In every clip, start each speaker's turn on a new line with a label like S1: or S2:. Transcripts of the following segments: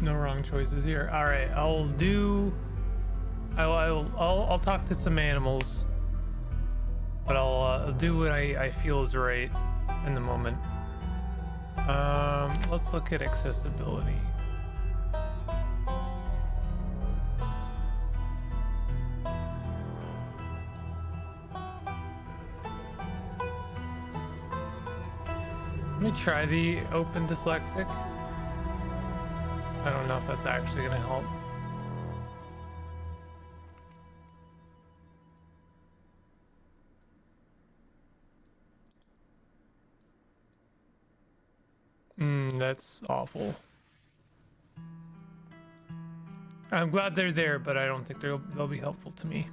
S1: No wrong choices here. All right, I'll talk to some animals, but I'll do what I feel is right in the moment. Let's look at accessibility. Let me try the open dyslexic. I don't know if that's actually going to help. That's awful. I'm glad they're there, but I don't think they'll be helpful to me.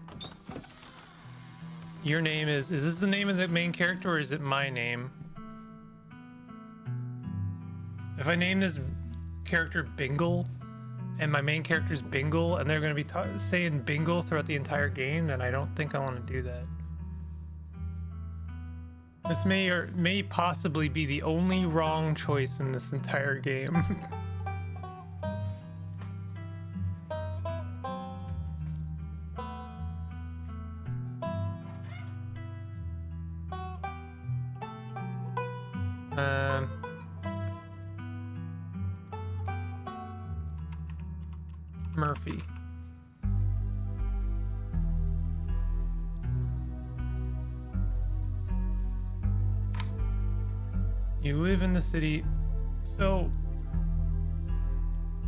S1: Your name is this the name of the main character, or is it my name? If I name this character Bingle, and my main character is Bingle, and they're going to be saying Bingle throughout the entire game, then I don't think I want to do that. This may possibly be the only wrong choice in this entire game. Murphy. You live in the city, so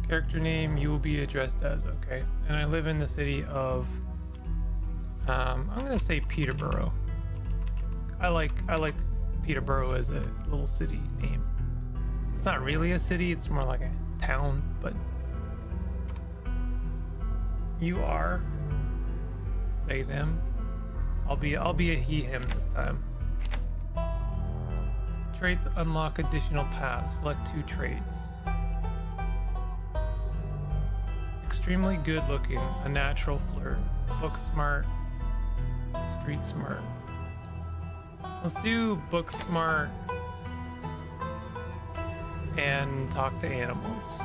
S1: character name you will be addressed as, okay. And I live in the city of I'm gonna say Peterborough. I like Peterborough as a little city name. It's not really a city, it's more like a town, but you are they them. I'll be a he him this time. Traits unlock additional paths. Select 2 traits. Extremely good looking, a natural flirt, book smart, street smart. Let's do book smart and talk to animals.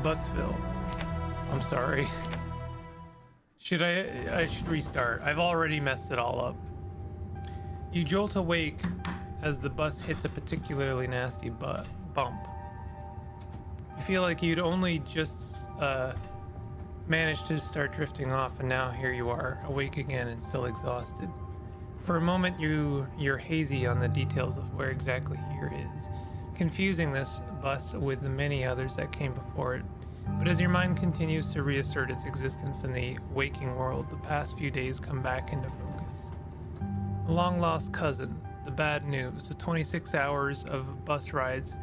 S1: Buttsville. I'm sorry. I should restart. I've already messed it all up. You jolt awake as the bus hits a particularly nasty bump. You feel like you'd only just managed to start drifting off, and now here you are, awake again and still exhausted. For a moment you're hazy on the details of where exactly here is, confusing this bus with the many others that came before it. But as your mind continues to reassert its existence in the waking world, the past few days come back into focus. The long-lost cousin, the bad news, the 26 hours of bus rides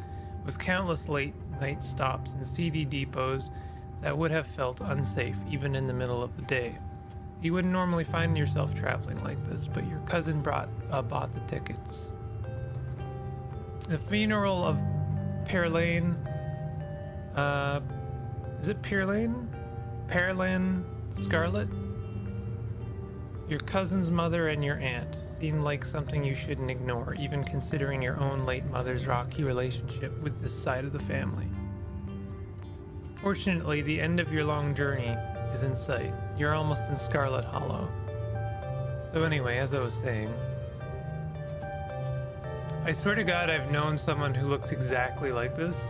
S1: with countless late-night stops and seedy depots that would have felt unsafe even in the middle of the day. You wouldn't normally find yourself traveling like this, but your cousin bought the tickets. The funeral of Pearlane, is it Pearlane? Scarlet? Your cousin's mother and your aunt seem like something you shouldn't ignore, even considering your own late mother's rocky relationship with this side of the family. Fortunately, the end of your long journey is in sight. You're almost in Scarlet Hollow. So anyway, as I was saying, I swear to God I've known someone who looks exactly like this.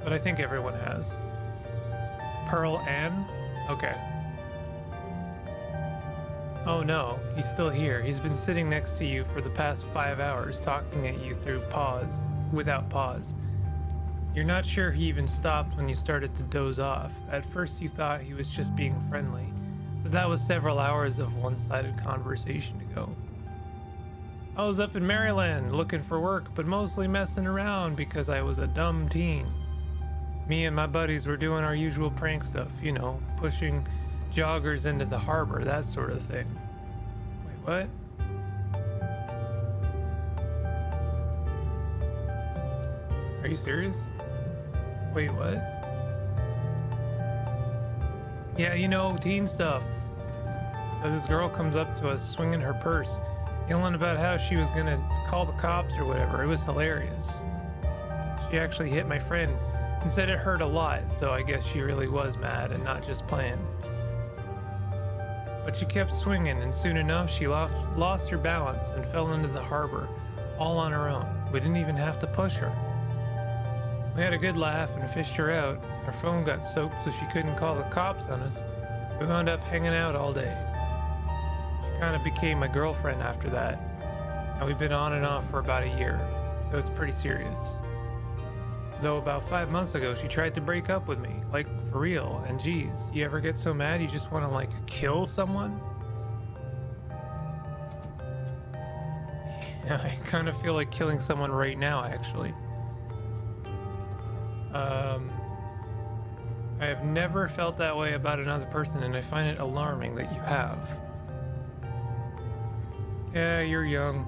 S1: But I think everyone has. Pearl Ann? Okay. Oh no, he's still here. He's been sitting next to you for the past 5 hours, talking at you without pause. You're not sure he even stopped when you started to doze off. At first you thought he was just being friendly, but that was several hours of one-sided conversation ago. I was up in Maryland looking for work, but mostly messing around because I was a dumb teen. Me and my buddies were doing our usual prank stuff, you know, pushing joggers into the harbor, that sort of thing. Wait, what? Are you serious? Wait, what? Yeah, you know, teen stuff. So this girl comes up to us swinging her purse, yelling about how she was gonna call the cops or whatever. It was hilarious. She actually hit my friend and said it hurt a lot, so I guess she really was mad and not just playing. But she kept swinging, and soon enough she lost her balance and fell into the harbor, all on her own. We didn't even have to push her. We had a good laugh and fished her out. Her phone got soaked so she couldn't call the cops on us. We wound up hanging out all day. She kind of became my girlfriend after that, and we've been on and off for about a year, so it's pretty serious. Though about 5 months ago she tried to break up with me, like for real, and geez, you ever get so mad you just want to like kill someone? Yeah, I kind of feel like killing someone right now, actually. I have never felt that way about another person, and I find it alarming that you have. Yeah, you're young.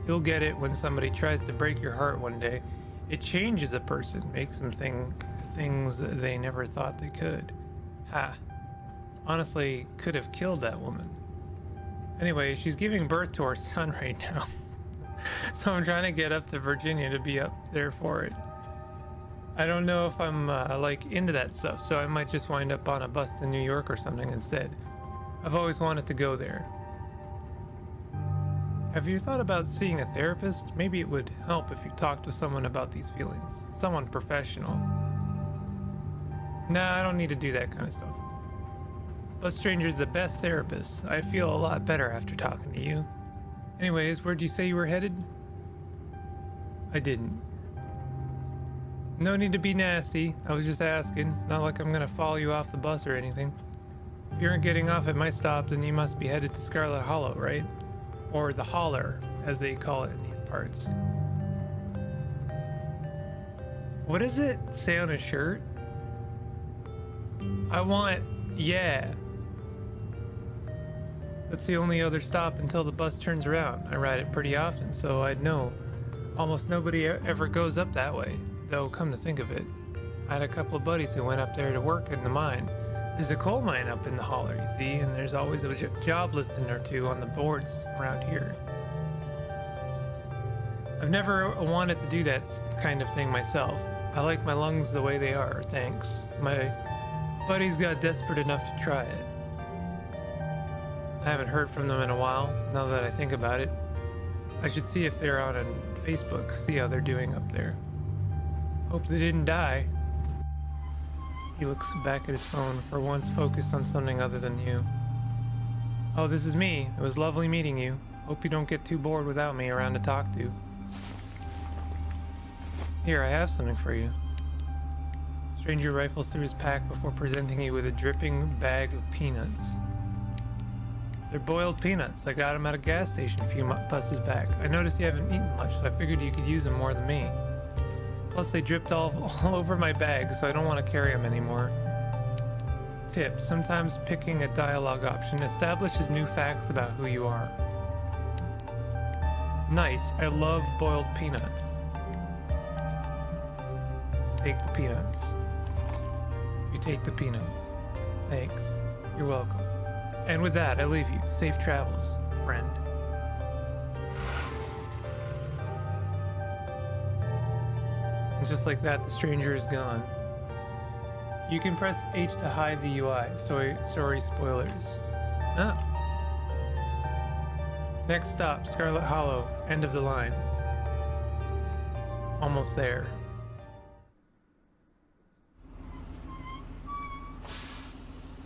S1: You'll get it when somebody tries to break your heart one day. It changes a person, makes them think things that they never thought they could. Ha. Honestly, could have killed that woman. Anyway, she's giving birth to our son right now. So I'm trying to get up to Virginia to be up there for it. I don't know if I'm like into that stuff, so I might just wind up on a bus to New York or something instead. I've always wanted to go there. Have you thought about seeing a therapist? Maybe it would help if you talked with someone about these feelings. Someone professional. Nah, I don't need to do that kind of stuff. Bus Stranger's the best therapist. I feel a lot better after talking to you. Anyways, where'd you say you were headed? I didn't. No need to be nasty. I was just asking. Not like I'm gonna follow you off the bus or anything. If you aren't getting off at my stop, then you must be headed to Scarlet Hollow, right? Or the Holler, as they call it in these parts. What does it say on his shirt? I want, yeah. That's the only other stop until the bus turns around. I ride it pretty often, so I'd know. Almost nobody ever goes up that way. Though, come to think of it, I had a couple of buddies who went up there to work in the mine. There's a coal mine up in the Holler, you see, and there's always a job listing or two on the boards around here. I've never wanted to do that kind of thing myself. I like my lungs the way they are, thanks. My buddies got desperate enough to try it. I haven't heard from them in a while, now that I think about it. I should see if they're out on Facebook, see how they're doing up there. Hope they didn't die. He looks back at his phone, for once focused on something other than you. Oh, this is me. It was lovely meeting you. Hope you don't get too bored without me around to talk to. Here, I have something for you. Stranger rifles through his pack before presenting you with a dripping bag of peanuts. They're boiled peanuts. I got them at a gas station a few buses back. I noticed you haven't eaten much, so I figured you could use them more than me. Plus, they dripped all over my bag, so I don't want to carry them anymore. Tip: sometimes picking a dialogue option establishes new facts about who you are. Nice. I love boiled peanuts. Take the peanuts. You take the peanuts. Thanks. You're welcome. And with that, I leave you. Safe travels, friend. And just like that, the stranger is gone. You can press H to hide the UI. Sorry, spoilers. Ah. Next stop, Scarlet Hollow. End of the line. Almost there.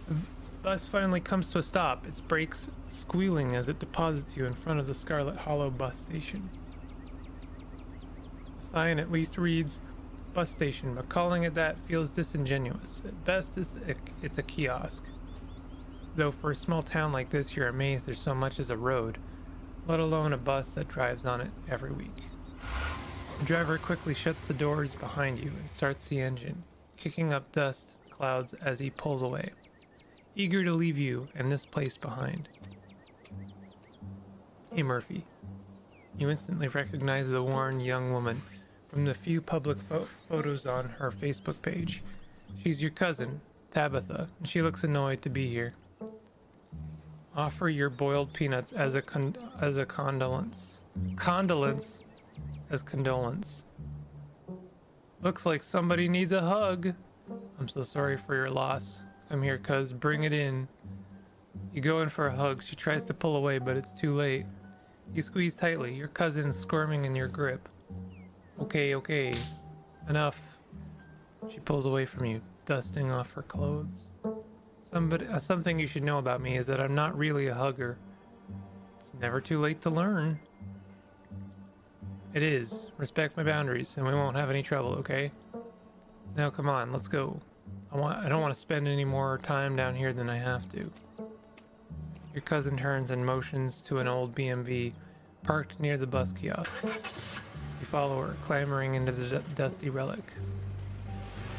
S1: The bus finally comes to a stop, its brakes squealing as it deposits you in front of the Scarlet Hollow bus station. The sign at least reads bus station, but calling it that feels disingenuous. At best, it's a kiosk. Though for a small town like this, you're amazed there's so much as a road, let alone a bus that drives on it every week. The driver quickly shuts the doors behind you and starts the engine, kicking up dust clouds as he pulls away, eager to leave you and this place behind. Hey, Murphy. You instantly recognize the worn young woman from the few public photos on her Facebook page. She's your cousin, Tabitha, and she looks annoyed to be here. Offer your boiled peanuts as a condolence. Condolence as condolence. Looks like somebody needs a hug. I'm so sorry for your loss. Come here, cuz. Bring it in. You go in for a hug. She tries to pull away, but it's too late. You squeeze tightly, your cousin squirming in your grip. Okay, okay. Enough. She pulls away from you, dusting off her clothes. Something you should know about me is that I'm not really a hugger. It's never too late to learn. It is. Respect my boundaries, and we won't have any trouble, okay? Now come on, let's go. I don't want to spend any more time down here than I have to. Your cousin turns and motions to an old BMV parked near the bus kiosk. You follow her, clambering into the dusty relic.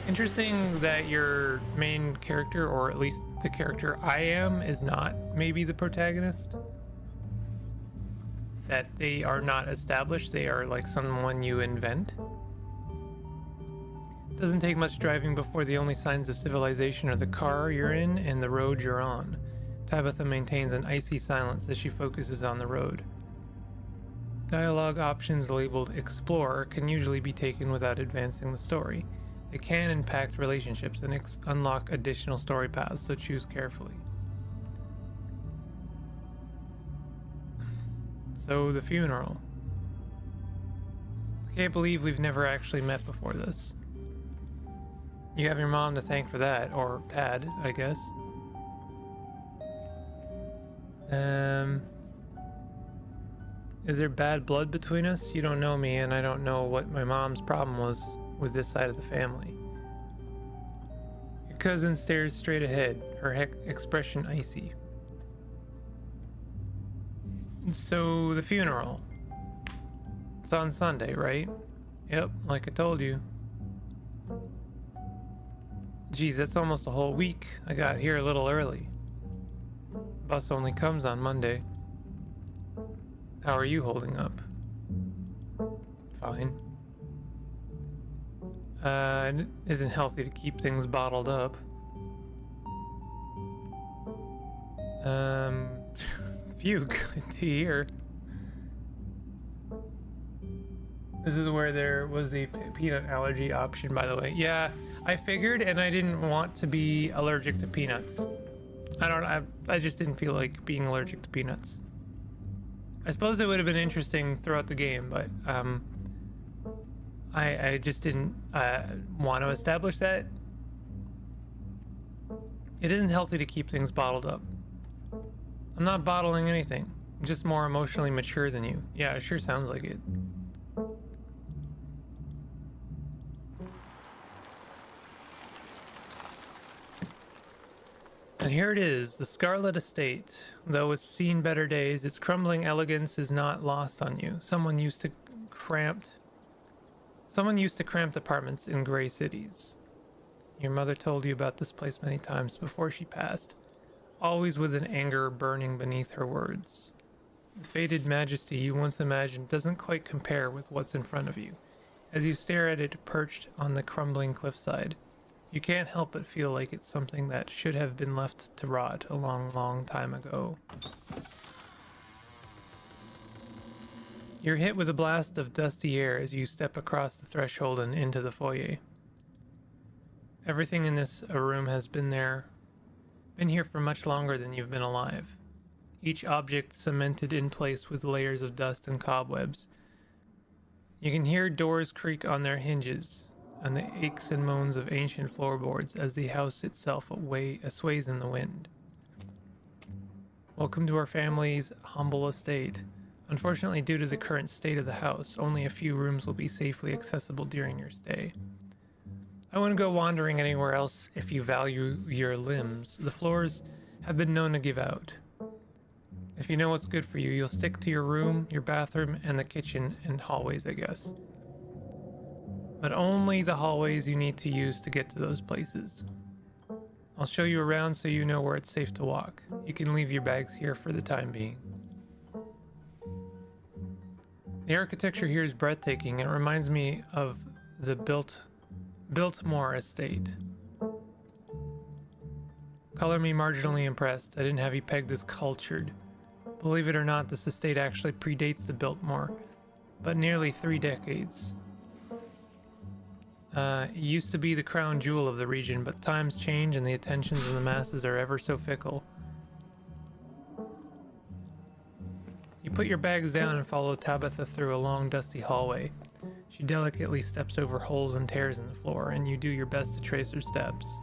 S1: Interesting that your main character, or at least the character I am, is not maybe the protagonist. That they are not established, they are like someone you invent. Doesn't take much driving before the only signs of civilization are the car you're in and the road you're on. Tabitha maintains an icy silence as she focuses on the road. Dialogue options labeled Explore can usually be taken without advancing the story. They can impact relationships and unlock additional story paths, so choose carefully. So, the funeral. I can't believe we've never actually met before this. You have your mom to thank for that, or dad, I guess. Is there bad blood between us? You don't know me, and I don't know what my mom's problem was with this side of the family. Your cousin stares straight ahead, her expression icy. So, the funeral. It's on Sunday, right? Yep, like I told you. Geez, that's almost a whole week. I got here a little early. Bus only comes on Monday. How are you holding up? Fine. It isn't healthy to keep things bottled up. Phew, good to hear. This is where there was the peanut allergy option, by the way. Yeah, I figured, and I didn't want to be allergic to peanuts. I just didn't feel like being allergic to peanuts. I suppose it would have been interesting throughout the game, but I just didn't want to establish that. It isn't healthy to keep things bottled up. I'm not bottling anything. I'm just more emotionally mature than you. Yeah, it sure sounds like it. And here it is, the Scarlet estate. Though it's seen better days, its crumbling elegance is not lost on you. Someone used to cramped apartments in gray cities. Your mother told you about this place many times before she passed, always with an anger burning beneath her words. The faded majesty you once imagined doesn't quite compare with what's in front of you. As you stare at it perched on the crumbling cliffside, you can't help but feel like it's something that should have been left to rot a long, long time ago. You're hit with a blast of dusty air as you step across the threshold and into the foyer. Everything in this room has been here for much longer than you've been alive. Each object cemented in place with layers of dust and cobwebs. You can hear doors creak on their hinges, and the aches and moans of ancient floorboards as the house itself sways in the wind. Welcome to our family's humble estate. Unfortunately, due to the current state of the house, only a few rooms will be safely accessible during your stay. I wouldn't go wandering anywhere else if you value your limbs. The floors have been known to give out. If you know what's good for you, you'll stick to your room, your bathroom, and the kitchen and hallways, I guess. But only the hallways you need to use to get to those places. I'll show you around so you know where it's safe to walk. You can leave your bags here for the time being. The architecture here is breathtaking and it reminds me of the Biltmore estate. Color me marginally impressed. I didn't have you pegged as cultured. Believe it or not, this estate actually predates the Biltmore, but nearly 3 decades. It used to be the crown jewel of the region, but times change and the attentions of the masses are ever so fickle. You put your bags down and follow Tabitha through a long, dusty hallway. She delicately steps over holes and tears in the floor, and you do your best to trace her steps.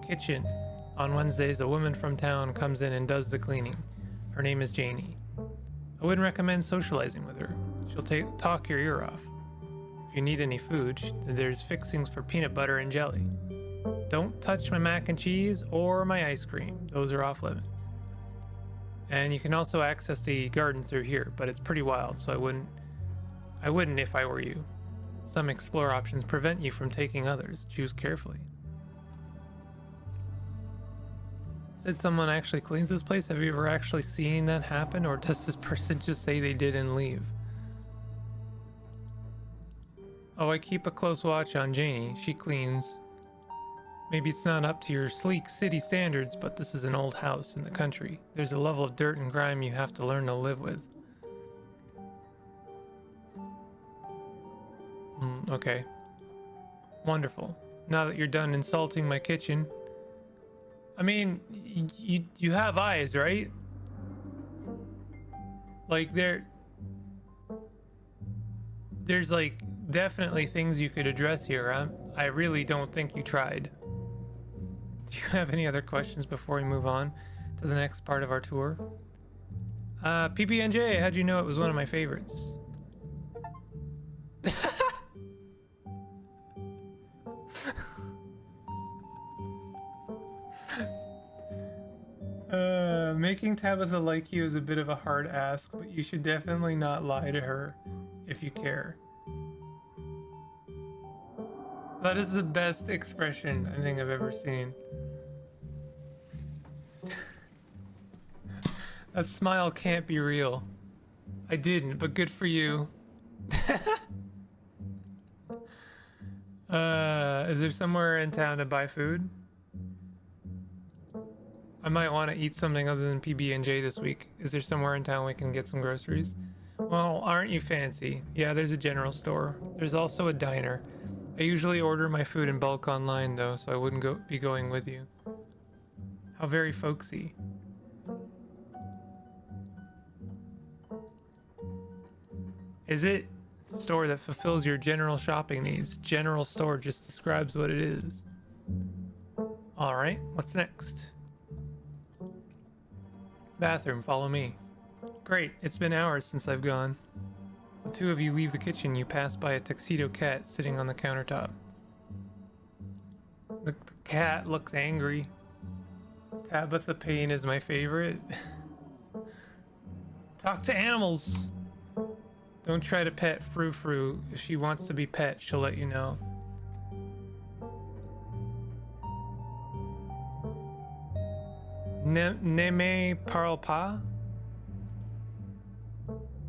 S1: Kitchen. On Wednesdays, a woman from town comes in and does the cleaning. Her name is Janie. I wouldn't recommend socializing with her. She'll talk your ear off. If you need any food, there's fixings for peanut butter and jelly. Don't touch my mac and cheese or my ice cream. Those are off limits. And you can also access the garden through here, but it's pretty wild, so I wouldn't if I were you. Some explore options prevent you from taking others. Choose carefully. Said someone actually cleans this place? Have you ever actually seen that happen, or does this person just say they did and leave? Oh, I keep a close watch on Janie. She cleans. Maybe it's not up to your sleek city standards, but this is an old house in the country. There's a level of dirt and grime you have to learn to live with. Okay. Wonderful. Now that you're done insulting my kitchen. I mean, you have eyes, right? Like, there's like definitely things you could address here. I really don't think you tried. Do you have any other questions before we move on to the next part of our tour? PB&J, how'd you know it was one of my favorites? Making Tabitha like you is a bit of a hard ask, but you should definitely not lie to her if you care. That is the best expression I think I've ever seen. That smile can't be real. I didn't, but good for you. Is there somewhere in town to buy food? I might want to eat something other than PB&J this week. Is there somewhere in town we can get some groceries? Well, aren't you fancy? Yeah, there's a general store. There's also a diner. I usually order my food in bulk online though, so I wouldn't be going with you. How very folksy. Is it? It's a store that fulfills your general shopping needs. General store just describes what it is. Alright, what's next? Bathroom, follow me. Great, it's been hours since I've gone. As the two of you leave the kitchen, you pass by a tuxedo cat sitting on the countertop. The cat looks angry. Tabitha Payne is my favorite. Talk to animals! Don't try to pet Frou Frou. If she wants to be pet, she'll let you know. Ne me parle pas?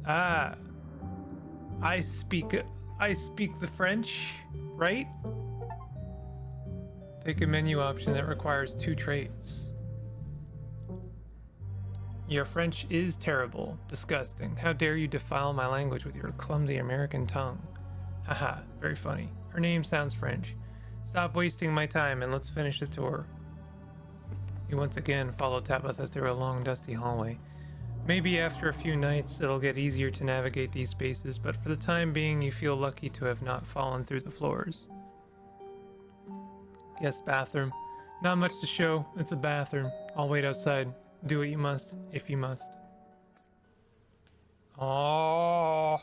S1: Ah. I speak the French, right? Take a menu option that requires 2 traits. Your French is terrible. Disgusting. How dare you defile my language with your clumsy American tongue? Haha, very funny. Her name sounds French. Stop wasting my time and let's finish the tour. You once again follow Tabitha through a long dusty hallway. Maybe after a few nights it'll get easier to navigate these spaces, but for the time being you feel lucky to have not fallen through the floors. Yes, bathroom. Not much to show, it's a bathroom. I'll wait outside. Do what you must, if you must. Oh,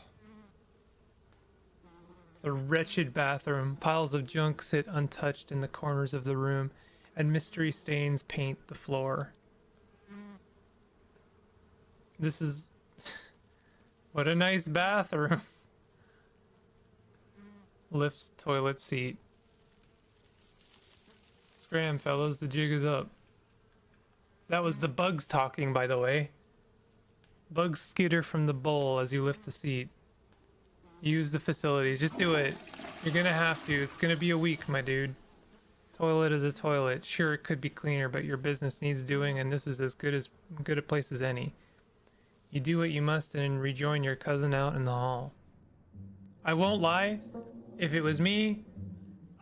S1: it's a wretched bathroom. Piles of junk sit untouched in the corners of the room, and mystery stains paint the floor. This is... What a nice bathroom. Lifts, toilet seat. Scram, fellas, the jig is up. That was the bugs talking, by the way. Bugs skitter from the bowl as you lift the seat. Use the facilities. Just do it. You're gonna have to. It's gonna be a week, my dude. Toilet is a toilet. Sure, it could be cleaner, but your business needs doing, and this is as good a place as any. You do what you must and rejoin your cousin out in the hall. I won't lie. If it was me,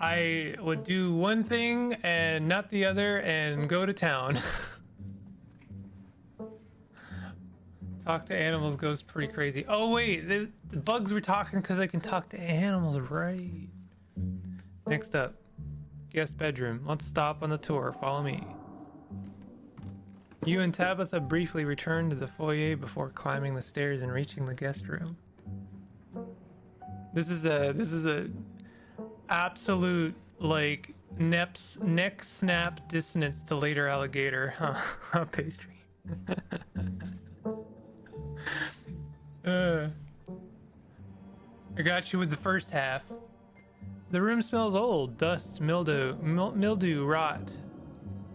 S1: I would do one thing and not the other and go to town. Talk to animals goes pretty crazy. Oh wait, the bugs were talking because I can talk to animals, right? Next up, guest bedroom. Let's stop on the tour. Follow me. You and Tabitha briefly return to the foyer before climbing the stairs and reaching the guest room. This is a absolute like neck snap dissonance to later alligator, huh? Pastry. I got you with the first half. The room smells old, dust, mildew, rot.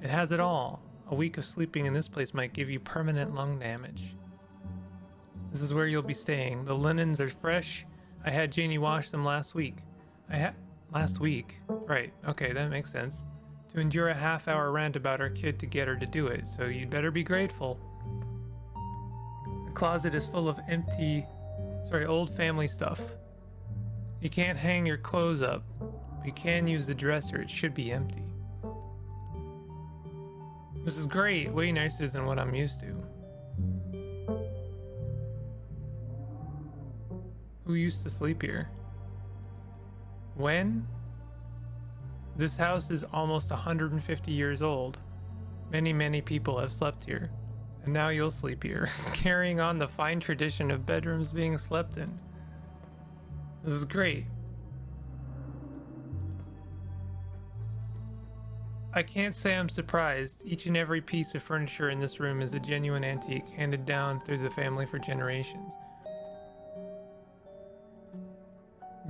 S1: It has it all. A week of sleeping in this place might give you permanent lung damage. This is where you'll be staying. The linens are fresh. I had Janie wash them last week. Last week? Right, okay, that makes sense. To endure a half-hour rant about our kid to get her to do it, so you'd better be grateful. The closet is full of old family stuff. You can't hang your clothes up. If you can use the dresser, it should be empty. This is great, way nicer than what I'm used to. Who used to sleep here? When? This house is almost 150 years old. Many people have slept here. And now you'll sleep here, carrying on the fine tradition of bedrooms being slept in. This is great. I can't say I'm surprised. Each and every piece of furniture in this room is a genuine antique, handed down through the family for generations.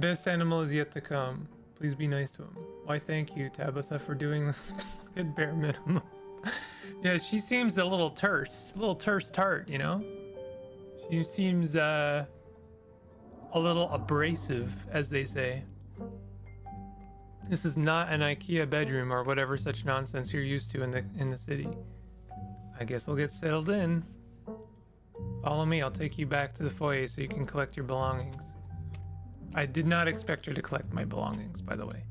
S1: Best animal is yet to come. Please be nice to him. Why, thank you, Tabitha, for doing the good bare minimum. Yeah, she seems a little terse tart, you know? She seems a little abrasive, as they say. This is not an IKEA bedroom or whatever such nonsense you're used to in the city. I guess we'll get settled in. Follow me, I'll take you back to the foyer so you can collect your belongings. I did not expect her to collect my belongings, by the way.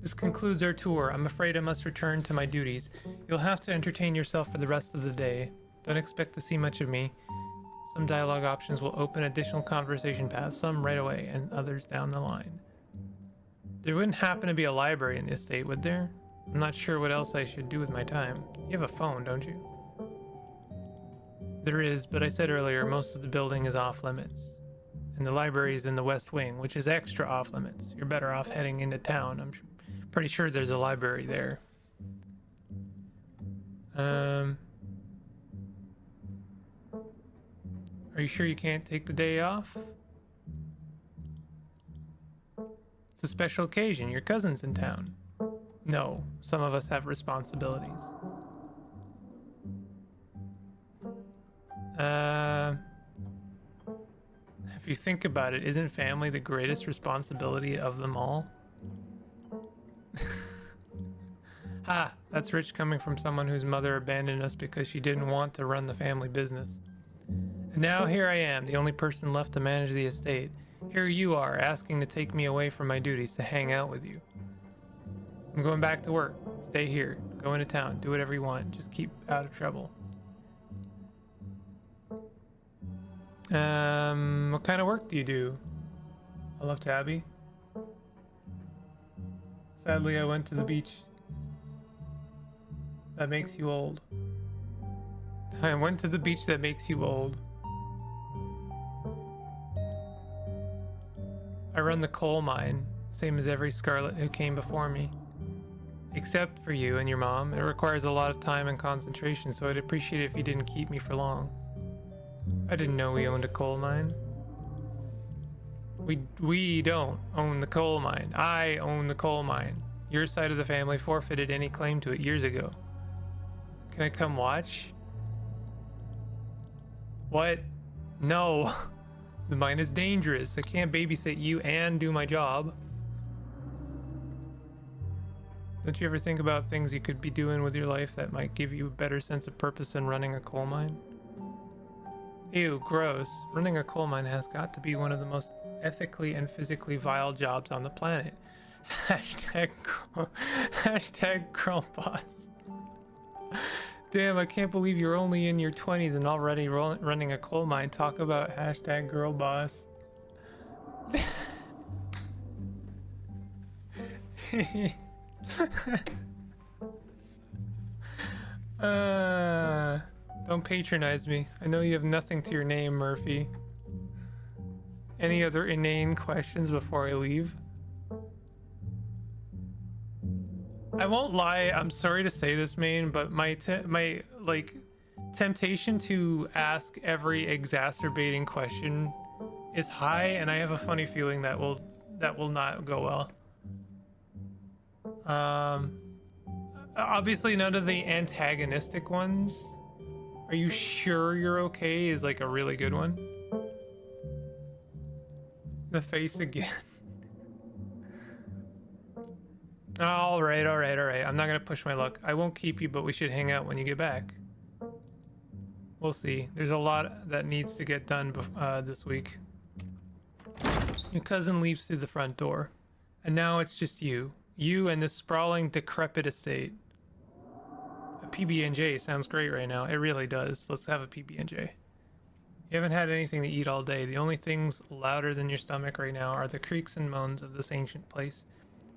S1: This concludes our tour. I'm afraid I must return to my duties. You'll have to entertain yourself for the rest of the day. Don't expect to see much of me. Some dialogue options will open additional conversation paths, some right away and others down the line. There wouldn't happen to be a library in the estate, would there? I'm not sure what else I should do with my time. You have a phone, don't you? There is, but I said earlier, most of the building is off limits. And the library is in the west wing, which is extra off limits. You're better off heading into town. I'm pretty sure there's a library there. Are you sure you can't take the day off? It's a special occasion. Your cousin's in town. No, some of us have responsibilities. If you think about it, isn't family the greatest responsibility of them all? Ha, that's rich coming from someone whose mother abandoned us because she didn't want to run the family business. And now here I am, the only person left to manage the estate. Here you are, asking to take me away from my duties to hang out with you. I'm going back to work. Stay here. Go into town. Do whatever you want. Just keep out of trouble. What kind of work do you do? I love Tabby. Sadly, I went to the beach. That makes you old. I went to the beach that makes you old. I run the coal mine, same as every Scarlet who came before me. Except for you and your mom. It requires a lot of time and concentration, so I'd appreciate it if you didn't keep me for long. I didn't know we owned a coal mine. We don't own the coal mine. I own the coal mine. Your side of the family forfeited any claim to it years ago. Can I come watch? What? No. The mine is dangerous. I can't babysit you and do my job. Don't you ever think about things you could be doing with your life that might give you a better sense of purpose than running a coal mine? Ew, gross. Running a coal mine has got to be one of the most ethically and physically vile jobs on the planet. Hashtag girl, hashtag girl boss. Damn, I can't believe you're only in your 20s and already running a coal mine. Talk about hashtag girl boss. Don't patronize me. I know you have nothing to your name, Murphy. Any other inane questions before I leave? I won't lie, I'm sorry to say this, main, but my like temptation to ask every exacerbating question is high, and I have a funny feeling that will not go well. Obviously none of the antagonistic ones. Are you sure you're okay is like a really good one. The face again. All right. I'm not gonna push my luck. I won't keep you, but we should hang out when you get back. We'll see. There's a lot that needs to get done this week. Your cousin leaves through the front door, and now it's just you and this sprawling, decrepit estate. A PB&J sounds great right now. It really does. Let's have a PB&J. You haven't had anything to eat all day. The only things louder than your stomach right now are the creaks and moans of this ancient place.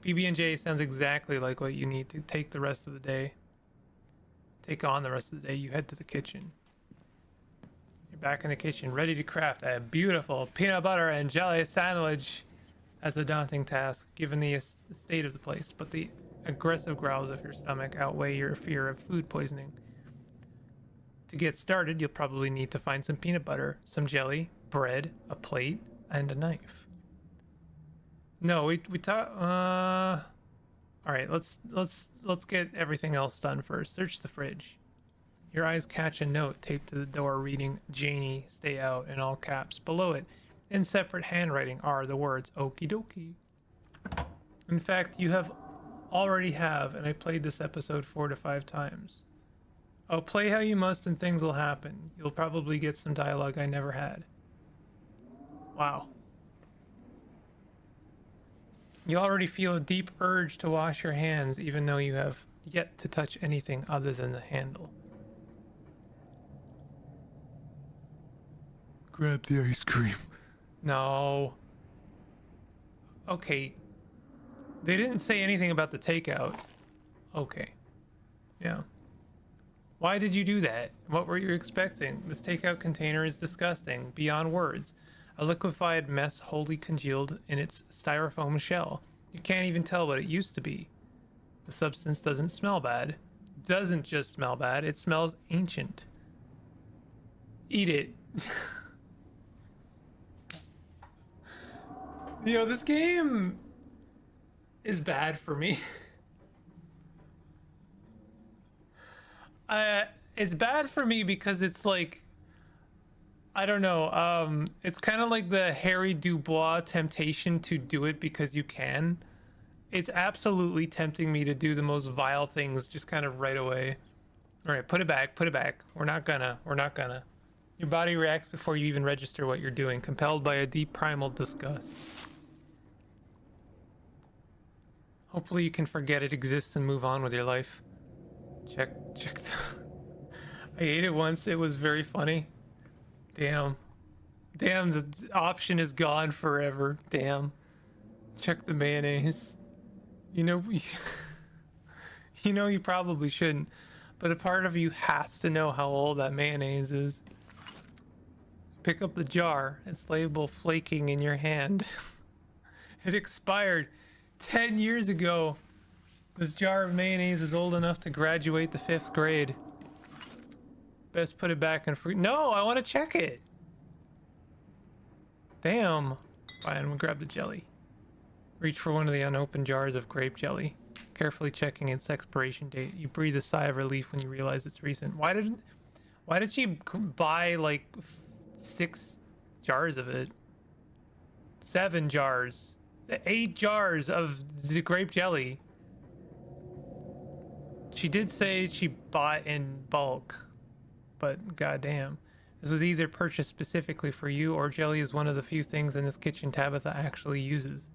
S1: PB&J sounds exactly like what you need to take the rest of the day. Take on the rest of the day. You head to the kitchen. You're back in the kitchen, ready to craft a beautiful peanut butter and jelly sandwich. That's a daunting task, given the state of the place, but the aggressive growls of your stomach outweigh your fear of food poisoning. To get started, you'll probably need to find some peanut butter, some jelly, bread, a plate, and a knife. No, we talk. All right, let's get everything else done first. Search the fridge. Your eyes catch a note taped to the door reading "Janie, stay out" in all caps. Below it, in separate handwriting, are the words "Okie dokie." In fact, you already have, and I played this episode 4 to 5 times. Oh, play how you must and things will happen. You'll probably get some dialogue I never had. Wow. You already feel a deep urge to wash your hands, even though you have yet to touch anything other than the handle. Grab the ice cream. No. Okay. They didn't say anything about the takeout. Okay. Yeah. Why did you do that? What were you expecting? This takeout container is disgusting, beyond words. A liquefied mess wholly congealed in its styrofoam shell. You can't even tell what it used to be. The substance doesn't smell bad. Doesn't just smell bad, it smells ancient. Eat it. This game is bad for me. It's bad for me because it's like, I don't know, it's kind of like the Harry Dubois temptation to do it because you can. It's absolutely tempting me to do the most vile things just kind of right away. All right, put it back. We're not gonna. Your body reacts before you even register what you're doing, compelled by a deep primal disgust. Hopefully you can forget it exists and move on with your life. Check. I ate it once. It was very funny. Damn, the option is gone forever. Damn. Check the mayonnaise. You probably shouldn't, but a part of you has to know how old that mayonnaise is. Pick up the jar. It's labeled flaking in your hand. It expired 10 years ago. This jar of mayonnaise is old enough to graduate the 5th grade. Best put it back in free. No, I want to check it. Damn. Fine, we'll grab the jelly. Reach for one of the unopened jars of grape jelly, carefully checking its expiration date. You breathe a sigh of relief when you realize it's recent. Why did she buy like 6 jars of it? 7 jars. 8 jars of the grape jelly. She did say she bought in bulk, but goddamn. This was either purchased specifically for you, or jelly is one of the few things in this kitchen Tabitha actually uses.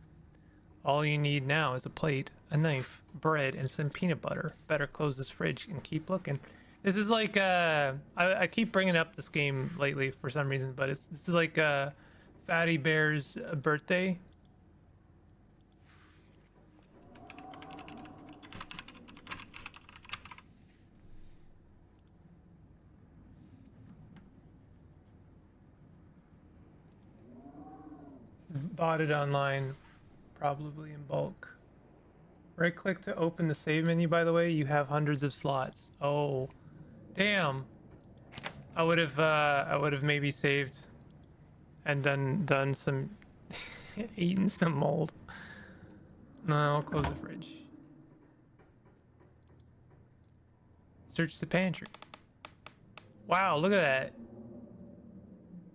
S1: All you need now is a plate, a knife, bread, and some peanut butter. Better close this fridge and keep looking. This is like, I keep bringing up this game lately for some reason, but this is like Fatty Bear's birthday. Bought it online, probably in bulk. Right click to open the save menu, by the way. You have hundreds of slots. Oh, damn. I would have maybe saved and done some eaten some mold. No, I'll close the fridge. Search the pantry. Wow, look at that.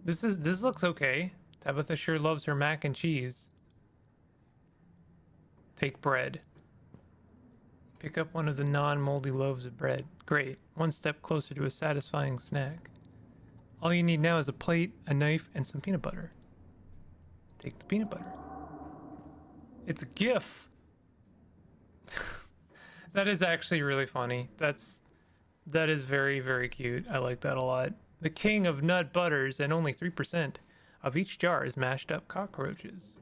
S1: This looks okay. Tabitha sure loves her mac and cheese. Take bread. Pick up one of the non-moldy loaves of bread. Great. One step closer to a satisfying snack. All you need now is a plate, a knife, and some peanut butter. Take the peanut butter. It's a GIF. That is actually really funny. That is very, very cute. I like that a lot. The king of nut butters, and only 3% of each jar is mashed up cockroaches.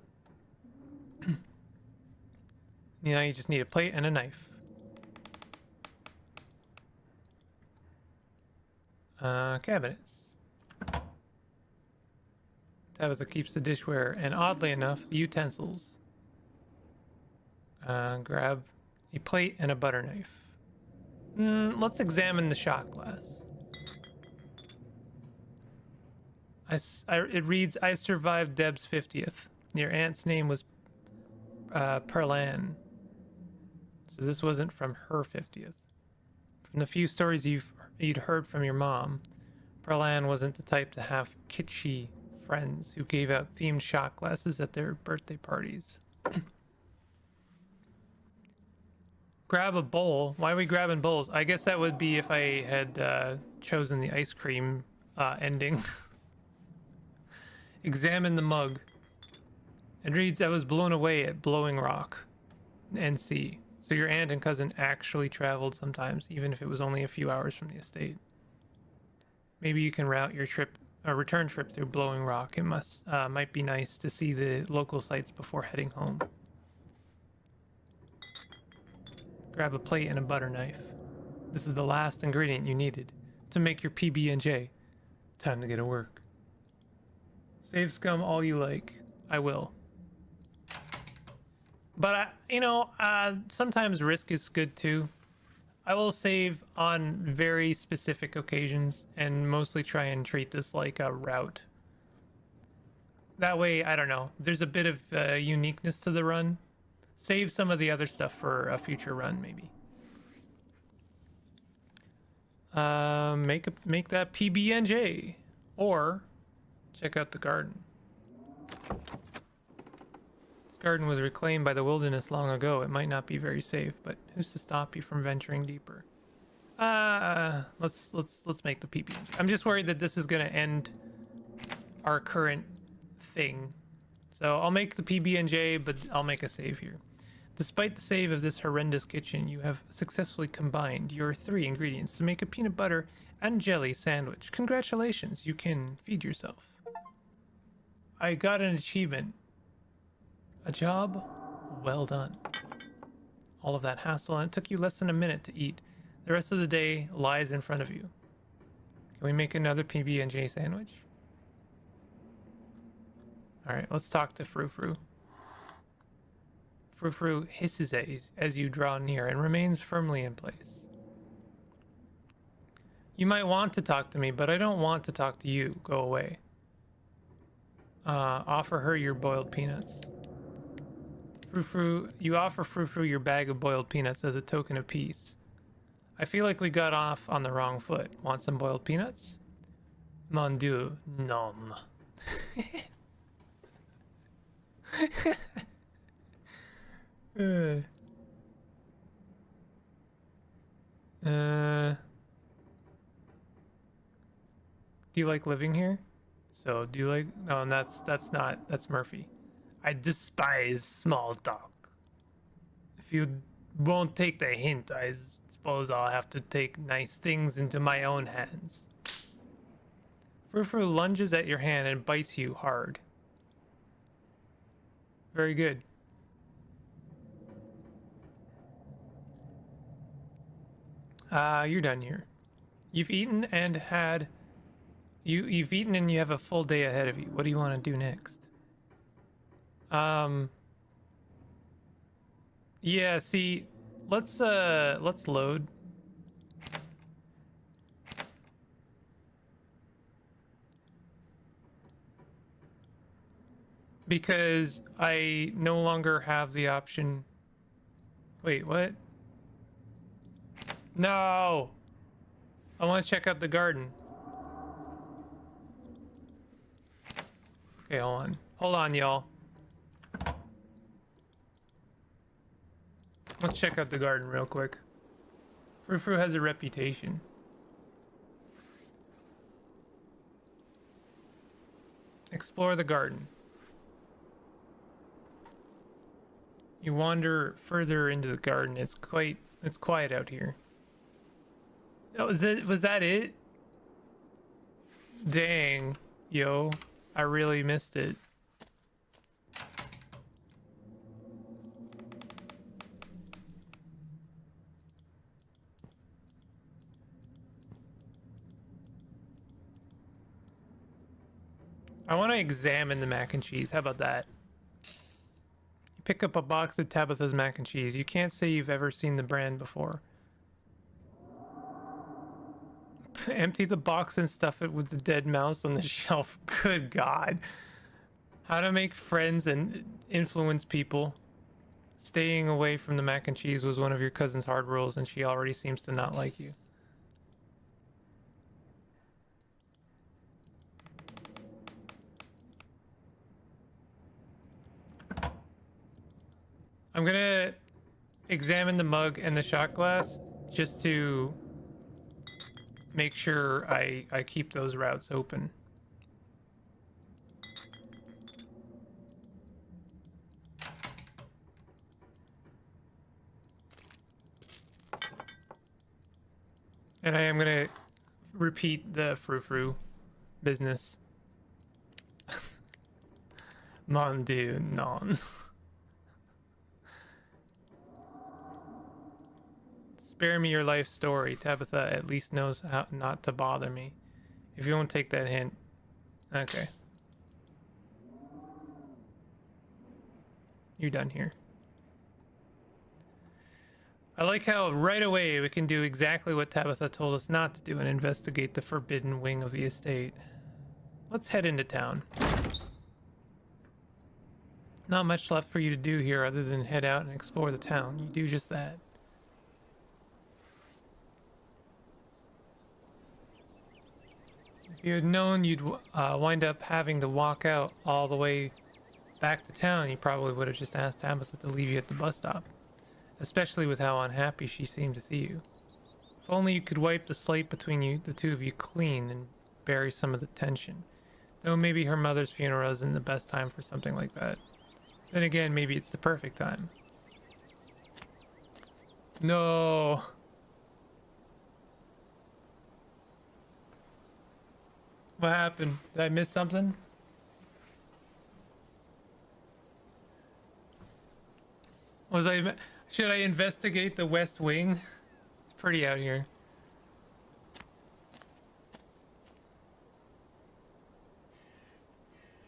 S1: Now you just need a plate and a knife. Cabinets. Tabitha keeps the dishware, and oddly enough, utensils. Grab a plate and a butter knife. Let's examine the shot glass. It reads, I survived Deb's 50th. Your aunt's name was Perlan. So this wasn't from her 50th. From the few stories you'd heard from your mom, Perlan wasn't the type to have kitschy friends who gave out themed shot glasses at their birthday parties. Grab a bowl. Why are we grabbing bowls? I guess that would be if I had chosen the ice cream ending. Examine the mug. It reads, I was blown away at Blowing Rock, NC. So your aunt and cousin actually traveled sometimes, even if it was only a few hours from the estate. Maybe you can route your return trip through Blowing Rock. It might be nice to see the local sites before heading home. Grab a plate and a butter knife. This is the last ingredient you needed to make your PB&J. Time to get to work. Save scum all you like. I will. But, sometimes risk is good too. I will save on very specific occasions and mostly try and treat this like a route. That way, I don't know, there's a bit of uniqueness to the run. Save some of the other stuff for a future run, maybe. Make that PB&J. Or check out the garden. This garden was reclaimed by the wilderness long ago. It might not be very safe, but who's to stop you from venturing deeper? Let's make the PB&J. I'm just worried that this is gonna end our current thing. So I'll make the PB&J, but I'll make a save here. Despite the save of this horrendous kitchen, you have successfully combined your 3 ingredients to make a peanut butter and jelly sandwich. Congratulations, you can feed yourself. I got an achievement. A job well done. All of that hassle, and it took you less than a minute to eat. The rest of the day lies in front of you. Can we make another PB&J sandwich? Alright, let's talk to Frou Frou. Frou Frou hisses as you draw near and remains firmly in place. You might want to talk to me, but I don't want to talk to you. Go away. Offer her your boiled peanuts. Frou Frou, you offer Frou Frou your bag of boiled peanuts as a token of peace. I feel like we got off on the wrong foot. Want some boiled peanuts? Mon Dieu, non. Do you like living here? So do you like? No, that's Murphy. I despise small talk. If you won't take the hint, I suppose I'll have to take nice things into my own hands. Frou-Frou lunges at your hand and bites you hard. Very good. You're done here. You've eaten and had... You've eaten and you have a full day ahead of you. What do you want to do next? Yeah, see, let's load. Because I no longer have the option. Wait, what? No! I want to check out the garden. Okay, hold on. Hold on, y'all. Let's check out the garden real quick. Frou-Frou has a reputation. Explore the garden. You wander further into the garden. It's quiet out here. Oh, was that it? Dang, yo. I really missed it. I want to examine the mac and cheese. How about that? You pick up a box of Tabitha's mac and cheese. You can't say you've ever seen the brand before. Empty the box and stuff it with the dead mouse on the shelf. Good God. How to make friends and influence people. Staying away from the mac and cheese was one of your cousin's hard rules, and she already seems to not like you. I'm gonna examine the mug and the shot glass just to make sure I keep those routes open. And I am gonna repeat the frou-frou business. Mon Dieu, non. Spare me your life story. Tabitha at least knows how not to bother me. If you won't take that hint. Okay. You're done here. I like how right away we can do exactly what Tabitha told us not to do and investigate the forbidden wing of the estate. Let's head into town. Not much left for you to do here other than head out and explore the town. You do just that. If you had known you'd wind up having to walk out all the way back to town, you probably would have just asked Tabitha to leave you at the bus stop. Especially with how unhappy she seemed to see you. If only you could wipe the slate between you, the two of you clean and bury some of the tension. Though maybe her mother's funeral isn't the best time for something like that. Then again, maybe it's the perfect time. No. What happened? Did I miss something? Should I investigate the West Wing? It's pretty out here.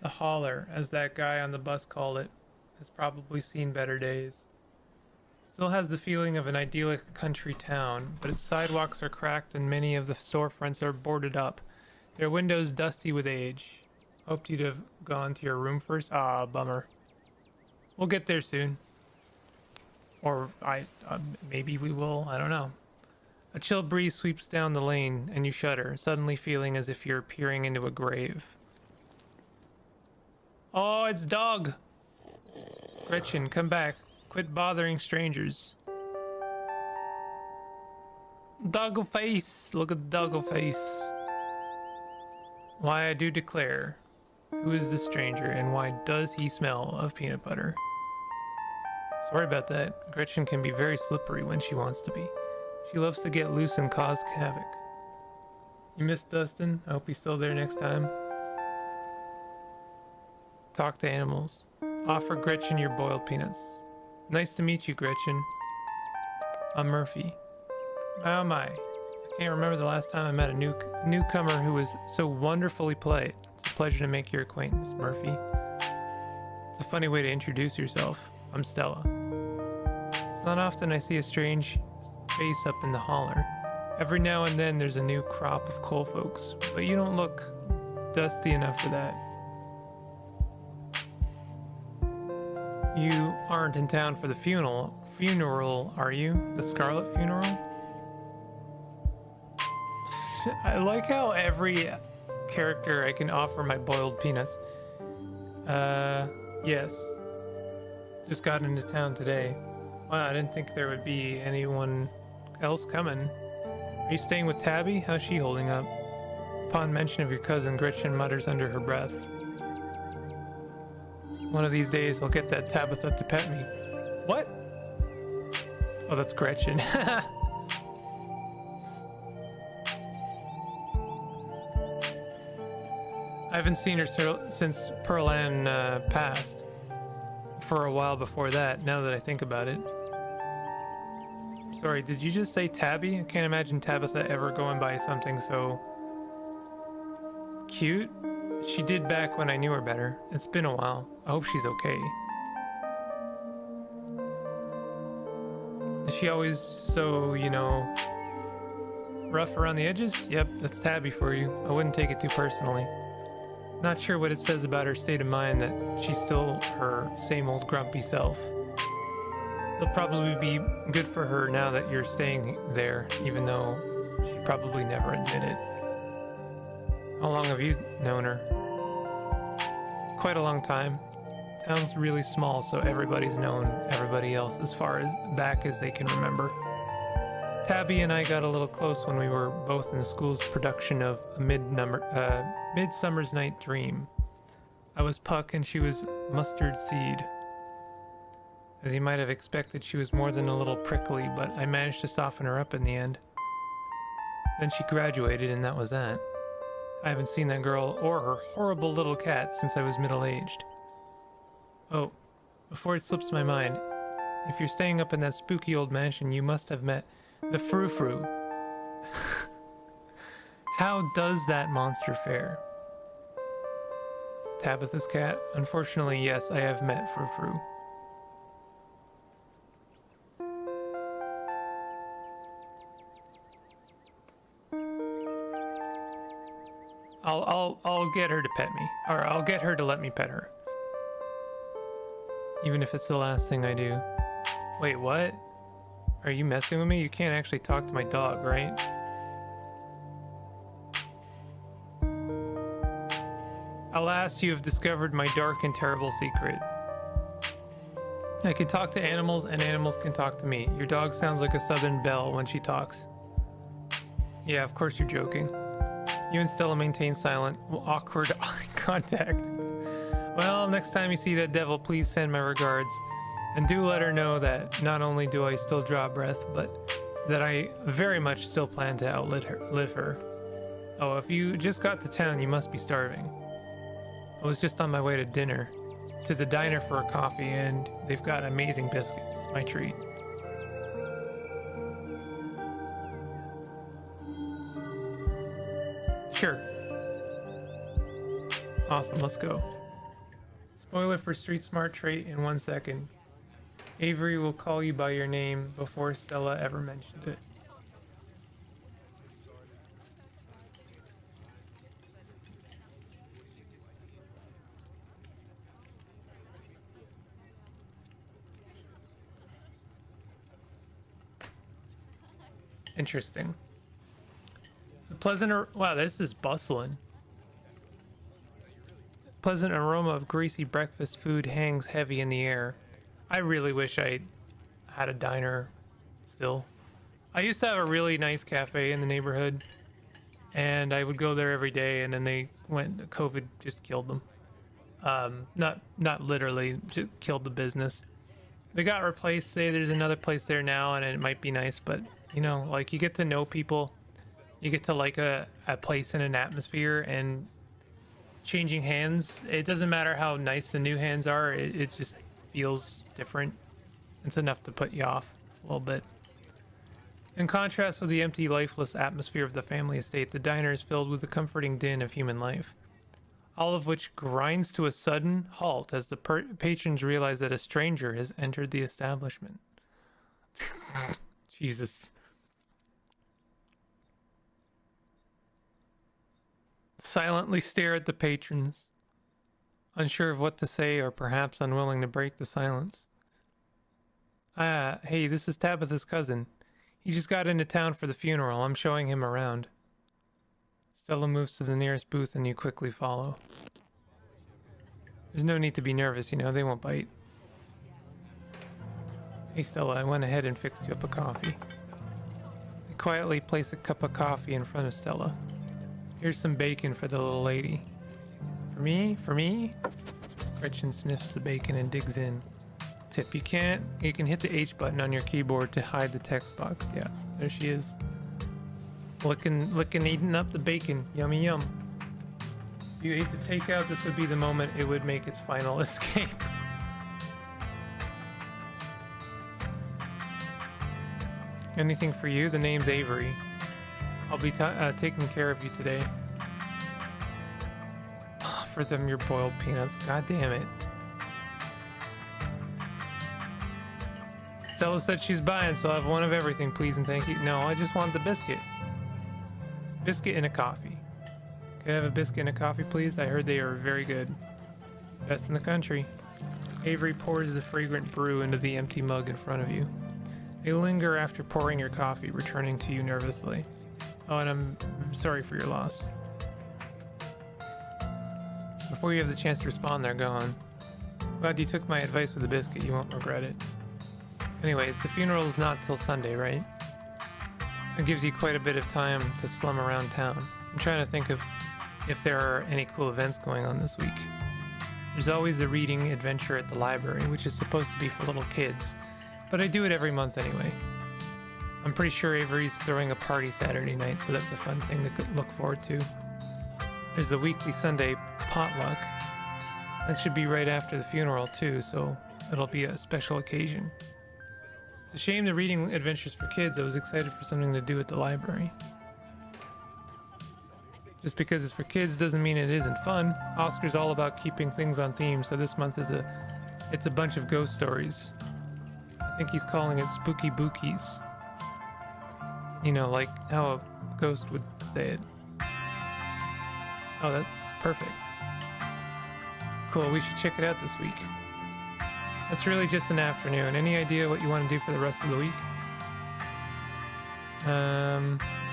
S1: The holler, as that guy on the bus called it, has probably seen better days. Still has the feeling of an idyllic country town, but its sidewalks are cracked and many of the storefronts are boarded up. Their windows dusty with age. Hoped you'd have gone to your room first. Ah, bummer. We'll get there soon. Or maybe we will. I don't know. A chill breeze sweeps down the lane, and you shudder, suddenly feeling as if you're peering into a grave. Oh, it's Dog! Gretchen, come back. Quit bothering strangers. Doggo face! Look at the doggo face. Why, I do declare, who is this stranger, and why does he smell of peanut butter? Sorry about that. Gretchen can be very slippery when she wants to be. She loves to get loose and cause havoc. You missed Dustin? I hope he's still there next time. Talk to animals. Offer Gretchen your boiled peanuts. Nice to meet you, Gretchen. I'm Murphy. Oh my. I can't remember the last time I met a newcomer who was so wonderfully polite. It's a pleasure to make your acquaintance, Murphy. It's a funny way to introduce yourself. I'm Stella. It's not often I see a strange face up in the holler. Every now and then there's a new crop of coal folks, but you don't look dusty enough for that. You aren't in town for the funeral, are you? The Scarlet funeral? I like how every character I can offer my boiled peanuts. Yes. Just got into town today. Wow, I didn't think there would be anyone else coming. Are you staying with Tabby? How's she holding up? Upon mention of your cousin, Gretchen mutters under her breath. One of these days, I'll get that Tabitha to pet me. What? Oh, that's Gretchen. I haven't seen her since Pearl Ann passed. For a while before that, now that I think about it. Sorry, did you just say Tabby? I can't imagine Tabitha ever going by something so cute. She did back when I knew her better. It's been a while. I hope she's okay. Is she always so, you know, rough around the edges? Yep, that's Tabby for you. I wouldn't take it too personally. Not sure what it says about her state of mind that she's still her same old grumpy self. It'll probably be good for her now that you're staying there, even though she'd probably never admit it. How long have you known her? Quite a long time. Town's really small, so everybody's known everybody else as far as back as they can remember. Tabby and I got a little close when we were both in the school's production of a Midsummer's Night Dream. I was Puck and she was Mustard Seed. As you might have expected, she was more than a little prickly, but I managed to soften her up in the end. Then she graduated and that was that. I haven't seen that girl or her horrible little cat since I was middle-aged. Oh, before it slips my mind, if you're staying up in that spooky old mansion, you must have met the Frou-Frou. How does that monster fare? Tabitha's cat? Unfortunately, yes, I have met Frou-Frou. I'll get her to pet me, or I'll get her to let me pet her. Even if it's the last thing I do. Wait, what? Are you messing with me? You can't actually talk to my dog, right? Alas, you have discovered my dark and terrible secret. I can talk to animals and animals can talk to me. Your dog sounds like a southern belle when she talks. Yeah, of course you're joking. You and Stella maintain silent, awkward eye contact. Well, next time you see that devil, please send my regards. And do let her know that not only do I still draw breath, but that I very much still plan to outlive her. Oh, if you just got to town, you must be starving. I was just on my way to the diner for a coffee, and they've got amazing biscuits. My treat. Sure. Awesome, let's go. Spoiler for Street Smart trait in 1 second. Avery will call you by your name before Stella ever mentioned it. Interesting. Wow, this is bustling. Pleasant aroma of greasy breakfast food hangs heavy in the air. I really wish I had a diner still. I used to have a really nice cafe in the neighborhood, and I would go there every day, and then COVID just killed them. Not literally, just killed the business. They got replaced. There's another place there now, and it might be nice, but you know, like you get to know people, you get to like a place in an atmosphere, and changing hands, it doesn't matter how nice the new hands are, it just feels different. It's enough to put you off a little bit. In contrast with the empty, lifeless atmosphere of the family estate, the diner is filled with the comforting din of human life, all of which grinds to a sudden halt as the patrons realize that a stranger has entered the establishment. Jesus. Silently stare at the patrons, unsure of what to say or perhaps unwilling to break the silence. Hey, this is Tabitha's cousin. He just got into town for the funeral. I'm showing him around. Stella moves to the nearest booth and you quickly follow. There's no need to be nervous, you know, they won't bite. Hey Stella, I went ahead and fixed you up a coffee. I quietly place a cup of coffee in front of Stella. Here's some bacon for the little lady. For me? For me? Gretchen sniffs the bacon and digs in. Tip, you can hit the H button on your keyboard to hide the text box. Yeah, there she is. Looking, eating up the bacon. Yummy yum. If you ate the takeout, this would be the moment it would make its final escape. Anything for you? The name's Avery. I'll be taking care of you today. For them, your boiled peanuts. God damn it. Stella said she's buying, so I'll have one of everything, please and thank you. No, I just want the biscuit. Biscuit and a coffee. Could I have a biscuit and a coffee, please? I heard they are very good. Best in the country. Avery pours the fragrant brew into the empty mug in front of you. They linger after pouring your coffee, returning to you nervously. Oh, and I'm sorry for your loss. Before you have the chance to respond, they're gone. Glad you took my advice with the biscuit. You won't regret it. Anyways, the funeral's not till Sunday, right? It gives you quite a bit of time to slum around town. I'm trying to think of if there are any cool events going on this week. There's always the reading adventure at the library, which is supposed to be for little kids, but I do it every month anyway. I'm pretty sure Avery's throwing a party Saturday night, so that's a fun thing to look forward to. There's the weekly Sunday potluck. That should be right after the funeral too, so it'll be a special occasion. It's a shame the reading adventures for kids. I was excited for something to do at the library. Just because it's for kids doesn't mean it isn't fun. Oscar's all about keeping things on theme, so this month it's a bunch of ghost stories. I think he's calling it Spooky Bookies. You know, like how a ghost would say it. Oh, that's perfect. Cool, we should check it out this week. It's really just an afternoon. Any idea what you want to do for the rest of the week?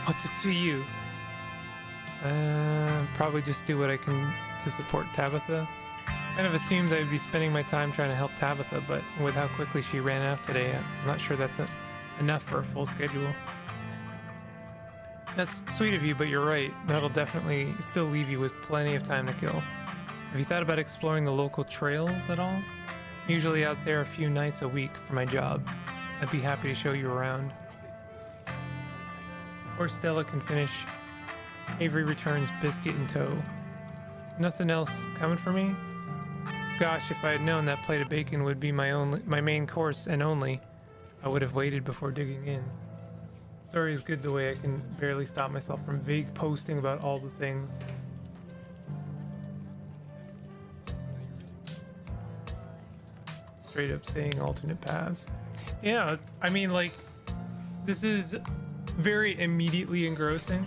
S1: What's it to you? Probably just do what I can to support Tabitha. Kind of assumed I would be spending my time trying to help Tabitha, but with how quickly she ran out today, I'm not sure that's enough for a full schedule. That's sweet of you, but you're right. That'll definitely still leave you with plenty of time to kill. Have you thought about exploring the local trails at all? I'm usually out there a few nights a week for my job. I'd be happy to show you around. Before Stella can finish, Avery returns biscuit in tow. Nothing else coming for me? Gosh, if I had known that plate of bacon would be my main course and only, I would have waited before digging in. Story is good the way I can barely stop myself from vague posting about all the things. Straight up saying alternate paths. Yeah, I mean, like, this is very immediately engrossing.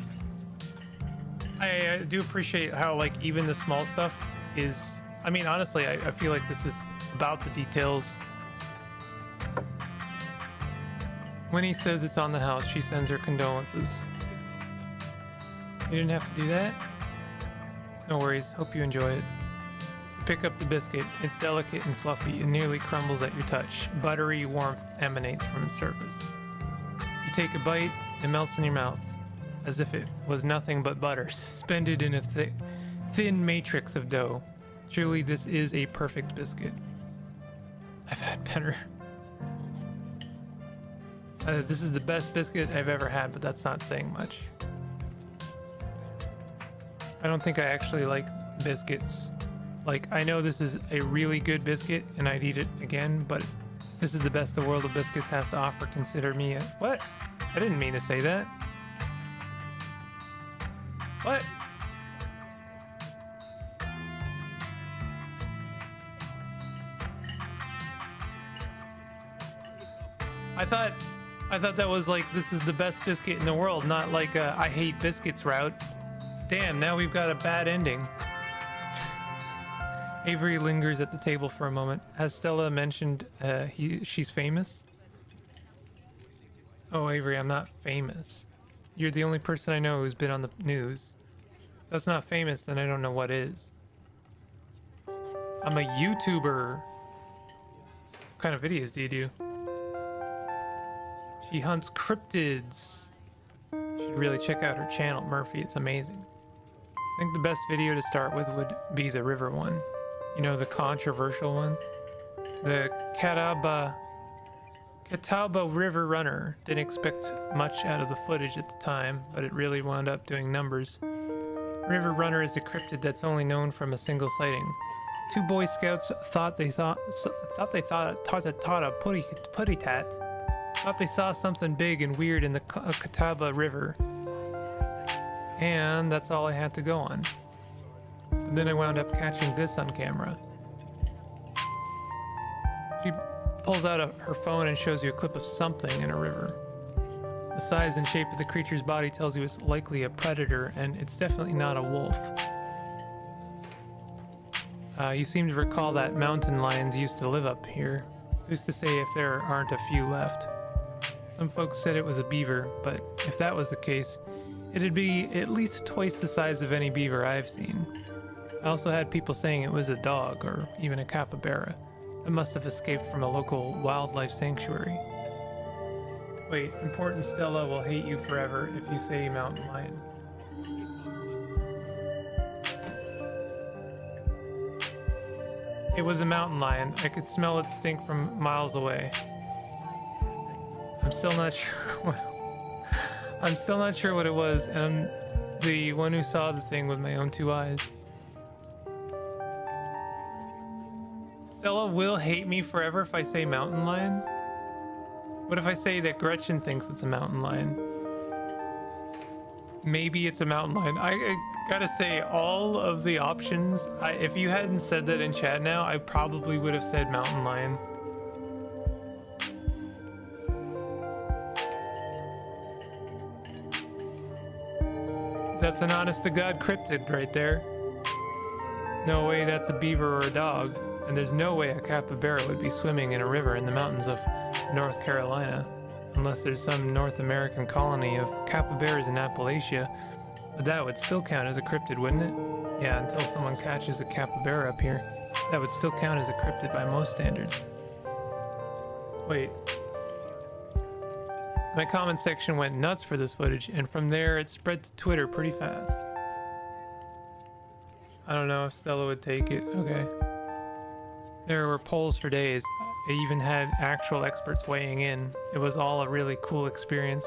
S1: I do appreciate how, like, even the small stuff is, I mean, honestly, I feel like this is about the details. When he says it's on the house, she sends her condolences. You didn't have to do that? No worries, hope you enjoy it. Pick up the biscuit. It's delicate and fluffy and nearly crumbles at your touch. Buttery warmth emanates from its surface. You take a bite, it melts in your mouth, as if it was nothing but butter, suspended in a thin matrix of dough. Truly, this is a perfect biscuit. I've had better. This is the best biscuit I've ever had, but that's not saying much. I don't think I actually like biscuits. Like, I know this is a really good biscuit and I'd eat it again, but this is the best the world of biscuits has to offer. Consider me a... What? I didn't mean to say that. What? I thought that was like, this is the best biscuit in the world, not like a I hate biscuits route. Damn, now we've got a bad ending. Avery lingers at the table for a moment. Has Stella mentioned she's famous? Oh, Avery, I'm not famous. You're the only person I know who's been on the news. If that's not famous, then I don't know what is. I'm a YouTuber. What kind of videos do you do? She hunts cryptids. You should really check out her channel, Murphy. It's amazing. I think the best video to start with would be the river one. You know, the controversial one? The Catawba River Runner. Didn't expect much out of the footage at the time, but it really wound up doing numbers. River Runner is a cryptid that's only known from a single sighting. Two Boy Scouts thought they saw something big and weird in the Catawba River. And that's all I had to go on. And then I wound up catching this on camera. She pulls out her phone and shows you a clip of something in a river. The size and shape of the creature's body tells you it's likely a predator, and it's definitely not a wolf. You seem to recall that mountain lions used to live up here. Who's to say if there aren't a few left? Some folks said it was a beaver, but if that was the case, it'd be at least twice the size of any beaver I've seen. I also had people saying it was a dog, or even a capybara. It must have escaped from a local wildlife sanctuary. Wait, important Stella will hate you forever if you say mountain lion. It was a mountain lion. I could smell it stink from miles away. I'm still not sure what it was, and I'm the one who saw the thing with my own two eyes. Stella will hate me forever if I say mountain lion. What if I say that Gretchen thinks it's a mountain lion? Maybe it's a mountain lion. I gotta say, all of the options, if you hadn't said that in chat now, I probably would have said mountain lion. That's an honest-to-God cryptid right there. No way that's a beaver or a dog, and there's no way a capybara would be swimming in a river in the mountains of North Carolina, unless there's some North American colony of capybaras in Appalachia. But that would still count as a cryptid, wouldn't it? Yeah, until someone catches a capybara up here. That would still count as a cryptid by most standards. Wait. My comment section went nuts for this footage, and from there it spread to Twitter pretty fast. I don't know if Stella would take it. Okay. There were polls for days. It even had actual experts weighing in. It was all a really cool experience.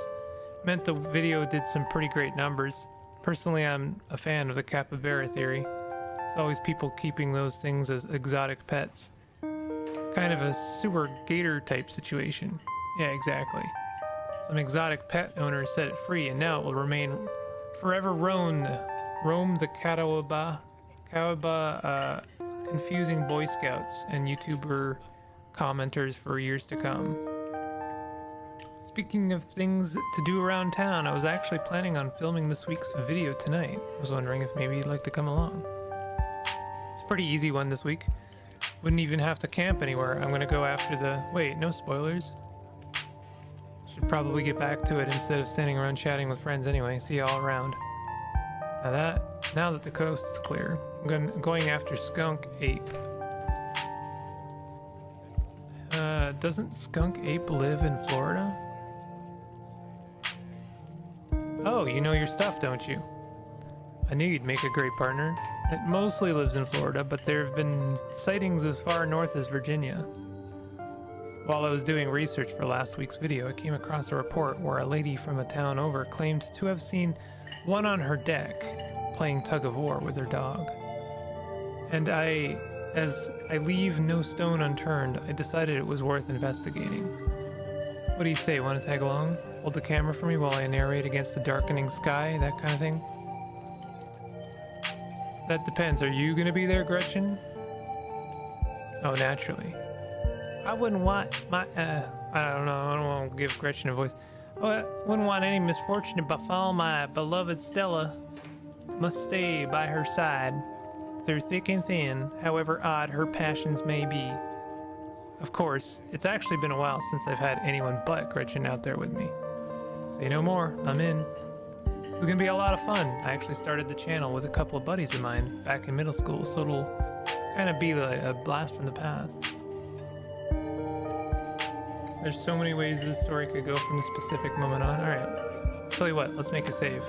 S1: Meant the video did some pretty great numbers. Personally, I'm a fan of the capybara theory. It's always people keeping those things as exotic pets. Kind of a sewer gator type situation. Yeah, exactly. Some exotic pet owners set it free, and now it will remain forever roam the Catawba, confusing Boy Scouts and YouTuber commenters for years to come. Speaking of things to do around town, I was actually planning on filming this week's video tonight. I was wondering if maybe you'd like to come along. It's a pretty easy one this week. Wouldn't even have to camp anywhere. I'm gonna go after the... Wait, no spoilers. Should probably get back to it instead of standing around chatting with friends anyway. See you all around. Now that the coast is clear, I'm going after skunk ape. Doesn't skunk ape live in Florida? Oh, you know your stuff, don't you? I knew you'd make a great partner. It mostly lives in Florida, but there have been sightings as far north as Virginia. While I was doing research for last week's video, I came across a report where a lady from a town over claimed to have seen one on her deck playing tug of war with her dog. And as I leave no stone unturned, I decided it was worth investigating. What do you say, want to tag along? Hold the camera for me while I narrate against the darkening sky, that kind of thing? That depends. Are you going to be there, Gretchen? Oh, naturally. I wouldn't want my, I don't know, I don't want to give Gretchen a voice. I wouldn't want any misfortune to befall my beloved Stella. Must stay by her side, through thick and thin, however odd her passions may be. Of course, it's actually been a while since I've had anyone but Gretchen out there with me. Say no more, I'm in. This is gonna be a lot of fun. I actually started the channel with a couple of buddies of mine back in middle school, so it'll kind of be a blast from the past. There's so many ways this story could go from the specific moment on. Alright, tell you what, let's make a save.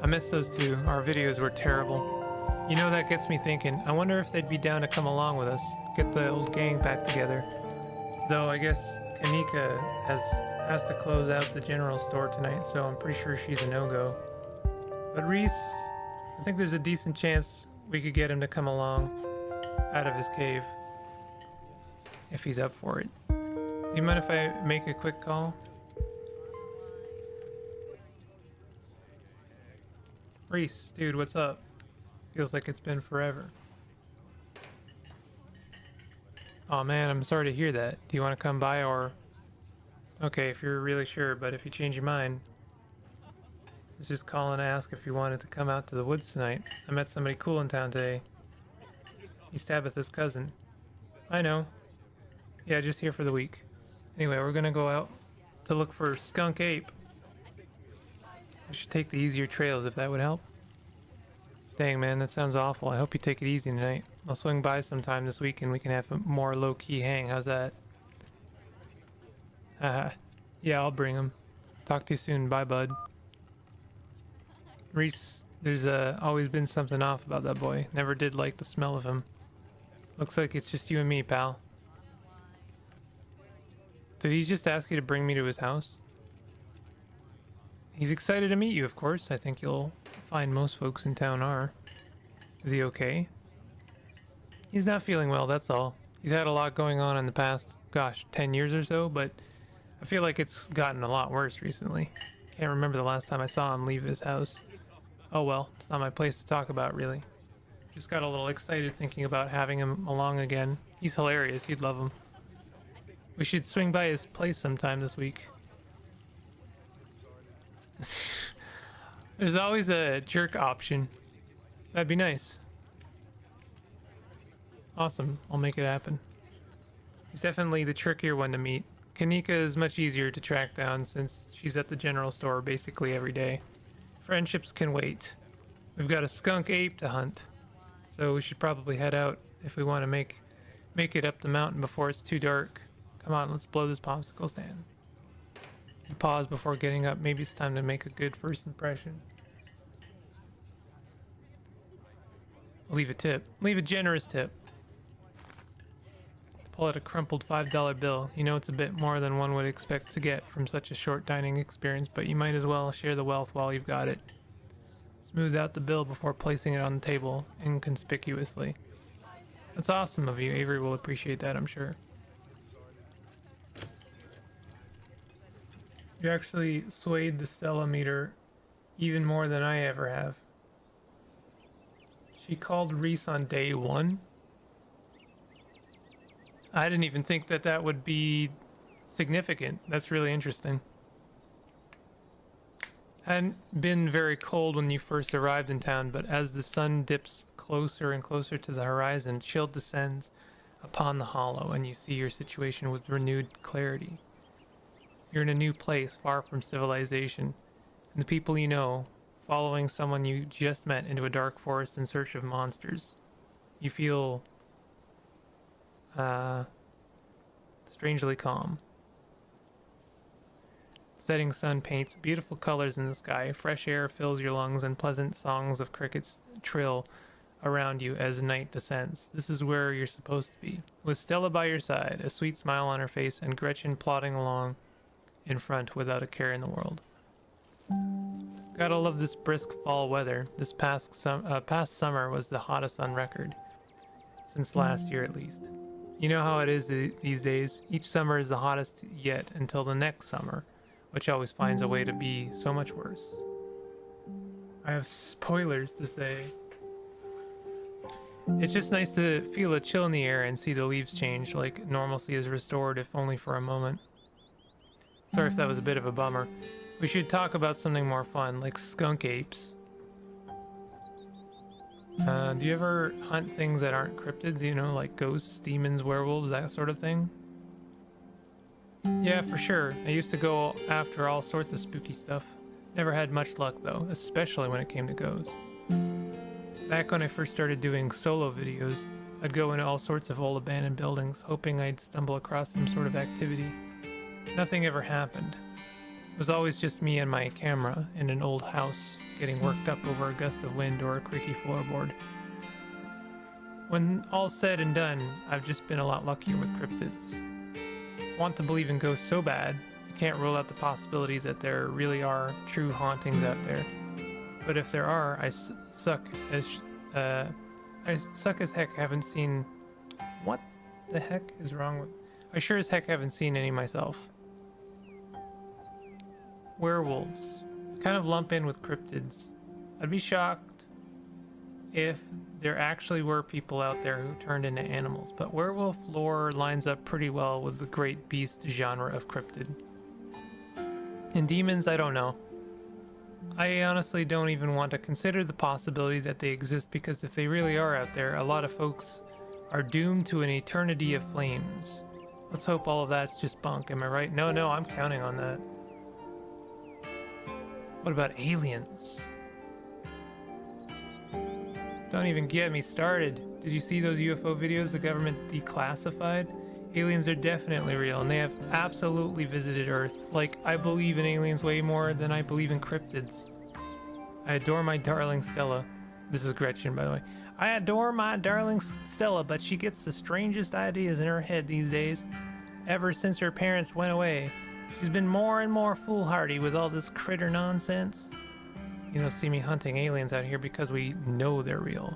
S1: I missed those two. Our videos were terrible. You know, that gets me thinking. I wonder if they'd be down to come along with us. Get the old gang back together. Though I guess Kanika has to close out the general store tonight, so I'm pretty sure she's a no-go. But Reese, I think there's a decent chance we could get him to come along out of his cave. If he's up for it. Do you mind if I make a quick call? Reese, dude, what's up? Feels like it's been forever. Oh man, I'm sorry to hear that. Do you want to come by or... Okay, if you're really sure, but if you change your mind... I was just calling to ask if you wanted to come out to the woods tonight. I met somebody cool in town today. He's Tabitha's cousin. I know. Yeah, just here for the week. Anyway, we're gonna go out to look for skunk ape. We should take the easier trails if that would help. Dang, man, that sounds awful. I hope you take it easy tonight. I'll swing by sometime this week and we can have a more low-key hang. How's that? Haha. Yeah, I'll bring him. Talk to you soon. Bye, bud. Reese, there's always been something off about that boy. Never did like the smell of him. Looks like it's just you and me, pal. Did he just ask you to bring me to his house? He's excited to meet you, of course. I think you'll find most folks in town are. Is he okay? He's not feeling well, that's all. He's had a lot going on in the past, gosh, 10 years or so, but I feel like it's gotten a lot worse recently. Can't remember the last time I saw him leave his house. Oh well, it's not my place to talk about, really. Just got a little excited thinking about having him along again. He's hilarious, you'd love him. We should swing by his place sometime this week. There's always a jerk option. That'd be nice. Awesome, I'll make it happen. He's definitely the trickier one to meet. Kanika is much easier to track down since she's at the general store basically every day. Friendships can wait. We've got a skunk ape to hunt, so we should probably head out if we want to make it up the mountain before it's too dark. Come on, let's blow this popsicle stand. You pause before getting up. Maybe it's time to make a good first impression. Leave a tip. Leave a generous tip. Pull out a crumpled $5 bill. You know it's a bit more than one would expect to get from such a short dining experience, but you might as well share the wealth while you've got it. Smooth out the bill before placing it on the table inconspicuously. That's awesome of you. Avery will appreciate that, I'm sure. You actually swayed the Stella meter even more than I ever have. She called Reese on day 1. I didn't even think that that would be significant. That's really interesting. Hadn't been very cold when you first arrived in town, but as the sun dips closer and closer to the horizon, chill descends upon the hollow and you see your situation with renewed clarity. You're in a new place, far from civilization, and the people you know, following someone you just met into a dark forest in search of monsters. You feel strangely calm. Setting sun paints beautiful colors in the sky. Fresh air fills your lungs and pleasant songs of crickets trill around you as night descends. This is where you're supposed to be. With Stella by your side, a sweet smile on her face, and Gretchen plodding along in front without a care in the world. Gotta love this brisk fall weather. This past summer was the hottest on record. Since last year at least. You know how it is these days. Each summer is the hottest yet until the next summer, which always finds a way to be so much worse. I have spoilers to say. It's just nice to feel a chill in the air and see the leaves change, like normalcy is restored, if only for a moment. Sorry if that was a bit of a bummer. We should talk about something more fun, like skunk apes. Do you ever hunt things that aren't cryptids, you know, like ghosts, demons, werewolves, that sort of thing? Yeah, for sure. I used to go after all sorts of spooky stuff. Never had much luck though, especially when it came to ghosts. Back when I first started doing solo videos, I'd go into all sorts of old abandoned buildings, hoping I'd stumble across some sort of activity. Nothing ever happened. It was always just me and my camera in an old house, getting worked up over a gust of wind or a creaky floorboard. When all's said and done, I've just been a lot luckier with cryptids. I want to believe in ghosts so bad, I can't rule out the possibility that there really are true hauntings out there. But if there are, I suck as heck haven't seen... What the heck is wrong with... I sure as heck haven't seen any myself. Werewolves. Kind of lump in with cryptids. I'd be shocked if there actually were people out there who turned into animals, but werewolf lore lines up pretty well with the great beast genre of cryptid. And demons, I don't know. I honestly don't even want to consider the possibility that they exist, because if they really are out there, a lot of folks are doomed to an eternity of flames. Let's hope all of that's just bunk, am I right? No, I'm counting on that. What about aliens? Don't even get me started. Did you see those UFO videos the government declassified? Aliens are definitely real, and they have absolutely visited Earth. Like, I believe in aliens way more than I believe in cryptids. I adore my darling Stella. This is Gretchen, by the way. I adore my darling Stella, but she gets the strangest ideas in her head these days. Ever since her parents went away, she's been more and more foolhardy with all this critter nonsense. You don't see me hunting aliens out here because we know they're real.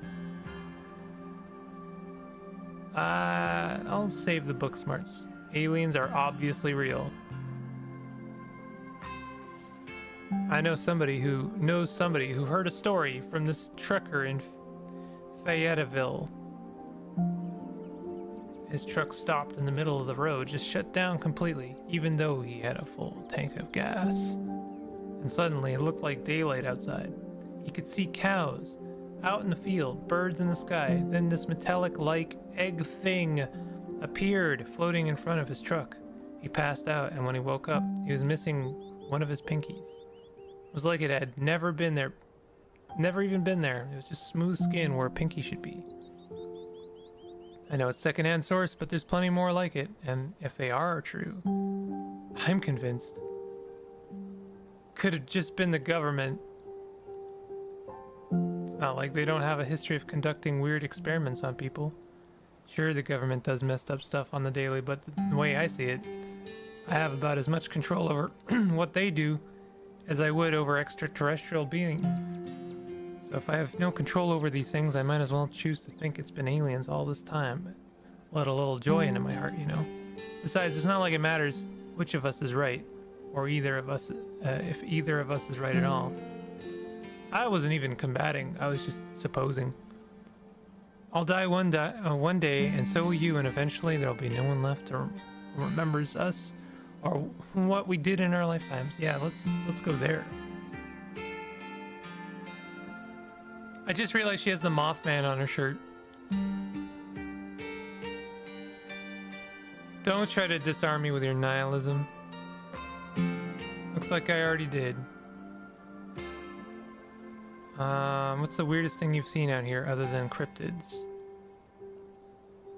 S1: I'll save the book smarts. Aliens are obviously real. I know somebody who knows somebody who heard a story from this trucker in Fayetteville. His truck stopped in the middle of the road, just shut down completely, even though he had a full tank of gas. And suddenly it looked like daylight outside. He could see cows out in the field, birds in the sky. Then this metallic-like egg thing appeared, floating in front of his truck. He passed out, and when he woke up, he was missing one of his pinkies. It was like it had never been there, never even been there. It was just smooth skin where a pinky should be. I know it's secondhand source, but there's plenty more like it, and if they are true, I'm convinced. Could have just been the government. It's not like they don't have a history of conducting weird experiments on people. Sure, the government does messed up stuff on the daily, but the way I see it, I have about as much control over what they do as I would over extraterrestrial beings. So if I have no control over these things, I might as well choose to think it's been aliens all this time. Let a little joy into my heart, you know? Besides, it's not like it matters which of us is right, or either of us, if either of us is right at all. I wasn't even combating, I was just supposing. I'll die one day, and so will you, and eventually there'll be no one left who remembers us or what we did in our lifetimes. Yeah, let's go there. I just realized she has the Mothman on her shirt. Don't try to disarm me with your nihilism. Looks like I already did. What's the weirdest thing you've seen out here other than cryptids?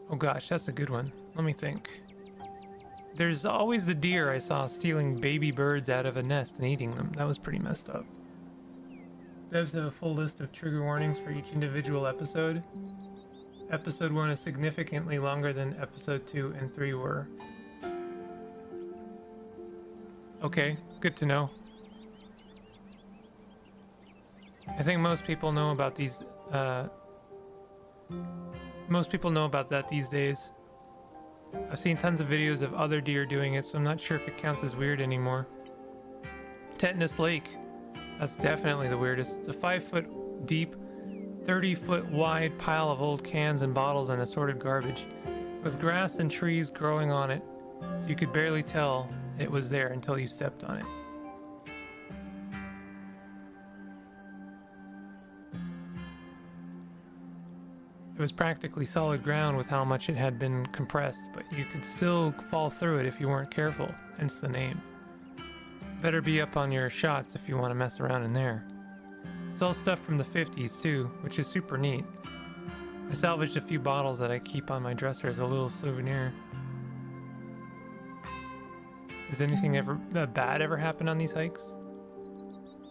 S1: Oh gosh, that's a good one. Let me think. There's always the deer I saw stealing baby birds out of a nest and eating them. That was pretty messed up. Devs have a full list of trigger warnings for each individual episode. Episode 1 is significantly longer than episode 2 and 3 were. Okay, good to know. I think most people know about these, most people know about that these days. I've seen tons of videos of other deer doing it, so I'm not sure if it counts as weird anymore. Tetanus Lake. That's definitely the weirdest. It's a 5-foot deep, 30-foot wide pile of old cans and bottles and assorted garbage, with grass and trees growing on it, so you could barely tell it was there until you stepped on it. It was practically solid ground with how much it had been compressed, but you could still fall through it if you weren't careful, hence the name. Better be up on your shots if you want to mess around in there. It's all stuff from the 50s too, which is super neat. I salvaged a few bottles that I keep on my dresser as a little souvenir. Has anything ever bad ever happened on these hikes?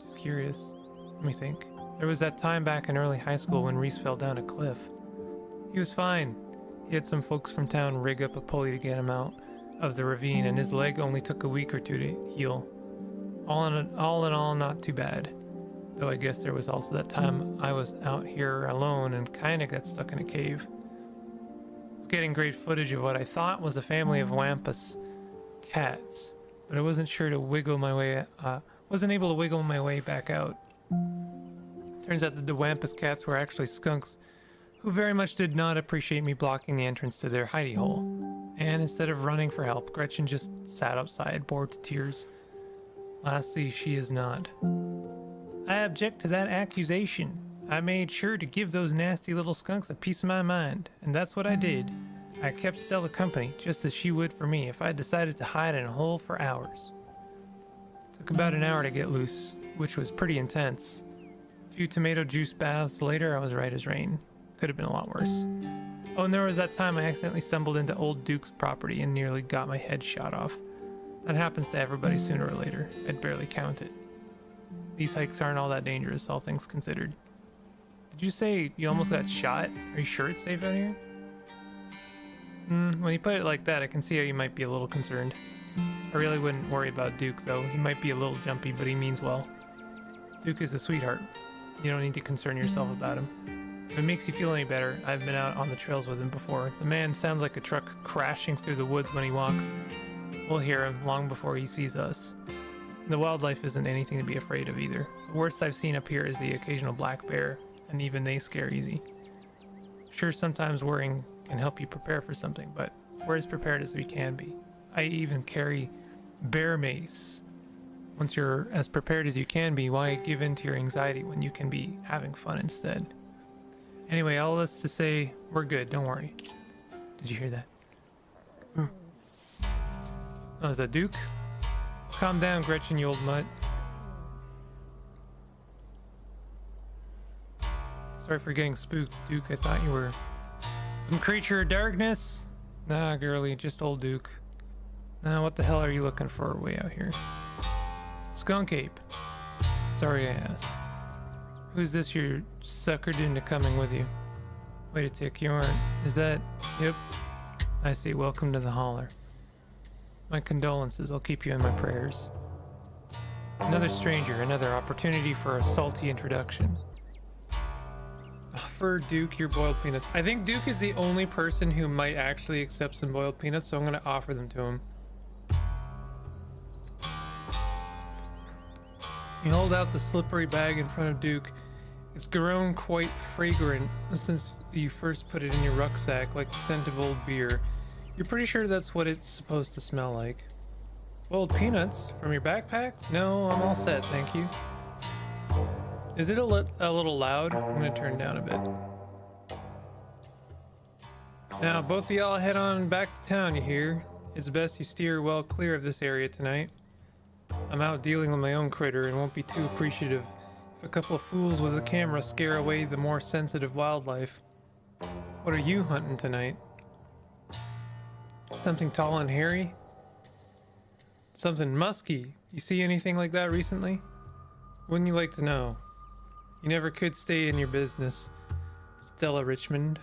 S1: Just curious. Let me think. There was that time back in early high school when Reese fell down a cliff. He was fine. He had some folks from town rig up a pulley to get him out of the ravine, and his leg only took a week or two to heal. All in all, not too bad. Though I guess there was also that time I was out here alone and kinda got stuck in a cave. I was getting great footage of what I thought was a family of Wampus cats, but I wasn't able to wiggle my way back out. Turns out that the Wampus cats were actually skunks who very much did not appreciate me blocking the entrance to their hidey hole. And instead of running for help, Gretchen just sat outside, bored to tears. Lastly, she is not. I object to that accusation. I made sure to give those nasty little skunks a piece of my mind, and that's what I did. I kept Stella company, just as she would for me if I decided to hide in a hole for hours. Took about an hour to get loose, which was pretty intense. A few tomato juice baths later, I was right as rain. Could have been a lot worse. Oh, and there was that time I accidentally stumbled into old Duke's property and nearly got my head shot off. That happens to everybody sooner or later. I'd barely count it. These hikes aren't all that dangerous, all things considered. Did you say you almost got shot? Are you sure it's safe out here? When you put it like that, I can see how you might be a little concerned. I really wouldn't worry about Duke, though. He might be a little jumpy, but he means well. Duke is a sweetheart. You don't need to concern yourself about him. If it makes you feel any better, I've been out on the trails with him before. The man sounds like a truck crashing through the woods when he walks. We'll hear him long before he sees us. The wildlife isn't anything to be afraid of either. The worst I've seen up here is the occasional black bear, and even they scare easy. Sure, sometimes worrying can help you prepare for something, but we're as prepared as we can be. I even carry bear mace. Once you're as prepared as you can be, why give in to your anxiety when you can be having fun instead? Anyway, all this to say, we're good, don't worry. Did you hear that? Oh, is that Duke? Calm down, Gretchen, you old mutt. Sorry for getting spooked, Duke. I thought you were some creature of darkness. Nah, girlie, just old Duke. Now, what the hell are you looking for way out here? Skunk ape. Sorry I asked. Who's this you're suckered into coming with you? Wait a tick, you aren't. Is that... Yep. I see. Welcome to the holler. My condolences. I'll keep you in my prayers. Another stranger. Another opportunity for a salty introduction. For Duke your boiled peanuts. I think Duke is the only person who might actually accept some boiled peanuts, so I'm going to offer them to him. You hold out the slippery bag in front of Duke. It's grown quite fragrant since you first put it in your rucksack, like the scent of old beer. You're pretty sure that's what it's supposed to smell like. Boiled peanuts? From your backpack? No, I'm all set, thank you. Is it a little loud? I'm gonna turn down a bit. Now, both of y'all head on back to town, you hear? It's best you steer well clear of this area tonight. I'm out dealing with my own critter and won't be too appreciative if a couple of fools with a camera scare away the more sensitive wildlife. What are you hunting tonight? Something tall and hairy? Something musky? You see anything like that recently? Wouldn't you like to know? You never could stay in your business, Stella Richmond.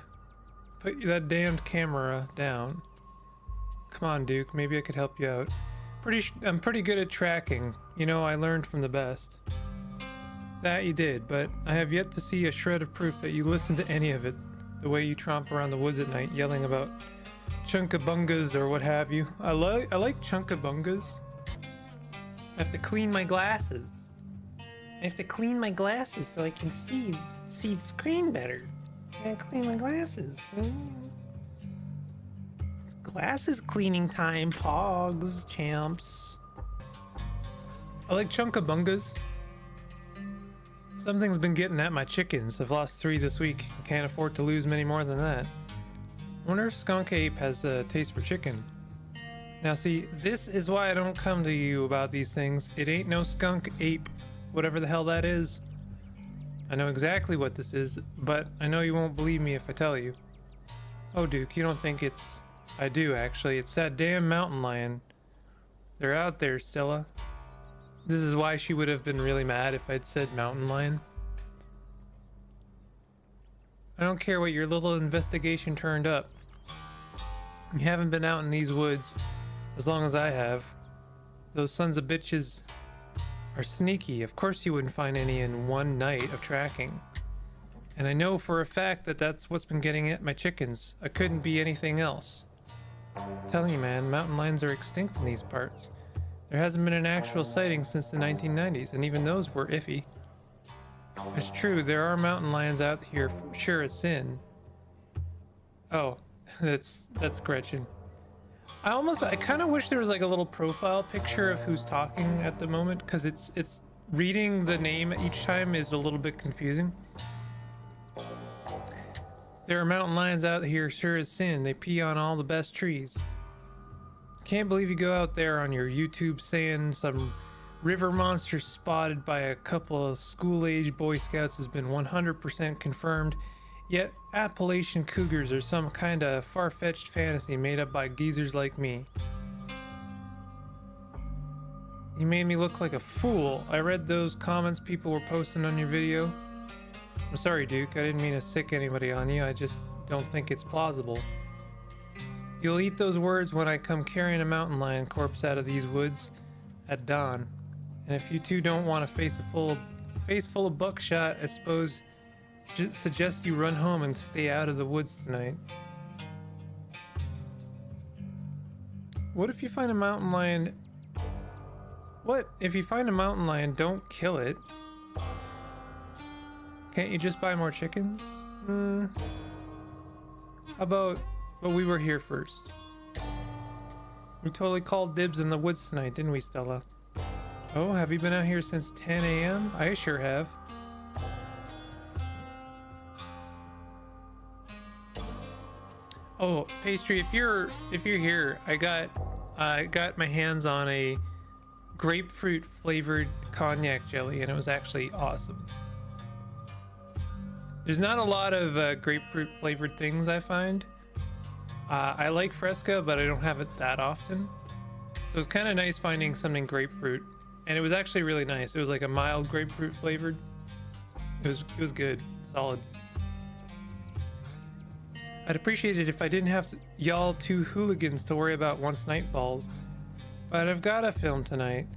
S1: Put that damned camera down. Come on, Duke. Maybe I could help you out. I'm pretty good at tracking. You know, I learned from the best. That you did, but I have yet to see a shred of proof that you listened to any of it. The way you tromp around the woods at night, yelling about chunkabungas or what have you. I like chunkabungas. I have to clean my glasses. I have to clean my glasses so I can see the screen better. I gotta clean my glasses. It's glasses cleaning time, pogs, champs. I like chunkabungas. Something's been getting at my chickens. I've lost 3 this week. Can't afford to lose many more than that. I wonder if Skunk Ape has a taste for chicken. Now see, this is why I don't come to you about these things. It ain't no Skunk Ape, whatever the hell that is. I know exactly what this is, but I know you won't believe me if I tell you. Oh, Duke, you don't think it's... I do, actually. It's that damn mountain lion. They're out there, Stella. This is why she would have been really mad if I'd said mountain lion. I don't care what your little investigation turned up. You haven't been out in these woods as long as I have. Those sons of bitches are sneaky. Of course you wouldn't find any in one night of tracking. And I know for a fact that that's what's been getting at my chickens. I couldn't be anything else. I'm telling you, man, mountain lions are extinct in these parts. There hasn't been an actual sighting since the 1990s, and even those were iffy. It's true, there are mountain lions out here, sure as sin. Oh, that's Gretchen. I kind of wish there was like a little profile picture of who's talking at the moment, because it's reading the name each time is a little bit confusing. There are mountain lions out here, sure as sin. They pee on all the best trees. Can't believe you go out there on your YouTube saying some river monster spotted by a couple of school-age Boy Scouts has been 100% confirmed, yet Appalachian cougars are some kind of far-fetched fantasy made up by geezers like me. You made me look like a fool. I read those comments people were posting on your video. I'm sorry, Duke. I didn't mean to sick anybody on you. I just don't think it's plausible. You'll eat those words when I come carrying a mountain lion corpse out of these woods at dawn. And if you two don't want a face full of buckshot, I suppose suggest you run home and stay out of the woods tonight. What if you find a mountain lion? What if you find a mountain lion? Don't kill it. Can't you just buy more chickens? How about, well, we were here first. We totally called dibs in the woods tonight, didn't we, Stella? Oh, have you been out here since 10 a.m.? I sure have. Oh, Pastry, if you're here, I got my hands on a grapefruit flavored cognac jelly, and it was actually awesome. There's not a lot of grapefruit flavored things I find. I like Fresca, but I don't have it that often. So it's kind of nice finding something grapefruit. And it was actually really nice. It was like a mild grapefruit flavored. It was good. Solid. I'd appreciate it if I didn't have y'all two hooligans to worry about once night falls. But I've got to film tonight.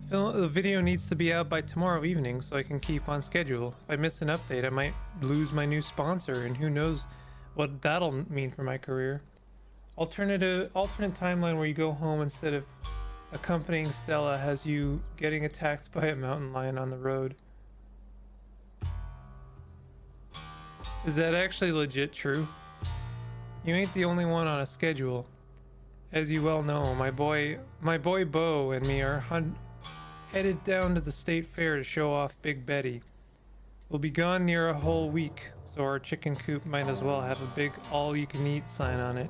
S1: The video needs to be out by tomorrow evening so I can keep on schedule. If I miss an update, I might lose my new sponsor, and who knows what that'll mean for my career. Alternate timeline where you go home instead of accompanying Stella has you getting attacked by a mountain lion on the road. Is that actually legit true? You ain't the only one on a schedule. As you well know, my boy Bo and me are headed down to the state fair to show off Big Betty. We'll be gone near a whole week, so our chicken coop might as well have a big all-you-can-eat sign on it.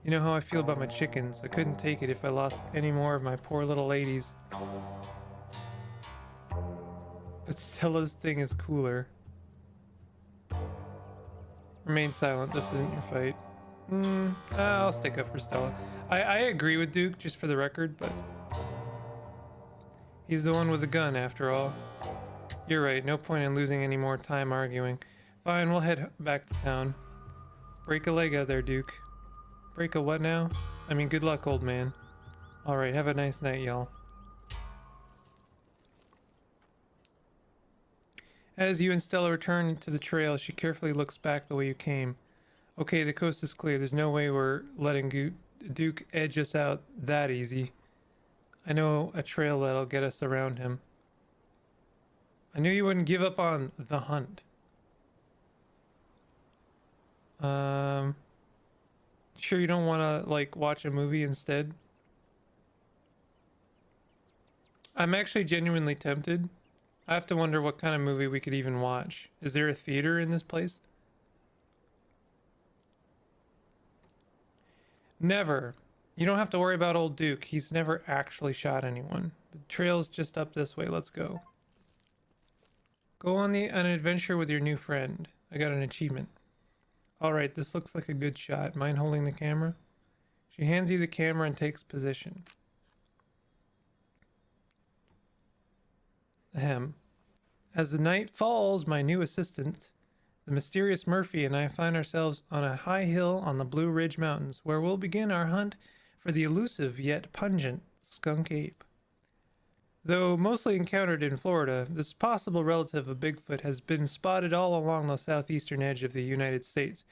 S1: You know how I feel about my chickens. I couldn't take it if I lost any more of my poor little ladies. But Stella's thing is cooler. Remain silent, this isn't your fight. I'll stick up for Stella. I agree with Duke, just for the record, but... he's the one with the gun, after all. You're right, no point in losing any more time arguing. Fine, we'll head back to town. Break a leg out there, Duke. Break a what now? I mean, good luck, old man. Alright, have a nice night, y'all. As you and Stella return to the trail, she carefully looks back the way you came. Okay, the coast is clear. There's no way we're letting Duke edge us out that easy. I know a trail that'll get us around him. I knew you wouldn't give up on the hunt. Sure you don't want to, like, watch a movie instead? I'm actually genuinely tempted. I have to wonder what kind of movie we could even watch. Is there a theater in this place? Never. You don't have to worry about old Duke. He's never actually shot anyone. The trail's just up this way. Let's go. Go on an adventure with your new friend. I got an achievement. Alright, this looks like a good shot. Mind holding the camera? She hands you the camera and takes position. Ahem. As the night falls, my new assistant, the mysterious Murphy, and I find ourselves on a high hill on the Blue Ridge Mountains, where we'll begin our hunt for the elusive yet pungent skunk ape. Though mostly encountered in Florida, this possible relative of Bigfoot has been spotted all along the southeastern edge of the United States,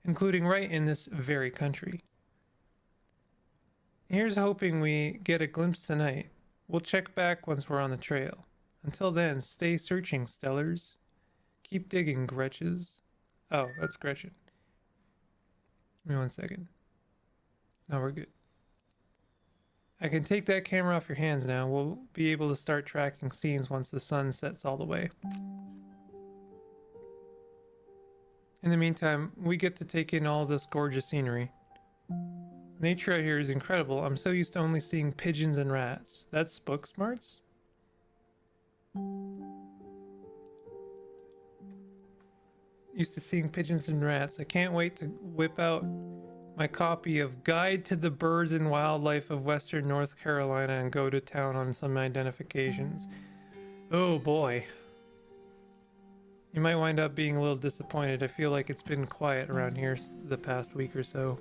S1: including right in this very country. Here's hoping we get a glimpse tonight. We'll check back once we're on the trail. Until then, stay searching, Stellars. Keep digging, Gretches. Oh, that's Gretchen. Give me 1 second. No, we're good. I can take that camera off your hands now. We'll be able to start tracking scenes once the sun sets all the way. In the meantime, we get to take in all this gorgeous scenery. Nature out here is incredible. I'm so used to only seeing pigeons and rats. That's book smarts? Used to seeing pigeons and rats. I can't wait to whip out my copy of Guide to the Birds and Wildlife of Western North Carolina and go to town on some identifications. Oh boy. You might wind up being a little disappointed. I feel like it's been quiet around here the past week or so.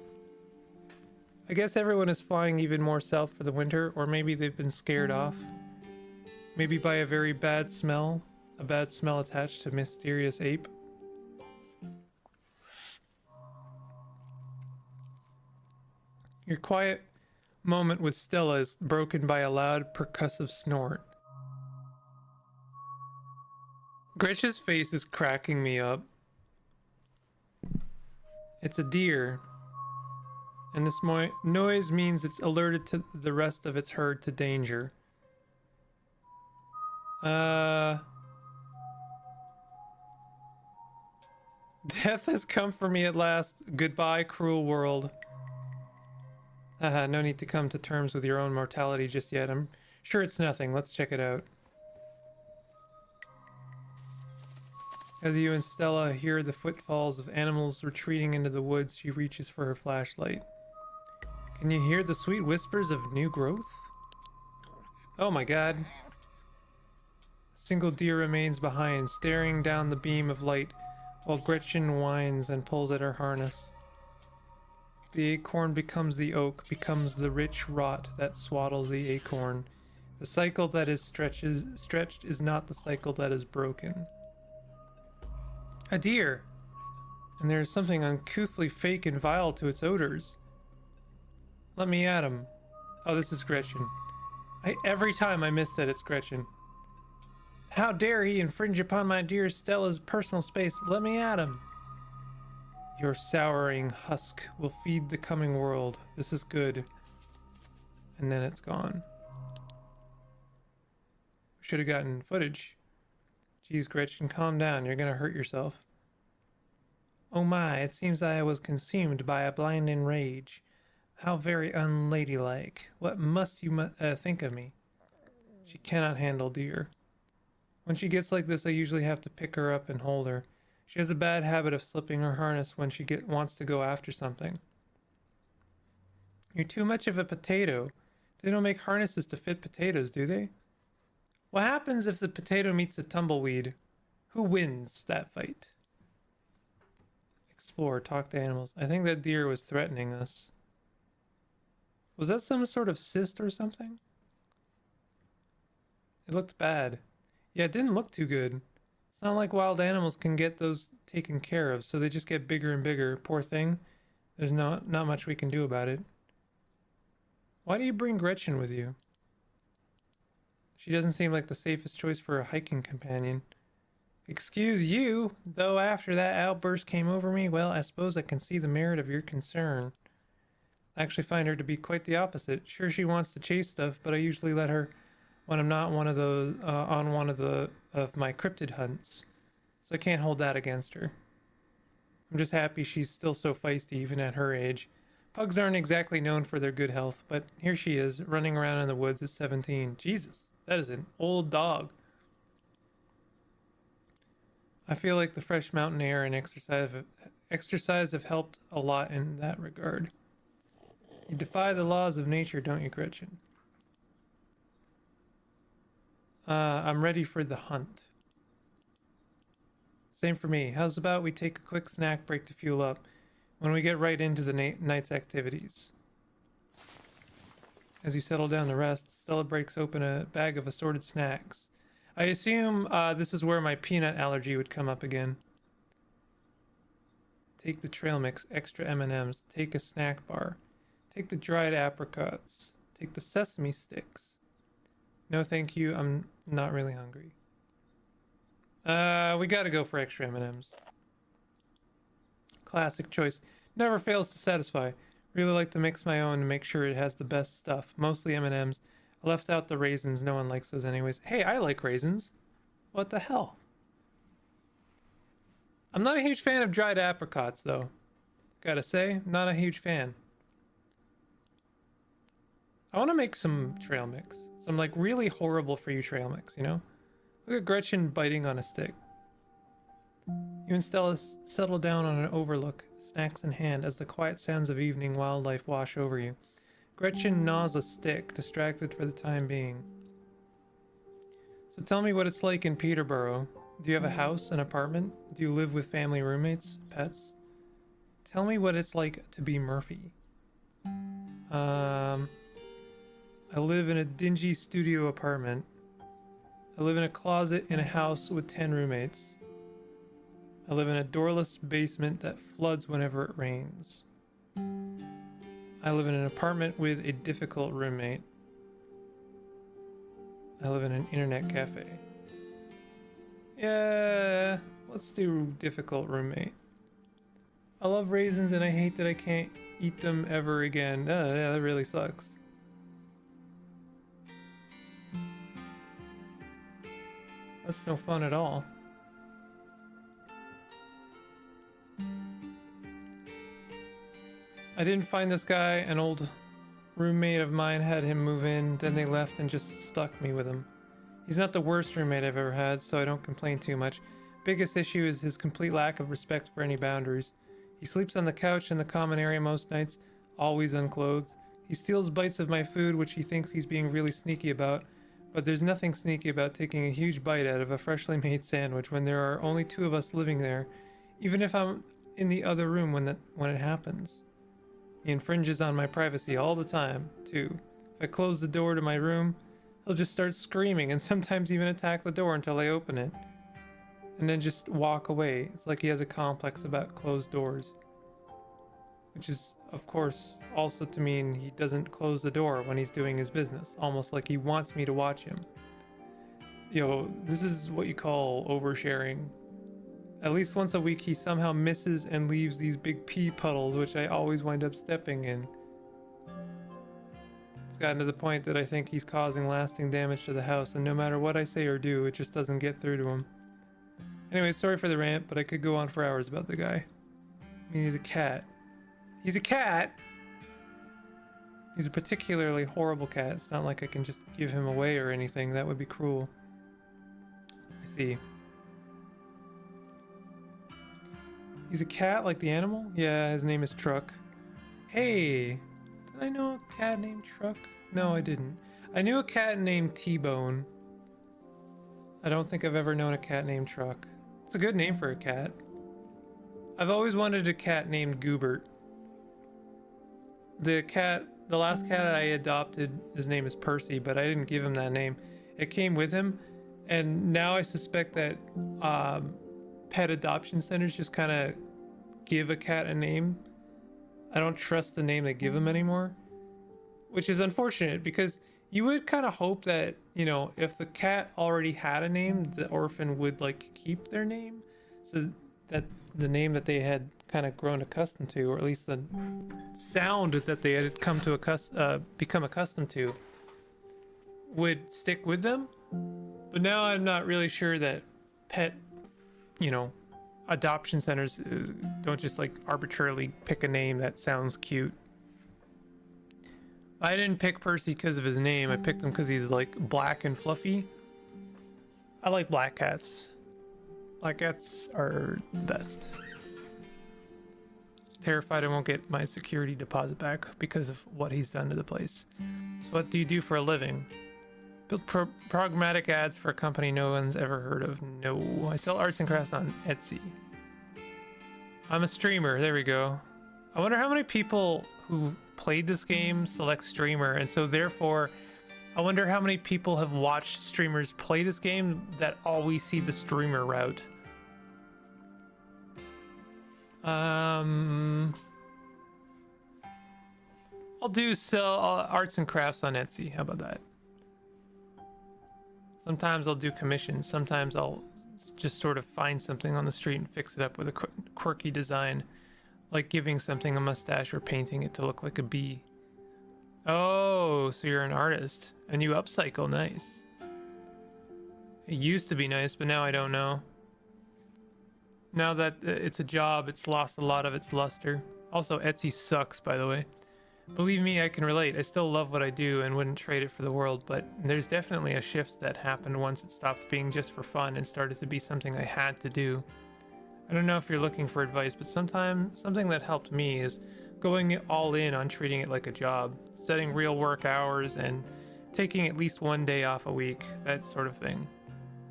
S1: I guess everyone is flying even more south for the winter, or maybe they've been scared off. Maybe by a very bad smell. A bad smell attached to mysterious ape. Your quiet moment with Stella is broken by a loud percussive snort. Gretchen's face is cracking me up. It's a deer. And this noise means it's alerted to the rest of its herd to danger. Death has come for me at last. Goodbye, cruel world. No need to come to terms with your own mortality just yet. I'm sure it's nothing. Let's check it out. As you and Stella hear the footfalls of animals retreating into the woods, she reaches for her flashlight. Can you hear the sweet whispers of new growth? Oh my god. A single deer remains behind, staring down the beam of light, while Gretchen whines and pulls at her harness. The acorn becomes the oak, becomes the rich rot that swaddles the acorn. The cycle that is stretched is not the cycle that is broken. A deer! And there is something uncouthly fake and vile to its odors. Let me at him. Oh, this is Gretchen. Every time I miss that, it's Gretchen. How dare he infringe upon my dear Stella's personal space? Let me at him. Your souring husk will feed the coming world. This is good. And then it's gone. Should have gotten footage. Geez, Gretchen, calm down. You're gonna hurt yourself. Oh my, it seems I was consumed by a blinding rage. How very unladylike. What must you think of me? She cannot handle deer. When she gets like this, I usually have to pick her up and hold her. She has a bad habit of slipping her harness when she wants to go after something. You're too much of a potato. They don't make harnesses to fit potatoes, do they? What happens if the potato meets the tumbleweed? Who wins that fight? Explore, talk to animals. I think that deer was threatening us. Was that some sort of cyst or something? It looked bad. Yeah, it didn't look too good. It's not like wild animals can get those taken care of, so they just get bigger and bigger. Poor thing. There's not much we can do about it. Why do you bring Gretchen with you? She doesn't seem like the safest choice for a hiking companion. Excuse you, though after that outburst came over me, well, I suppose I can see the merit of your concern. I actually find her to be quite the opposite. Sure, she wants to chase stuff, but I usually let her when I'm not one of those on one of my cryptid hunts. So I can't hold that against her. I'm just happy she's still so feisty even at her age. Pugs aren't exactly known for their good health, but here she is, running around in the woods at 17. Jesus, that is an old dog. I feel like the fresh mountain air and exercise have helped a lot in that regard. You defy the laws of nature, don't you, Gretchen? I'm ready for the hunt. Same for me. How's about we take a quick snack break to fuel up when we get right into the night's activities? As you settle down to rest, Stella breaks open a bag of assorted snacks. I assume this is where my peanut allergy would come up again. Take the trail mix, extra M&Ms. Take a snack bar. Take the dried apricots. Take the sesame sticks. No thank you, I'm not really hungry. We gotta go for extra M&Ms. Classic choice. Never fails to satisfy. Really like to mix my own to make sure it has the best stuff. Mostly M&Ms. I left out the raisins. No one likes those anyways. Hey, I like raisins. What the hell? I'm not a huge fan of dried apricots, though. Gotta say, not a huge fan. I want to make some trail mix. Some, like, really horrible for you trail mix, you know? Look at Gretchen biting on a stick. You and Stella settle down on an overlook, snacks in hand, as the quiet sounds of evening wildlife wash over you. Gretchen gnaws a stick, distracted for the time being. So tell me what it's like in Peterborough. Do you have a house, an apartment? Do you live with family roommates, pets? Tell me what it's like to be Murphy. I live in a dingy studio apartment. I live in a closet in a house with 10 roommates. I live in a doorless basement that floods whenever it rains. I live in an apartment with a difficult roommate. I live in an internet cafe. Yeah, let's do difficult roommate. I love raisins and I hate that I can't eat them ever again. Yeah, that really sucks. That's no fun at all. I didn't find this guy. An old roommate of mine had him move in, then they left and just stuck me with him. He's not the worst roommate I've ever had, so I don't complain too much. Biggest issue is his complete lack of respect for any boundaries. He sleeps on the couch in the common area most nights, always unclothed. He steals bites of my food, which he thinks he's being really sneaky about, but there's nothing sneaky about taking a huge bite out of a freshly made sandwich when there are only 2 of us living there, even if I'm in the other room when it happens. He infringes on my privacy all the time, too. If I close the door to my room, he'll just start screaming and sometimes even attack the door until I open it. And then just walk away. It's like he has a complex about closed doors. Which is, of course, also to mean he doesn't close the door when he's doing his business. Almost like he wants me to watch him. This is what you call oversharing. At least once a week he somehow misses and leaves these big pee puddles, which I always wind up stepping in. It's gotten to the point that I think he's causing lasting damage to the house, and no matter what I say or do, it just doesn't get through to him. Anyway, sorry for the rant, but I could go on for hours about the guy. I mean, he's a cat. He's a cat! He's a particularly horrible cat. It's not like I can just give him away or anything. That would be cruel. I see. He's a cat like the animal? Yeah, his name is Truck. Hey! Did I know a cat named Truck? No, I didn't. I knew a cat named T-Bone. I don't think I've ever known a cat named Truck. It's a good name for a cat. I've always wanted a cat named Goobert. The last cat I adopted, his name is Percy, but I didn't give him that name. It came with him, and now I suspect that pet adoption centers just kind of give a cat a name. I don't trust the name they give them anymore, which is unfortunate because you would kind of hope that, you know, if the cat already had a name, the orphan would like keep their name, so that the name that they had kind of grown accustomed to, or at least the sound that they had come to become accustomed to, would stick with them. But now I'm not really sure that pet, you know, adoption centers don't just like arbitrarily pick a name that sounds cute. I didn't pick Percy because of his name. I picked him because he's like black and fluffy. I like black cats. Black cats are the best. Terrified I won't get my security deposit back because of what he's done to the place. So what do you do for a living? Build programmatic ads for a company no one's ever heard of. No, I sell arts and crafts on Etsy. I'm a streamer. There we go. I wonder how many people who played this game select streamer, and so therefore I wonder how many people have watched streamers play this game that always see the streamer route. I'll sell arts and crafts on Etsy. How about that? Sometimes I'll do commissions. Sometimes I'll just sort of find something on the street and fix it up with a quirky design, like giving something a mustache or painting it to look like a bee. Oh, so you're an artist and you upcycle. Nice. It used to be nice, but now I don't know. Now that it's a job, it's lost a lot of its luster. Also, Etsy sucks, by the way. Believe me, I can relate. I still love what I do and wouldn't trade it for the world, but there's definitely a shift that happened once it stopped being just for fun and started to be something I had to do. I don't know if you're looking for advice, but something that helped me is going all in on treating it like a job, setting real work hours and taking at least one day off a week, that sort of thing.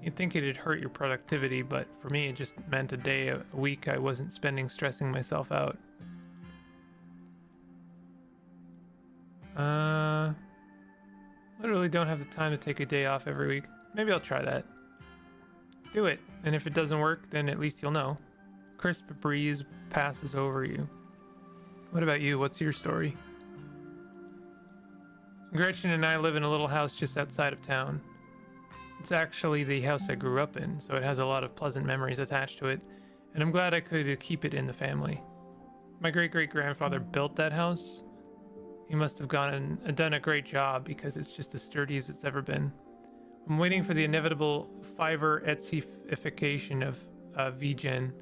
S1: You'd think it'd hurt your productivity, but for me it just meant a day a week I wasn't spending stressing myself out. Literally don't have the time to take a day off every week. Maybe I'll try that. Do it, and if it doesn't work, then at least you'll know. Crisp breeze passes over you. What about you? What's your story? Gretchen and I live in a little house just outside of town. It's actually the house I grew up in, so it has a lot of pleasant memories attached to it, and I'm glad I could keep it in the family. My great-great-grandfather built that house. He must have done a great job because it's just as sturdy as it's ever been. I'm waiting for the inevitable Fiverr Etsy-ification of VGen.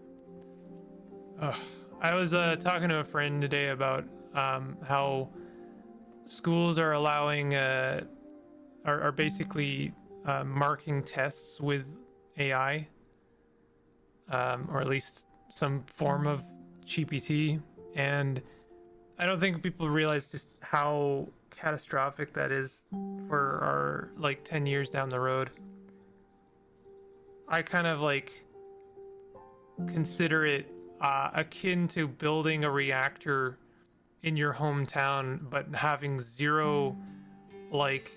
S1: I was talking to a friend today about how schools are allowing, are basically marking tests with AI, or at least some form of GPT, and I don't think people realize just how catastrophic that is for our like 10 years down the road. I kind of like consider it akin to building a reactor in your hometown but having zero like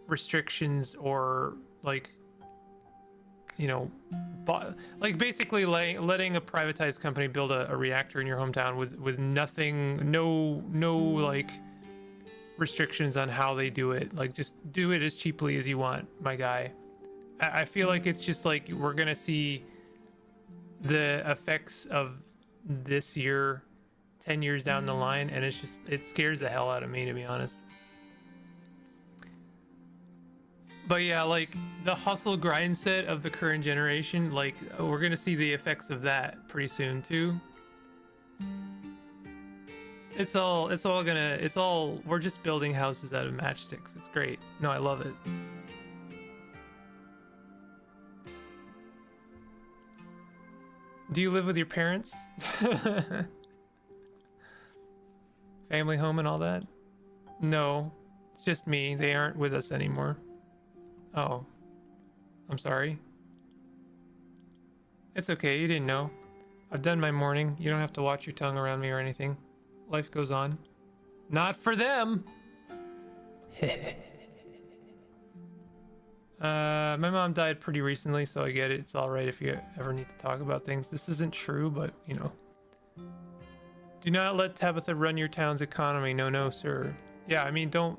S1: restrictions or like, you know, like basically letting a privatized company build a reactor in your hometown with nothing, no like restrictions on how they do it. Like just do it as cheaply as you want, my guy. I feel like it's just like we're gonna see the effects of this year 10 years down the line, and it's just, it scares the hell out of me, to be honest. But yeah, like the hustle grind set of the current generation, like we're gonna see the effects of that pretty soon too. We're just building houses out of matchsticks. It's great. No, I love it. Do you live with your parents? Family home and all that? No, it's just me. They aren't with us anymore. Oh. I'm sorry. It's okay, you didn't know. I've done my morning. You don't have to watch your tongue around me or anything. Life goes on. Not for them! My mom died pretty recently, so I get it. It's alright if you ever need to talk about things. This isn't true, but, you know. Do not let Tabitha run your town's economy. No, no, sir. Yeah, I mean, don't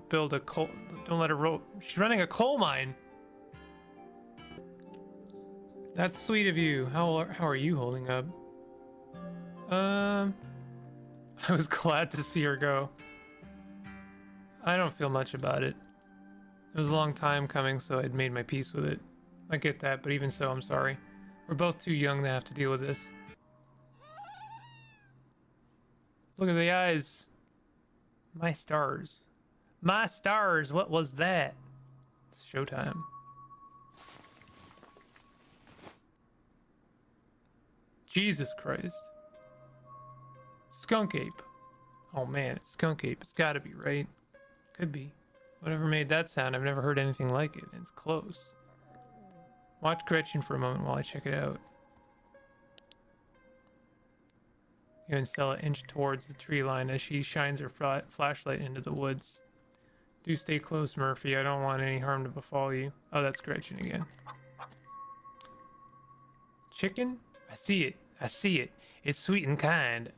S1: build a coal... Don't let her roll... She's running a coal mine! That's sweet of you. How are you holding up? I was glad to see her go. I don't feel much about it. It was a long time coming, so I'd made my peace with it. I get that, but even so, I'm sorry. We're both too young to have to deal with this. Look at the eyes. My stars. My stars, what was that? It's showtime. Jesus Christ. Skunk ape. Oh man, it's skunk ape. It's gotta be, right? Could be. Whatever made that sound, I've never heard anything like it, and it's close. Watch Gretchen for a moment while I check it out. You and Stella inch towards the tree line as she shines her flashlight into the woods. Do stay close, Murphy. I don't want any harm to befall you. Oh, that's Gretchen again. Chicken? I see it. I see it. It's sweet and kind.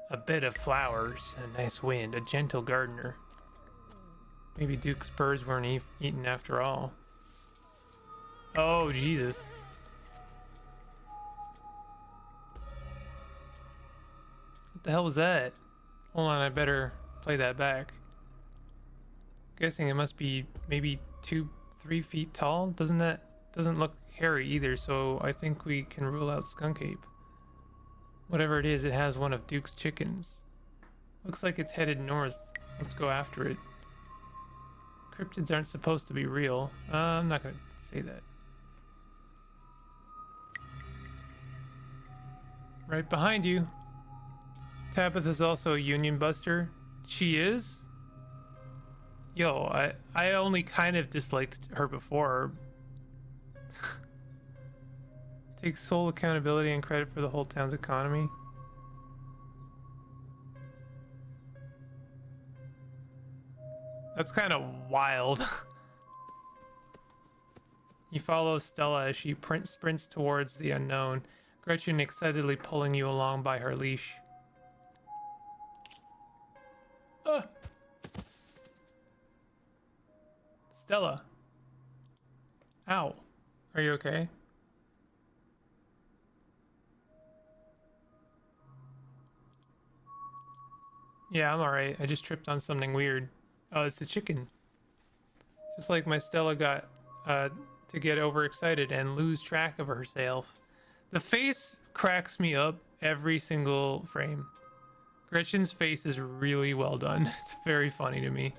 S1: A bed of flowers, a nice wind, a gentle gardener. Maybe Duke's birds weren't eaten after all. Oh, Jesus. What the hell was that? Hold on, I better play that back. Guessing it must be maybe 2-3 feet tall. Doesn't look hairy either, so I think we can rule out skunk ape. Whatever it is, it has one of Duke's chickens. Looks like it's headed north. Let's go after it. Cryptids aren't supposed to be real. I'm not gonna say that. Right behind you. Tabitha's also a union buster. She is? Yo, I only kind of disliked her before. Takes sole accountability and credit for the whole town's economy. That's kind of wild. You follow Stella as she sprints towards the unknown, Gretchen excitedly pulling you along by her leash. Stella. Ow. Are you okay? Yeah, I'm alright. I just tripped on something weird. Oh, it's the chicken. Just like my Stella got to get overexcited and lose track of herself. The face cracks me up every single frame. Gretchen's face is really well done. It's very funny to me.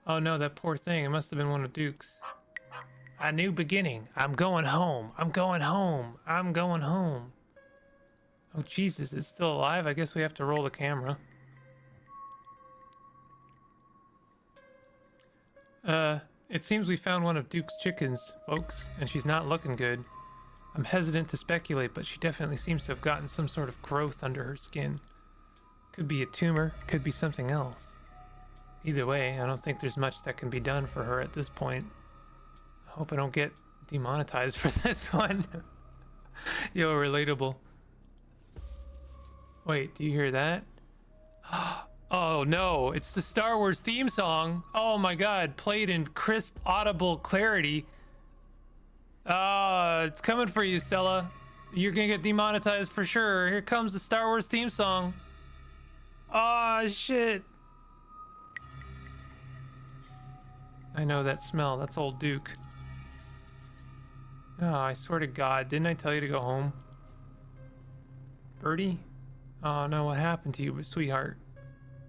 S1: Oh no, that poor thing. It must have been one of Duke's. A new beginning. I'm going home. I'm going home. I'm going home. Oh Jesus, it's still alive? I guess we have to roll the camera. It seems we found one of Duke's chickens, folks, and she's not looking good. I'm hesitant to speculate, but she definitely seems to have gotten some sort of growth under her skin. Could be a tumor, could be something else. Either way, I don't think there's much that can be done for her at this point. I hope I don't get demonetized for this one. Yo, relatable. Wait, do you hear that? Oh no, it's the Star Wars theme song. Oh my god, played in crisp, audible clarity. It's coming for you, Stella. You're gonna get demonetized for sure. Here comes the Star Wars theme song. Oh shit. I know that smell. That's old Duke. Oh, I swear to God, didn't I tell you to go home? Birdie? Oh no, what happened to you, sweetheart?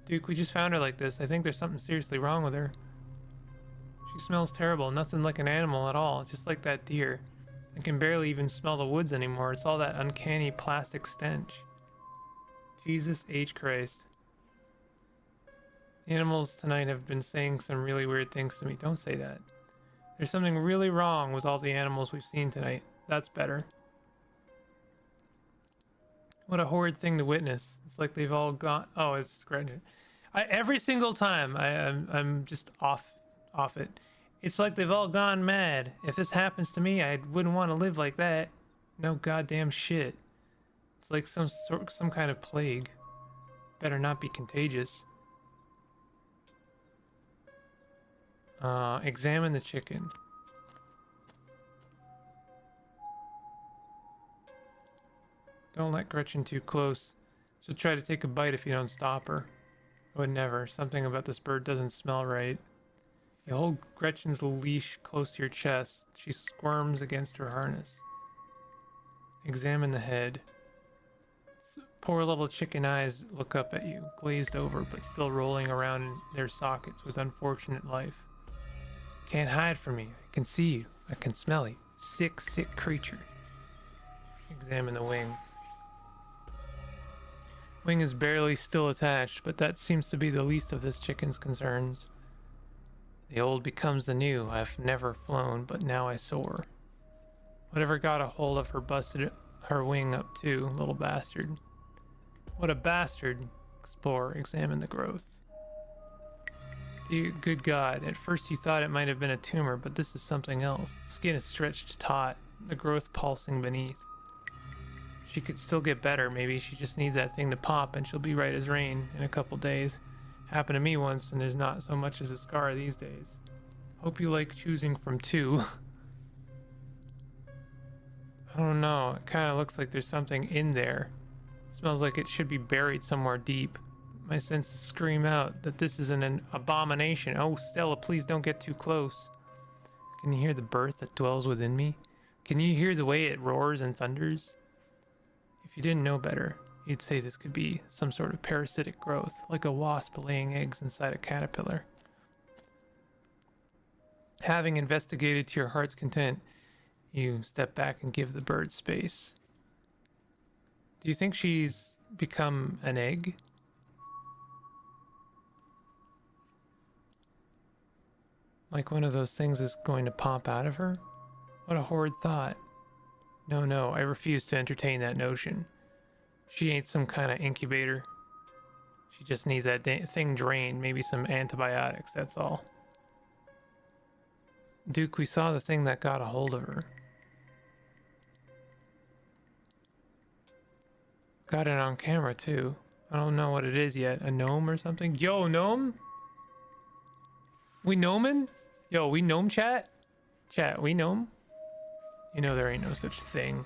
S1: Duke, we just found her like this. I think there's something seriously wrong with her. She smells terrible. Nothing like an animal at all. Just like that deer. I can barely even smell the woods anymore. It's all that uncanny plastic stench. Jesus H. Christ. The animals tonight have been saying some really weird things to me. Don't say that. There's something really wrong with all the animals we've seen tonight. That's better. What a horrid thing to witness. It's like they've all gone... Oh, it's Gretchen. Every single time I'm just off it. It's like they've all gone mad. If this happens to me, I wouldn't want to live like that. No goddamn shit. It's like some kind of plague. Better not be contagious. Examine the chicken. Don't let Gretchen too close. She'll try to take a bite if you don't stop her. I would never. Something about this bird doesn't smell right. You hold Gretchen's leash close to your chest. She squirms against her harness. Examine the head. Poor little chicken eyes look up at you, glazed over but still rolling around in their sockets with unfortunate life. Can't hide from me. I can see you. I can smell you. Sick, sick creature. Examine the wing. Wing is barely still attached, but that seems to be the least of this chicken's concerns. The old becomes the new. I've never flown, but now I soar. Whatever got a hold of her busted her wing up too, little bastard. What a bastard. Explore, examine the growth. Dear, good God, at first you thought it might have been a tumor, but this is something else. The skin is stretched taut, the growth pulsing beneath. She could still get better. Maybe she just needs that thing to pop and she'll be right as rain in a couple days. Happened to me once and there's not so much as a scar these days. Hope you like choosing from two. I don't know. It kind of looks like there's something in there. Smells like it should be buried somewhere deep. My senses scream out that this is an abomination. Oh, Stella, please don't get too close. Can you hear the birth that dwells within me? Can you hear the way it roars and thunders? If you didn't know better, you'd say this could be some sort of parasitic growth, like a wasp laying eggs inside a caterpillar. Having investigated to your heart's content, you step back and give the bird space. Do you think she's become an egg? Like one of those things is going to pop out of her? What a horrid thought. No, I refuse to entertain that notion. She ain't some kind of incubator. She just needs that thing drained, maybe some antibiotics, that's all. Duke, we saw the thing that got a hold of her. Got it on camera too. I don't know what it is yet. A gnome or something? Yo, gnome? We gnoming? Yo, we gnome chat? Chat, we gnome? You know there ain't no such thing.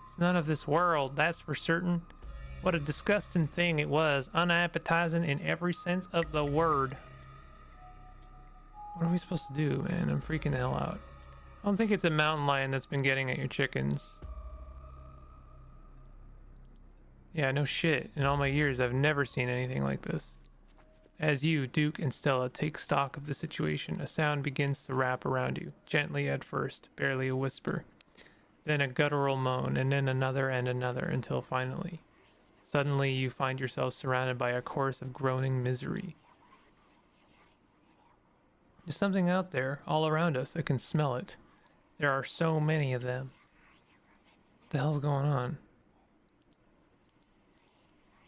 S1: It's none of this world, that's for certain. What a disgusting thing it was. Unappetizing in every sense of the word. What are we supposed to do, man? I'm freaking the hell out. I don't think it's a mountain lion that's been getting at your chickens. Yeah, no shit. In all my years, I've never seen anything like this. As you, Duke, and Stella take stock of the situation, a sound begins to wrap around you, gently at first, barely a whisper. Then a guttural moan, and then another and another, until finally. Suddenly, you find yourself surrounded by a chorus of groaning misery. There's something out there, all around us. I can smell it. There are so many of them. What the hell's going on?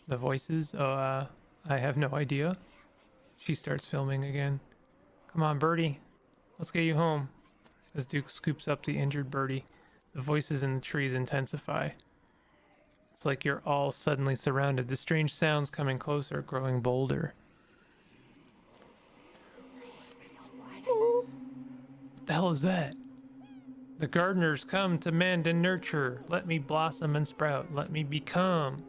S1: The voices? I have no idea. She starts filming again. Come on, Birdie. Let's get you home. As Duke scoops up the injured Birdie, the voices in the trees intensify. It's like you're all suddenly surrounded. The strange sounds coming closer, growing bolder. What the hell is that? The gardeners come to mend and nurture. Let me blossom and sprout. Let me become.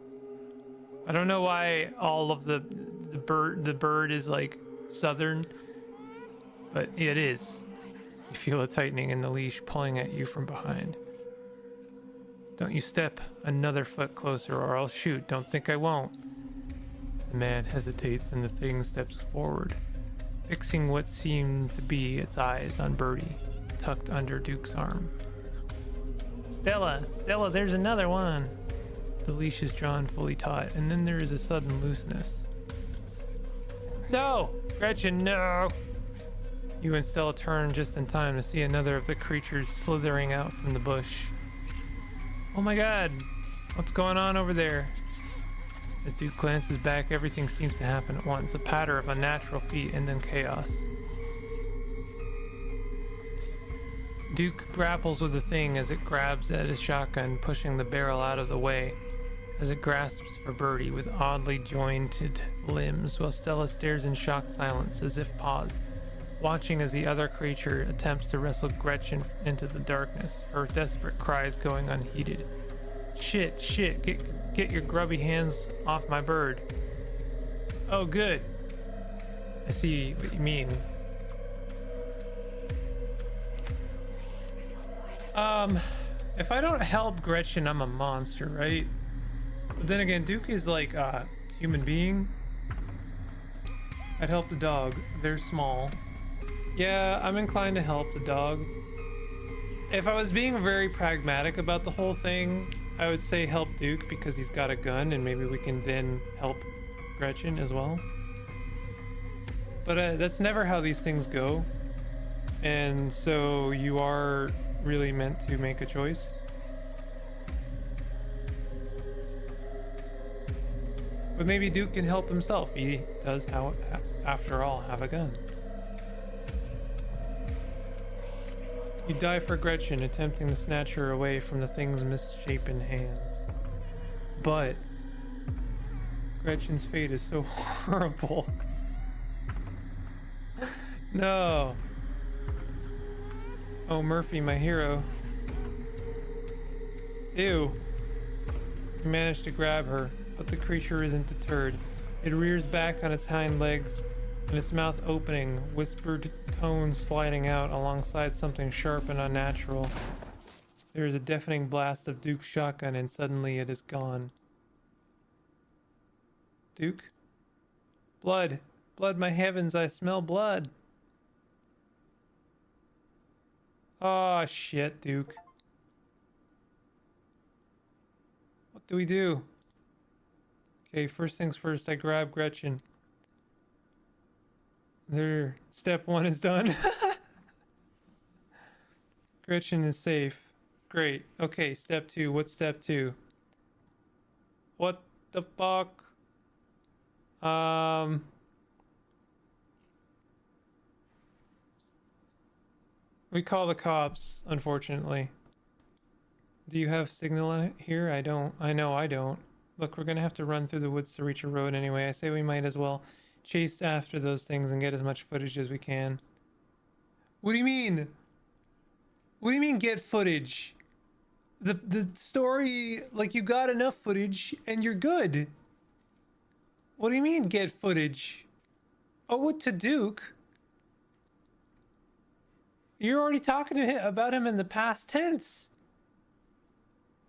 S1: I don't know why all of the bird is like southern, but it is. You feel a tightening in the leash pulling at you from behind. Don't you step another foot closer or I'll shoot. Don't think I won't. The man hesitates and the thing steps forward, fixing what seemed to be its eyes on Birdie, tucked under Duke's arm. Stella, there's another one. The leash is drawn fully taut, and then there is a sudden looseness. No! Gretchen, no! You and Stella turn just in time to see another of the creatures slithering out from the bush. Oh my god! What's going on over there? As Duke glances back, everything seems to happen at once. A patter of unnatural feet and then chaos. Duke grapples with the thing as it grabs at his shotgun, pushing the barrel out of the way as it grasps for Birdie with oddly jointed limbs, while Stella stares in shocked silence as if paused, watching as the other creature attempts to wrestle Gretchen into the darkness, her desperate cries going unheeded. Shit, shit, get your grubby hands off my bird. Oh, good. I see what you mean. If I don't help Gretchen, I'm a monster, right? But then again, Duke is like a human being. I'd help the dog. They're small. Yeah, I'm inclined to help the dog. If I was being very pragmatic about the whole thing, I would say help Duke because he's got a gun and maybe we can then help Gretchen as well. But that's never how these things go. And so you are really meant to make a choice. But maybe Duke can help himself. He does, after all, have a gun. You die for Gretchen, attempting to snatch her away from the thing's misshapen hands. But Gretchen's fate is so horrible. No. Oh, Murphy, my hero. Ew. You managed to grab her, but the creature isn't deterred. It rears back on its hind legs, and its mouth opening, whispered tones sliding out alongside something sharp and unnatural. There is a deafening blast of Duke's shotgun, and suddenly it is gone. Duke? Blood! Blood, my heavens, I smell blood! Oh shit, Duke. What do we do? Okay, first things first, I grab Gretchen. There, step one is done. Gretchen is safe. Great. Okay, step two. What's step two? What the fuck? We call the cops, unfortunately. Do you have signal here? I don't. I know I don't. Look, we're gonna have to run through the woods to reach a road anyway. I say we might as well chase after those things and get as much footage as we can. What do you mean? What do you mean get footage? The story, like, you got enough footage and you're good. What do you mean get footage? Oh, what to Duke? You're already talking to him about him in the past tense.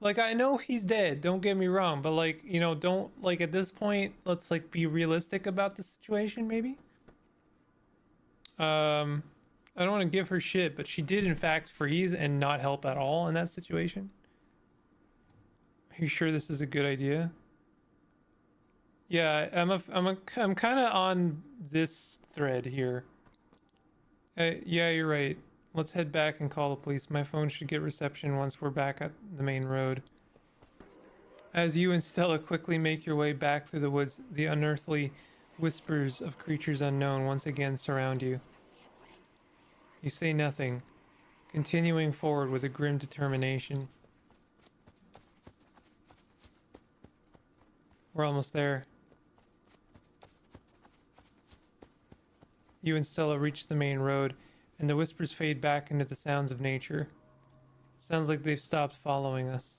S1: Like, I know he's dead, don't get me wrong, but like, you know, don't, like, at this point, let's like be realistic about the situation, maybe. I don't want to give her shit, but she did in fact freeze and not help at all in that situation. Are you sure this is a good idea? Yeah, I'm kind of on this thread here. Yeah, you're right. Let's head back and call the police. My phone should get reception once we're back at the main road. As you and Stella quickly make your way back through the woods, the unearthly whispers of creatures unknown once again surround you. You say nothing, continuing forward with a grim determination. We're almost there. You and Stella reach the main road, and the whispers fade back into the sounds of nature. Sounds like they've stopped following us.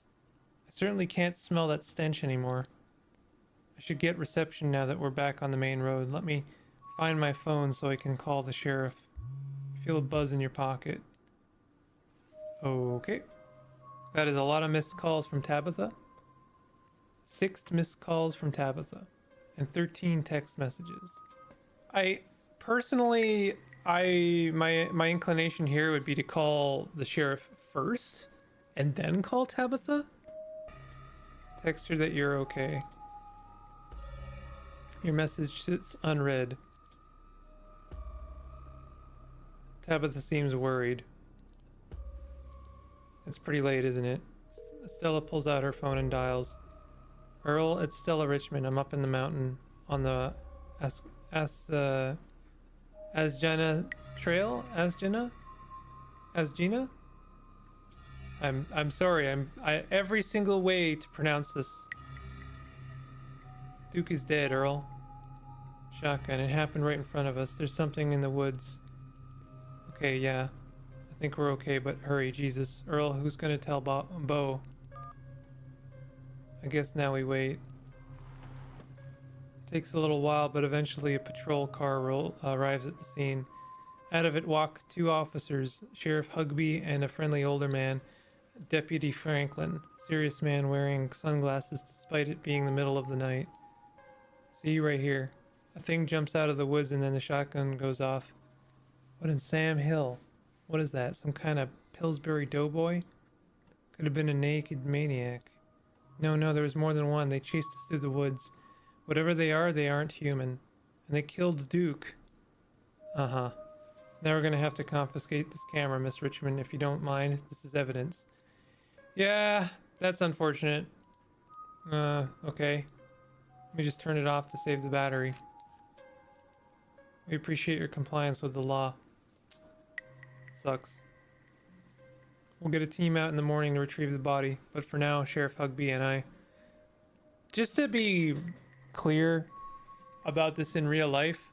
S1: I certainly can't smell that stench anymore. I should get reception now that we're back on the main road. Let me find my phone so I can call the sheriff. Feel a buzz in your pocket. Okay. That is a lot of missed calls from Tabitha. 6 missed calls from Tabitha. And 13 text messages. Personally, my inclination here would be to call the sheriff first and then call Tabitha. Text her that you're okay. Your message sits unread. Tabitha seems worried. It's pretty late, isn't it? Stella pulls out her phone and dials. Earl, it's Stella Richmond. I'm up in the mountain on the Asgina Trail. Asgina? I'm sorry. I every single way to pronounce this. Duke is dead, Earl. Shotgun. It happened right in front of us. There's something in the woods. Okay, yeah. I think we're okay, but hurry, Jesus. Earl, who's gonna tell Bo? I guess now we wait. Takes a little while, but eventually a patrol car arrives at the scene. Out of it walk two officers, Sheriff Hugby and a friendly older man, Deputy Franklin, serious man wearing sunglasses despite it being the middle of the night. See you right here. A thing jumps out of the woods and then the shotgun goes off. What in Sam Hill? What is that? Some kind of Pillsbury doughboy? Could have been a naked maniac. No, there was more than one. They chased us through the woods. Whatever they are, they aren't human. And they killed Duke. Uh-huh. Now we're gonna have to confiscate this camera, Miss Richmond, if you don't mind. This is evidence. Yeah, that's unfortunate. Okay. Let me just turn it off to save the battery. We appreciate your compliance with the law. Sucks. We'll get a team out in the morning to retrieve the body, but for now, Sheriff Hugby and I... Just to be clear about this in real life,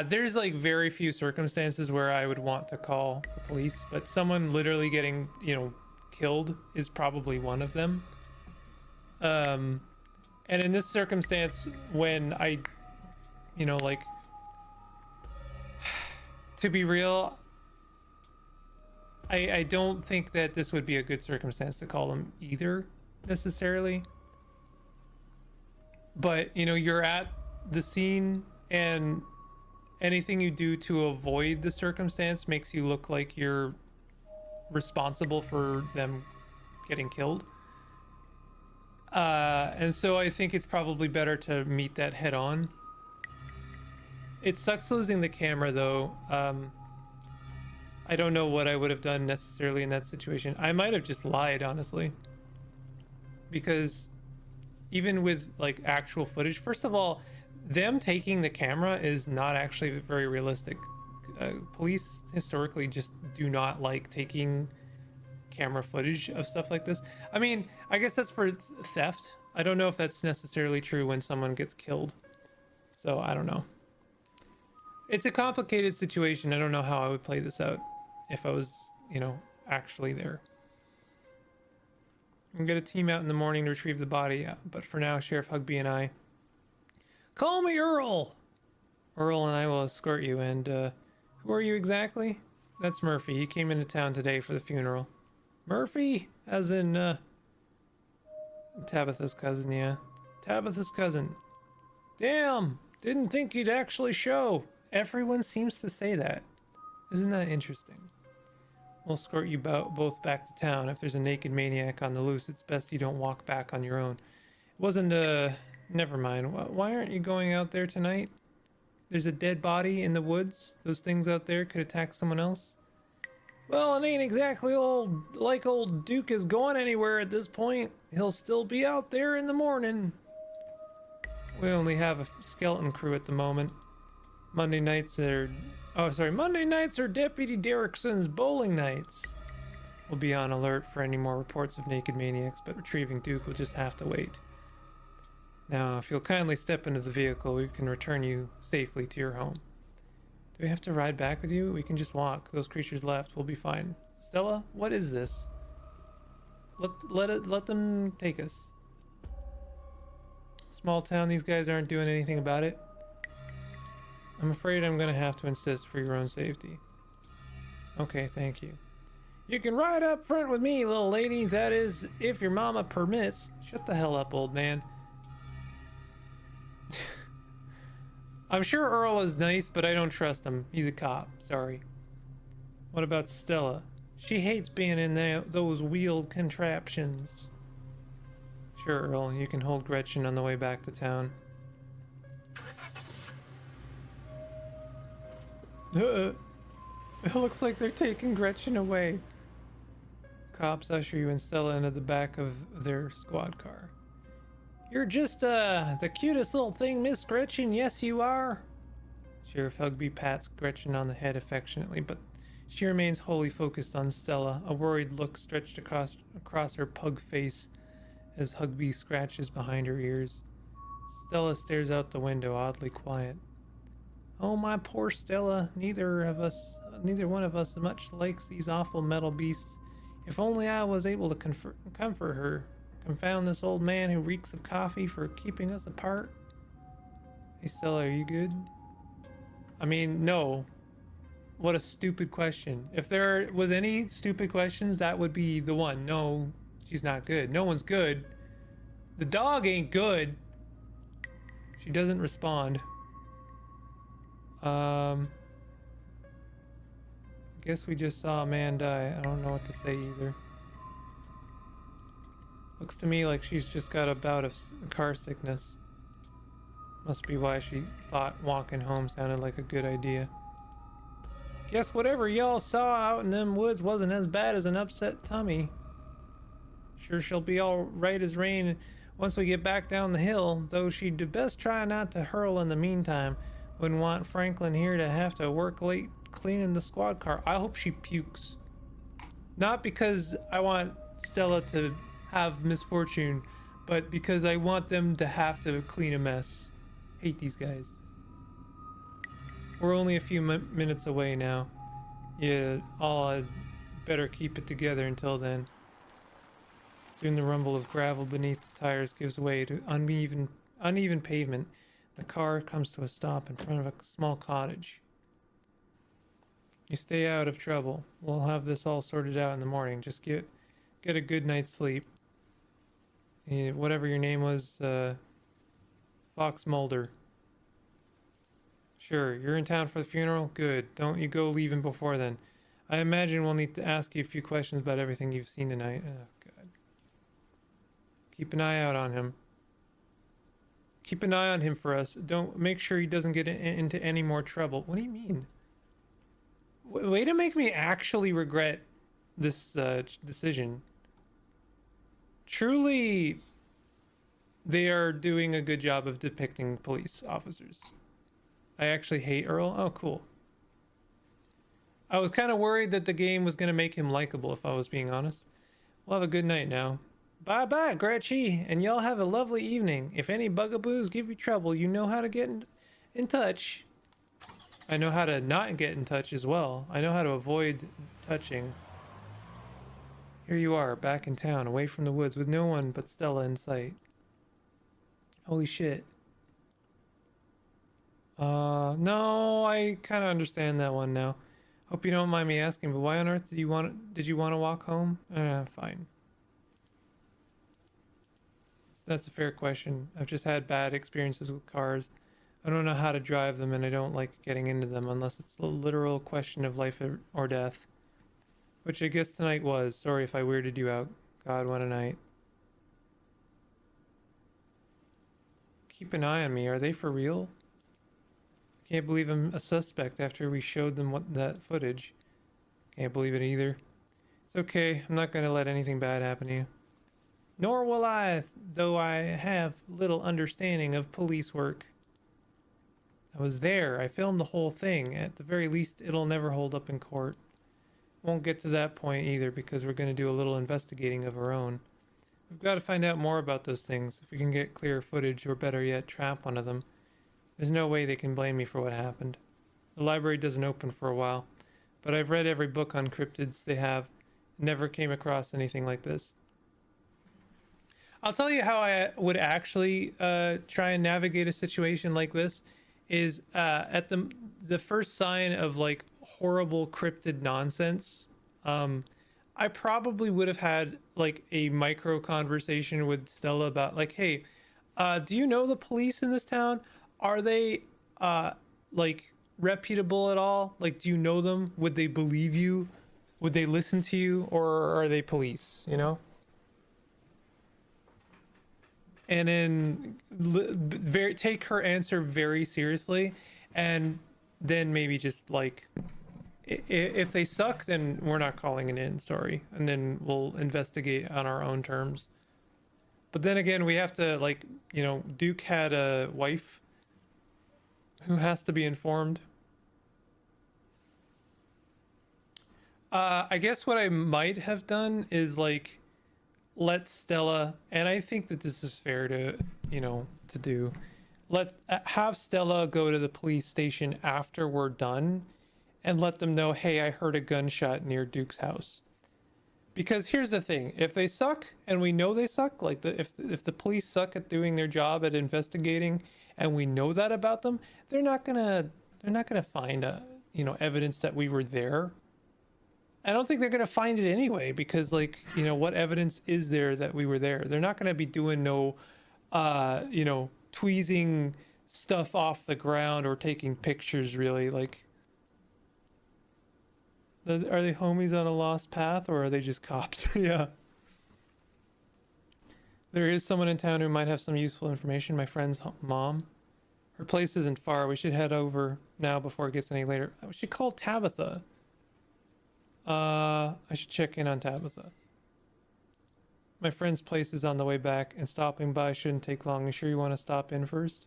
S1: there's like very few circumstances where I would want to call the police, but someone literally getting, killed is probably one of them. And in this circumstance, when I, to be real, I don't think that this would be a good circumstance to call them either, necessarily. But, you're at the scene, and anything you do to avoid the circumstance makes you look like you're responsible for them getting killed. And so I think it's probably better to meet that head on. It sucks losing the camera, though. I don't know what I would have done necessarily in that situation. I might have just lied, honestly. Because even with like actual footage, first of all, them taking the camera is not actually very realistic. Police historically just do not like taking camera footage of stuff like this. I mean, I guess that's for theft. I don't know if that's necessarily true when someone gets killed. So I don't know. It's a complicated situation. I don't know how I would play this out if I was, actually there. I'm gonna team out in the morning to retrieve the body, but for now, Sheriff Hugby and I... Call me Earl! Earl and I will escort you, and, who are you exactly? That's Murphy. He came into town today for the funeral. Murphy? As in, Tabitha's cousin, yeah. Tabitha's cousin. Damn! Didn't think you'd actually show. Everyone seems to say that. Isn't that interesting? We'll escort you both back to town. If there's a naked maniac on the loose, it's best you don't walk back on your own. It wasn't, never mind. Why aren't you going out there tonight? There's a dead body in the woods. Those things out there could attack someone else. Well, it ain't exactly old Duke is going anywhere at this point. He'll still be out there in the morning. We only have a skeleton crew at the moment. Monday nights are Deputy Derrickson's bowling nights. We'll be on alert for any more reports of naked maniacs, but retrieving Duke will just have to wait. Now, if you'll kindly step into the vehicle, we can return you safely to your home. Do we have to ride back with you? We can just walk. Those creatures left. We'll be fine. Stella, what is this? Let them take us. Small town, these guys aren't doing anything about it. I'm afraid I'm gonna have to insist for your own safety. Okay, thank you. You can ride up front with me, little lady. That is, if your mama permits. Shut the hell up, old man. I'm sure Earl is nice, but I don't trust him. He's a cop. Sorry. What about Stella? She hates being in those wheeled contraptions. Sure, Earl. You can hold Gretchen on the way back to town. It looks like they're taking Gretchen away. Cops usher you and Stella into the back of their squad car. You're just, the cutest little thing, Miss Gretchen. Yes, you are. Sheriff Hugby pats Gretchen on the head affectionately, but she remains wholly focused on Stella, a worried look stretched across her pug face as Hugby scratches behind her ears. Stella stares out the window, oddly quiet. Oh, my poor Stella. Neither one of us much likes these awful metal beasts. If only I was able to comfort her. Confound this old man who reeks of coffee for keeping us apart. Hey, Stella, are you good? I mean, no. What a stupid question. If there was any stupid questions, that would be the one. No, she's not good. No one's good. The dog ain't good. She doesn't respond. I guess we just saw a man die. I don't know what to say either. Looks to me like she's just got a bout of car sickness. Must be why she thought walking home sounded like a good idea. Guess whatever y'all saw out in them woods wasn't as bad as an upset tummy. Sure she'll be all right as rain once we get back down the hill, though she'd best try not to hurl in the meantime. Wouldn't want Franklin here to have to work late cleaning the squad car. I hope she pukes. Not because I want Stella to have misfortune, but because I want them to have to clean a mess. Hate these guys. We're only a few minutes away now. Yeah, I'd better keep it together until then. Soon the rumble of gravel beneath the tires gives way to uneven pavement. The car comes to a stop in front of a small cottage. You stay out of trouble. We'll have this all sorted out in the morning. Just get a good night's sleep. Whatever your name was, Fox Mulder. Sure, you're in town for the funeral? Good. Don't you go leaving before then. I imagine we'll need to ask you a few questions about everything you've seen tonight. Oh, God. Keep an eye out on him. Keep an eye on him for us. Don't make sure he doesn't get into any more trouble. What do you mean? Way to make me actually regret this decision. Truly, they are doing a good job of depicting police officers. I actually hate Earl. Oh, cool. I was kind of worried that the game was going to make him likable, if I was being honest. We'll have a good night now. Bye-bye, Gretchy, and y'all have a lovely evening. If any bugaboos give you trouble, you know how to get in touch. I know how to not get in touch as well. I know how to avoid touching. Here you are, back in town, away from the woods, with no one but Stella in sight. Holy shit. No, I kind of understand that one now. Hope you don't mind me asking, but why on earth did you want to walk home? Fine. That's a fair question. I've just had bad experiences with cars. I don't know how to drive them, and I don't like getting into them unless it's a literal question of life or death. Which I guess tonight was. Sorry if I weirded you out. God, what a night. Keep an eye on me. Are they for real? Can't believe I'm a suspect after we showed them that footage. Can't believe it either. It's okay. I'm not going to let anything bad happen to you. Nor will I, though I have little understanding of police work. I was there. I filmed the whole thing. At the very least, it'll never hold up in court. Won't get to that point either because we're going to do a little investigating of our own. We've got to find out more about those things. If we can get clear footage, or better yet, trap one of them. There's no way they can blame me for what happened. The library doesn't open for a while, but I've read every book on cryptids they have. Never came across anything like this. I'll tell you how I would actually try and navigate a situation like this is at the first sign of like horrible cryptid nonsense. I probably would have had like a micro conversation with Stella about like, hey, do you know the police in this town? Are they like reputable at all? Like, do you know them? Would they believe you? Would they listen to you? Or are they police, you know? And then take her answer very seriously, and then maybe just like If they suck, then we're not calling it in, sorry. And then we'll investigate on our own terms. But then again, we have to, like, you know, Duke had a wife who has to be informed. I guess what I might have done is, like, let Stella, and I think that this is fair to, you know, to do. Have Stella go to the police station after we're done and let them know, hey, I heard a gunshot near Duke's house. Because here's the thing, if they suck and we know they suck, like if the police suck at doing their job at investigating and we know that about them, they're not gonna find you know, evidence that we were there. I don't think they're gonna find it anyway, because, like, you know, what evidence is there that we were there? They're not gonna be doing no you know, tweezing stuff off the ground or taking pictures, really. Like, are they homies on a lost path, or are they just cops? Yeah. There is someone in town who might have some useful information. My friend's mom. Her place isn't far. We should head over now before it gets any later. We should call Tabitha. I should check in on Tabitha. My friend's place is on the way back, and stopping by shouldn't take long. You sure you want to stop in first?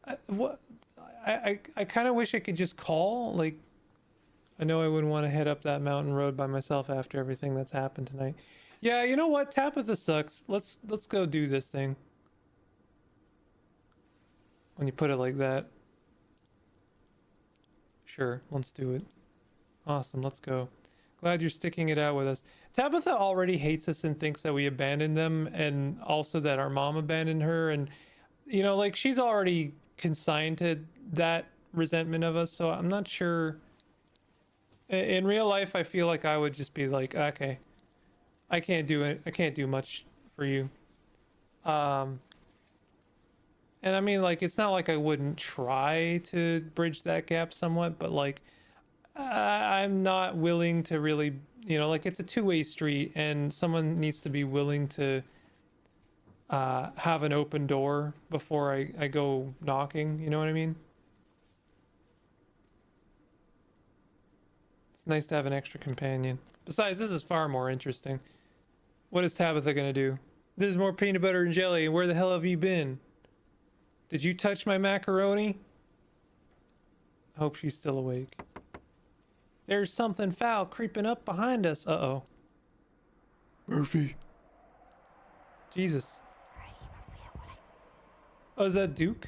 S1: I kind of wish I could just call, like, I know I wouldn't want to head up that mountain road by myself after everything that's happened tonight. Yeah, you know what? Tabitha sucks. Let's go do this thing. When you put it like that. Sure, let's do it. Awesome, let's go. Glad you're sticking it out with us. Tabitha already hates us and thinks that we abandoned them, and also that our mom abandoned her, and, you know, like, she's already consigned to that resentment of us, so I'm not sure. In real life, I feel like I would just be like, okay, I can't do it. I can't do much for you. And I mean, like, it's not like I wouldn't try to bridge that gap somewhat, but, like, I'm not willing to really, you know, like, it's a two-way street, and someone needs to be willing to have an open door before I go knocking, you know what I mean? It's nice to have an extra companion. Besides, this is far more interesting. What is Tabitha gonna do? There's more peanut butter and jelly. Where the hell have you been? Did you touch my macaroni? I hope she's still awake. There's something foul creeping up behind us. Uh-oh. Murphy. Jesus. Oh, is that Duke?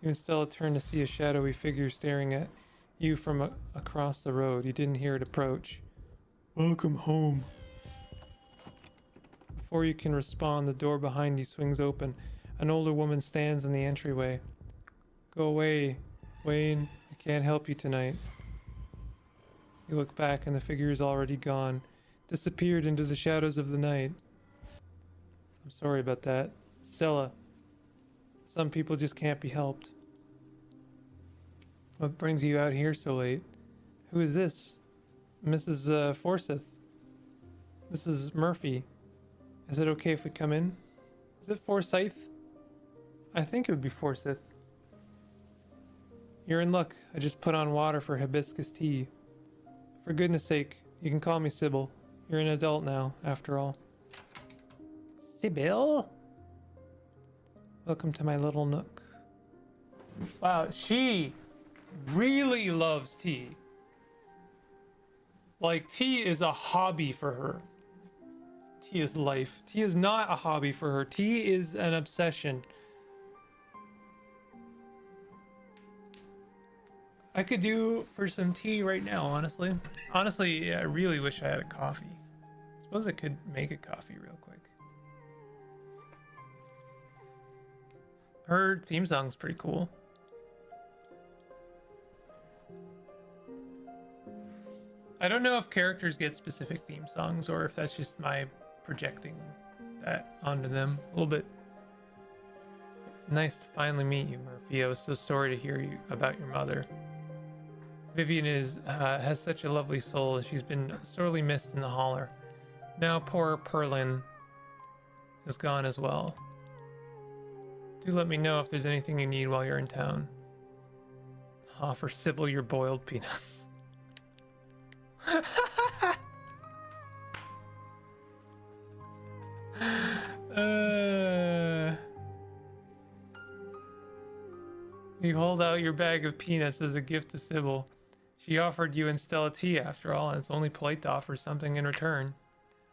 S1: You and Stella turned to see a shadowy figure staring at you from across the road. You didn't hear it approach. Welcome home. Before you can respond, the door behind you swings open. An older woman stands in the entryway. Go away, Wayne. I can't help you tonight. You look back and the figure is already gone. Disappeared into the shadows of the night. I'm sorry about that. Stella. Some people just can't be helped. What brings you out here so late? Who is this? Mrs. Forsyth. This is Murphy. Is it okay if we come in? Is it Forsyth? I think it would be Forsyth. You're in luck. I just put on water for hibiscus tea. For goodness sake, you can call me Sybil. You're an adult now, after all. Sybil? Welcome to my little nook. Wow, she really loves tea. Like, tea is a hobby for her. Tea is life. Tea is not a hobby for her. Tea is an obsession. I could do for some tea right now, honestly. Honestly, I really wish I had a coffee. I suppose I could make a coffee real quick. Her theme song's pretty cool. I don't know if characters get specific theme songs or if that's just my projecting that onto them a little bit. Nice to finally meet you, Murphy. I was so sorry to hear you about your mother. Vivian has such a lovely soul, and she's been sorely missed in the holler. Now poor Perlin is gone as well. Do let me know if there's anything you need while you're in town. Offer Sybil your boiled peanuts. You hold out your bag of peanuts as a gift to Sybil. She offered you and Stella tea after all, and it's only polite to offer something in return.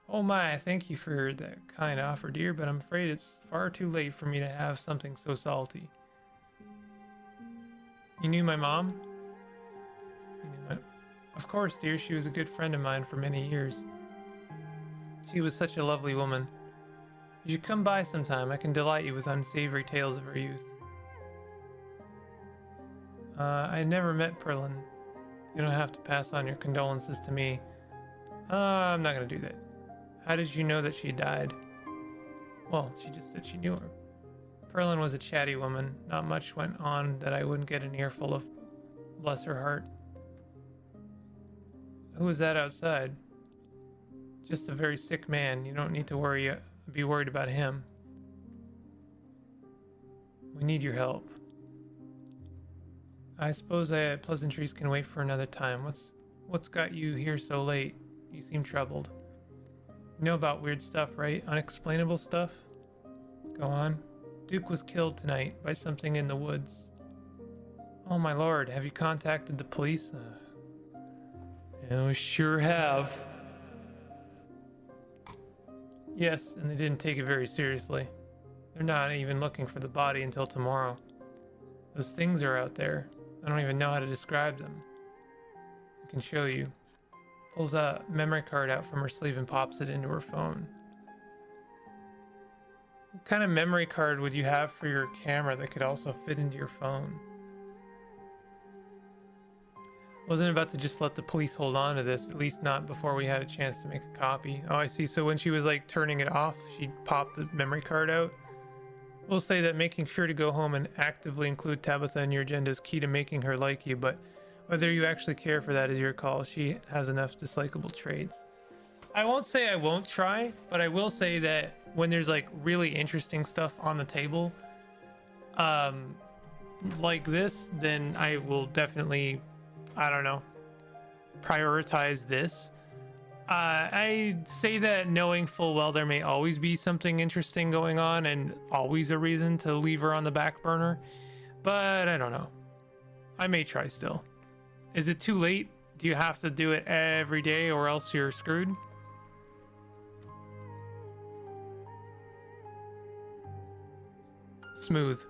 S1: Oh my, thank you for that kind offer, dear, but I'm afraid it's far too late for me to have something so salty. You knew my mom? You knew it. Of course, dear, she was a good friend of mine for many years. She was such a lovely woman. You should come by sometime. I can delight you with unsavory tales of her youth. I never met Perlin. You don't have to pass on your condolences to me. I'm not gonna do that. How did you know that she died? Well, she just said she knew her. Perlin was a chatty woman. Not much went on that I wouldn't get an earful of. Bless her heart. Who is that outside? Just a very sick man. You don't need to be worried about him. We need your help. I suppose pleasantries can wait for another time. What's got you here so late? You seem troubled. You know about weird stuff, right? Unexplainable stuff? Go on. Duke was killed tonight by something in the woods. Oh my lord, have you contacted the police? Yeah, we sure have. Yes, and they didn't take it very seriously. They're not even looking for the body until tomorrow. Those things are out there. I don't even know how to describe them. I can show you. Pulls a memory card out from her sleeve and pops it into her phone. What kind of memory card would you have for your camera that could also fit into your phone? Wasn't about to just let the police hold on to this, at least not before we had a chance to make a copy. Oh, I see. So when she was like turning it off, she popped the memory card out. We'll say that making sure to go home and actively include Tabitha in your agenda is key to making her like you, but whether you actually care for that is your call. She has enough dislikable traits. I won't say I won't try, but I will say that when there's like really interesting stuff on the table, like this, then I will definitely, I don't know, prioritize this. I say that knowing full well there may always be something interesting going on and always a reason to leave her on the back burner, but I don't know. I may try still. Is it too late? Do you have to do it every day or else you're screwed? Smooth.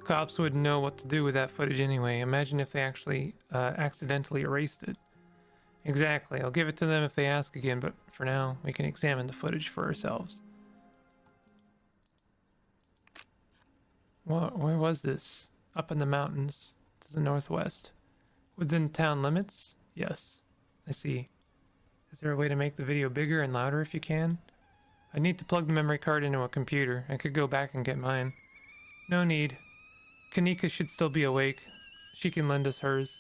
S1: Cops wouldn't know what to do with that footage anyway. Imagine if they actually accidentally erased it. Exactly. I'll give it to them if they ask again, but for now, we can examine the footage for ourselves. Where was this? Up in the mountains to the northwest. Within town limits? Yes. I see. Is there a way to make the video bigger and louder if you can? I need to plug the memory card into a computer. I could go back and get mine. No need. Kanika should still be awake. She can lend us hers.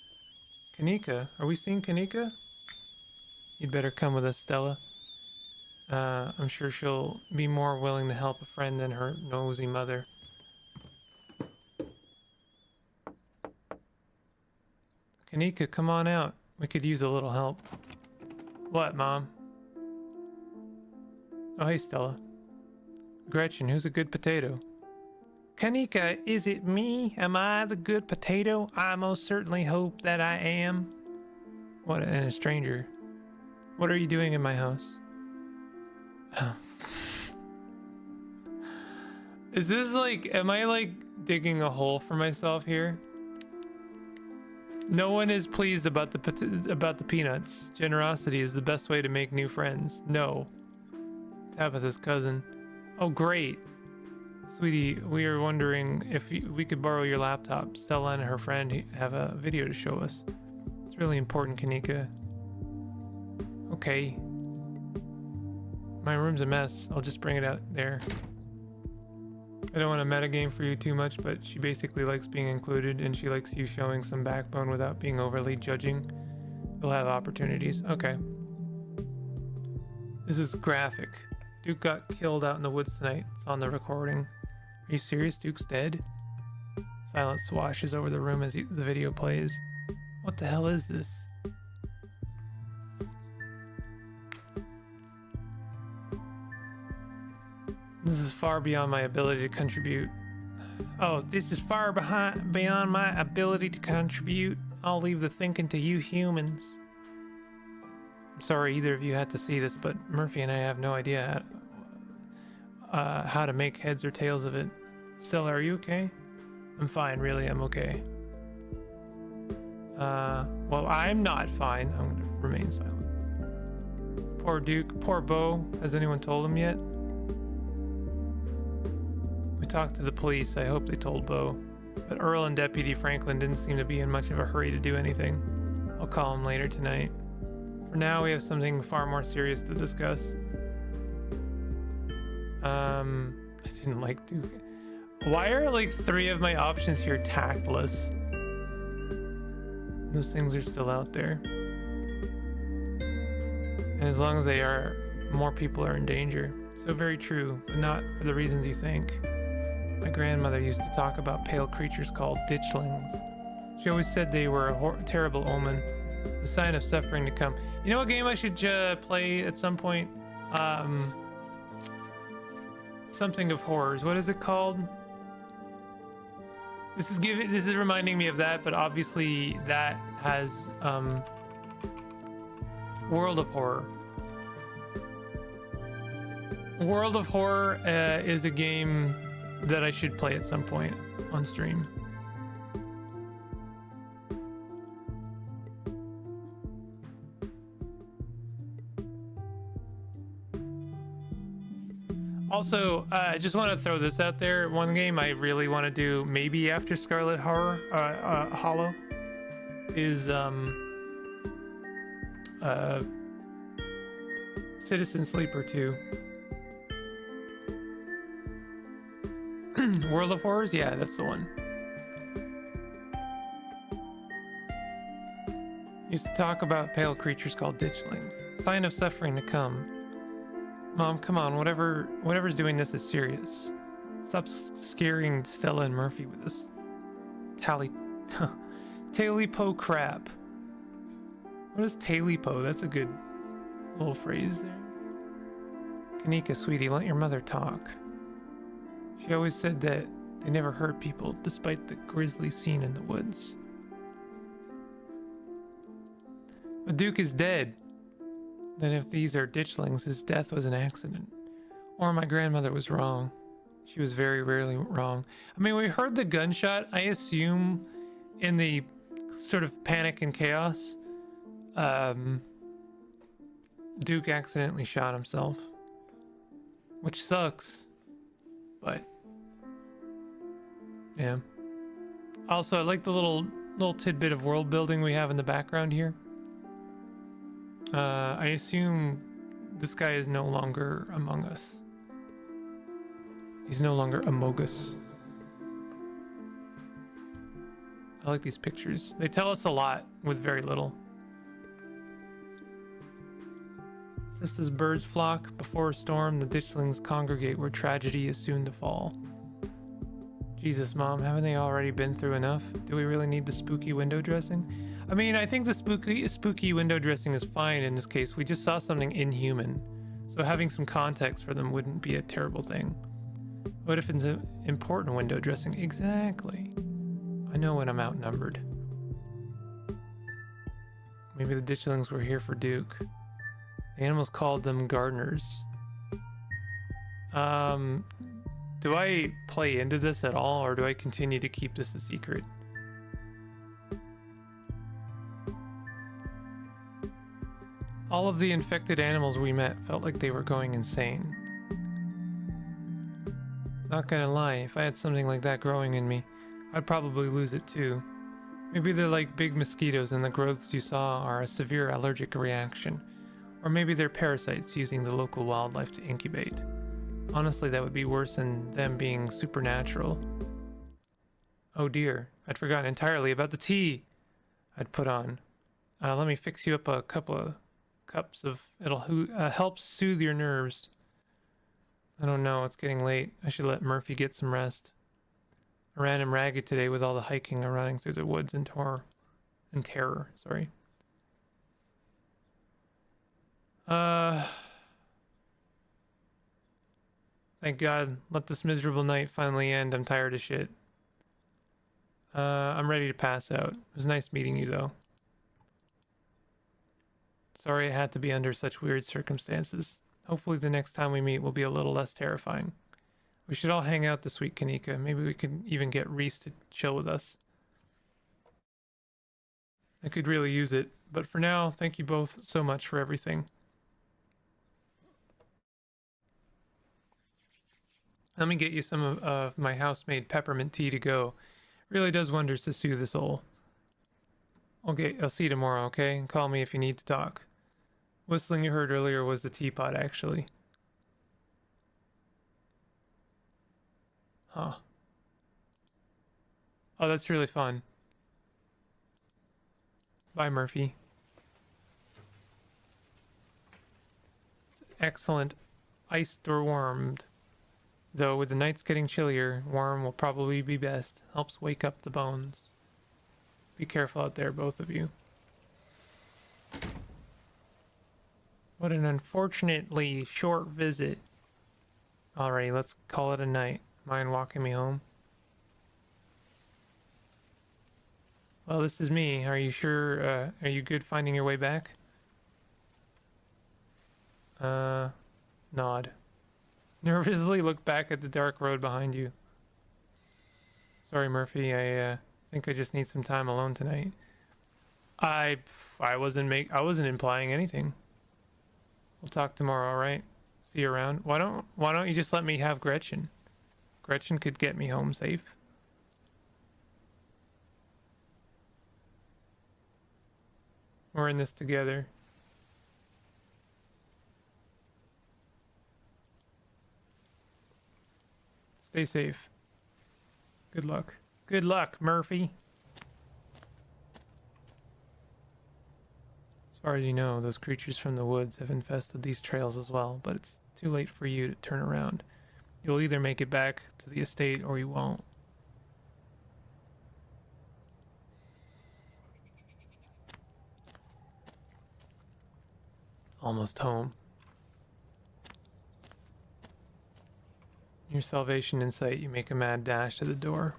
S1: Kanika? Are we seeing Kanika? You'd better come with us, Stella. I'm sure she'll be more willing to help a friend than her nosy mother. Kanika, come on out. We could use a little help. What, Mom? Oh, hey, Stella. Gretchen, who's a good potato? Kanika, is it me? Am I the good potato? I most certainly hope that I am. What, and a stranger. What are you doing in my house? Oh. Is this like, am I like digging a hole for myself here? No one is pleased about the peanuts. Generosity is the best way to make new friends. No. Tabitha's cousin. Oh, great. Sweetie, we are wondering if we could borrow your laptop. Stella and her friend have a video to show us. It's really important, Kanika. Okay. My room's a mess. I'll just bring it out there. I don't want to metagame for you too much, but she basically likes being included and she likes you showing some backbone without being overly judging. You'll have opportunities. Okay. This is graphic. Duke got killed out in the woods tonight. It's on the recording. Are you serious? Duke's dead? Silence swashes over the room as the video plays. What the hell is this? This is far beyond my ability to contribute. Oh, this is far beyond my ability to contribute. I'll leave the thinking to you humans. I'm sorry either of you had to see this, but Murphy and I have no idea how to make heads or tails of it. Stella, are you okay? I'm fine, really, I'm okay. Well, I'm not fine. I'm gonna remain silent. Poor Duke, poor Bo. Has anyone told him yet? We talked to the police. I hope they told Bo. But Earl and Deputy Franklin didn't seem to be in much of a hurry to do anything. I'll call him later tonight. For now, we have something far more serious to discuss. I didn't like Duke. Why are like 3 of my options here tactless? Those things are still out there. And as long as they are, more people are in danger. So very true, but not for the reasons you think. My grandmother used to talk about pale creatures called ditchlings. She always said they were a terrible omen, a sign of suffering to come. You know what game I should play at some point? Something of horrors. What is it called? This is reminding me of that, but obviously that has World of Horror. World of Horror is a game that I should play at some point on stream. Also, I just want to throw this out there. One game I really want to do, maybe after Scarlet Hollow, is Citizen Sleeper 2. World of Horrors? Yeah, that's the one. Used to talk about pale creatures called ditchlings. Sign of suffering to come. Mom, come on, whatever's doing this is serious. Stop scaring Stella and Murphy with this Talipo crap. What is Talipo? That's a good little phrase there. Kanika, sweetie, let your mother talk. She always said that they never hurt people, despite the grisly scene in the woods. But Duke is dead. Then if these are ditchlings, his death was an accident. Or my grandmother was wrong. She was very rarely wrong. I mean, we heard the gunshot. I assume in the sort of panic and chaos, Duke accidentally shot himself. Which sucks. But yeah. Also, I like the little tidbit of world building we have in the background here. I assume this guy is no longer among us. He's no longer among us. I like these pictures. They tell us a lot with very little. Just as birds flock before a storm, the ditchlings congregate where tragedy is soon to fall. Jesus, Mom, haven't they already been through enough? Do we really need the spooky window dressing? I mean, I think the spooky window dressing is fine in this case. We just saw something inhuman. So having some context for them wouldn't be a terrible thing. What if it's an important window dressing? Exactly. I know when I'm outnumbered. Maybe the ditchlings were here for Duke. The animals called them gardeners. Do I play into this at all, or do I continue to keep this a secret? All of the infected animals we met felt like they were going insane. Not gonna lie, if I had something like that growing in me, I'd probably lose it too. Maybe they're like big mosquitoes and the growths you saw are a severe allergic reaction. Or maybe they're parasites using the local wildlife to incubate. Honestly, that would be worse than them being supernatural. Oh dear, I'd forgotten entirely about the tea I'd put on. Let me fix you up a couple of cups of... It'll help soothe your nerves. I don't know, it's getting late. I should let Murphy get some rest. I ran him ragged today with all the hiking and running through the woods in terror, sorry. Thank God. Let this miserable night finally end. I'm tired of shit. I'm ready to pass out. It was nice meeting you, though. Sorry it had to be under such weird circumstances. Hopefully the next time we meet will be a little less terrifying. We should all hang out this week, Kanika. Maybe we could even get Reese to chill with us. I could really use it. But for now, thank you both so much for everything. Let me get you some of my house-made peppermint tea to go. Really does wonders to soothe the soul. Okay, I'll see you tomorrow, okay? Call me if you need to talk. Whistling you heard earlier was the teapot, actually. Huh. Oh, that's really fun. Bye, Murphy. It's excellent. Iced or warmed. Though with the nights getting chillier, warm will probably be best. Helps wake up the bones. Be careful out there, both of you. What an unfortunately short visit. Alrighty, let's call it a night. Mind walking me home? Well, this is me. Are you sure? Are you good finding your way back? Nod. Nervously look back at the dark road behind you. Sorry, Murphy. I think I just need some time alone tonight. I wasn't implying anything. We'll talk tomorrow, all right? See you around. Why don't you just let me have Gretchen? Gretchen could get me home safe. We're in this together. Stay safe. Good luck. Good luck, Murphy. As far as you know, those creatures from the woods have infested these trails as well, but it's too late for you to turn around. You'll either make it back to the estate or you won't. Almost home. Your salvation in sight, you make a mad dash to the door.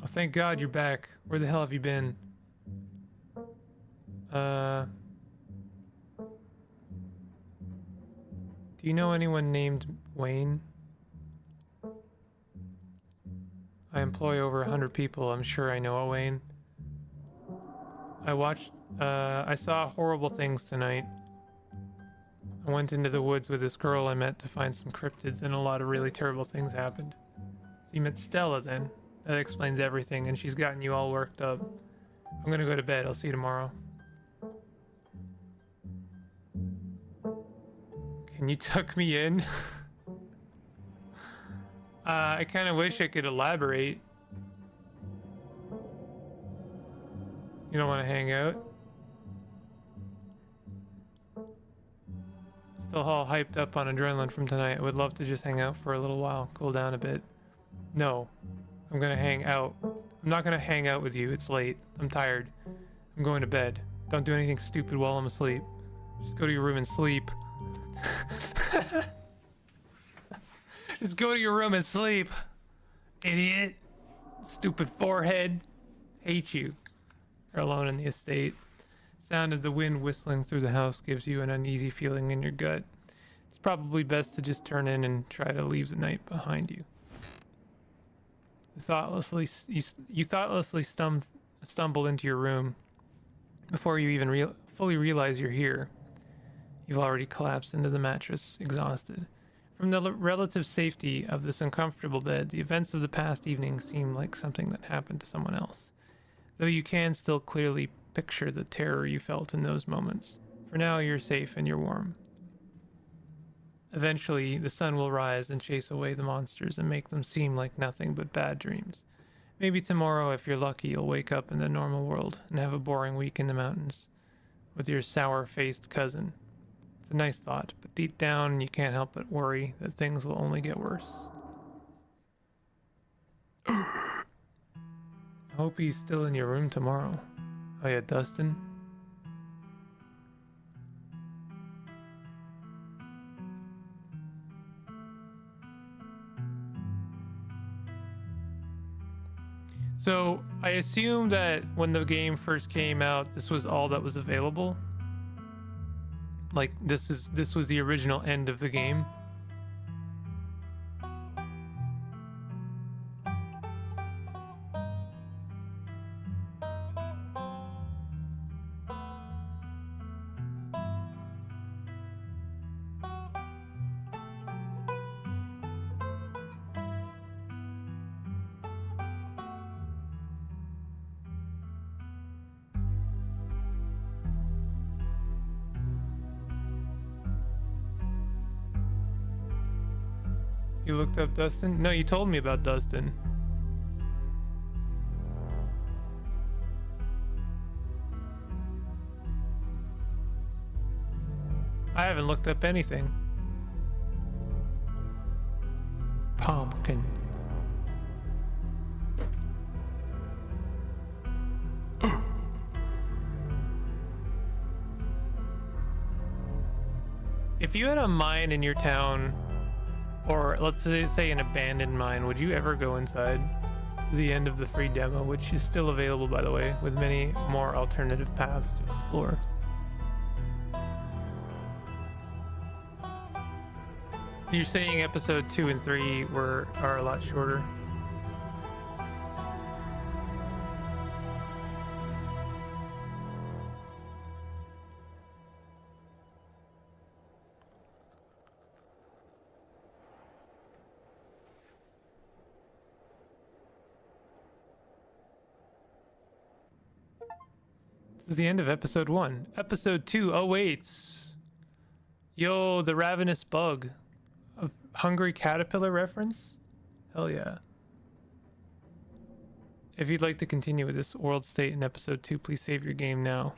S1: Oh, thank God you're back. Where the hell have you been? Do you know anyone named Wayne? I employ over 100 people. I'm sure I know a Wayne. I saw horrible things tonight. I went into the woods with this girl I met to find some cryptids, and a lot of really terrible things happened. So you met Stella then? That explains everything, and she's gotten you all worked up. I'm gonna go to bed. I'll see you tomorrow. Can you tuck me in? I kind of wish I could elaborate. You don't want to hang out? Still all hyped up on adrenaline from tonight. I would love to just hang out for a little while, cool down a bit. No, I'm gonna hang out. I'm not gonna hang out with you. It's late. I'm tired. I'm going to bed. Don't do anything stupid while I'm asleep. Just go to your room and sleep. Just go to your room and sleep. Idiot. Stupid forehead. Hate you. You're alone in the estate. Sound of the wind whistling through the house gives you an uneasy feeling in your gut. It's probably best to just turn in and try to leave the night behind you. You thoughtlessly stumble into your room. Before you even fully realize you're here, you've already collapsed into the mattress, exhausted. From the relative safety of this uncomfortable bed, the events of the past evening seem like something that happened to someone else, though you can still clearly picture the terror you felt in those moments. For now, you're safe and you're warm. Eventually, the sun will rise and chase away the monsters and make them seem like nothing but bad dreams. Maybe tomorrow, if you're lucky, you'll wake up in the normal world and have a boring week in the mountains with your sour-faced cousin. It's a nice thought, but deep down, you can't help but worry that things will only get worse. I hope he's still in your room tomorrow. Oh yeah, Dustin? So I assume that when the game first came out, this was all that was available. Like this was the original end of the game. You looked up Dustin? No, you told me about Dustin. I haven't looked up anything. Pumpkin. If you had a mine in your town, or let's say an abandoned mine, would you ever go inside? This is the end of the free demo, which is still available, by the way, with many more alternative paths to explore. You're saying episode 2 and 3 are a lot shorter. This is the end of episode 1. Episode 2 awaits. Yo, the ravenous bug. A hungry caterpillar reference? Hell yeah. If you'd like to continue with this world state in episode 2, please save your game now.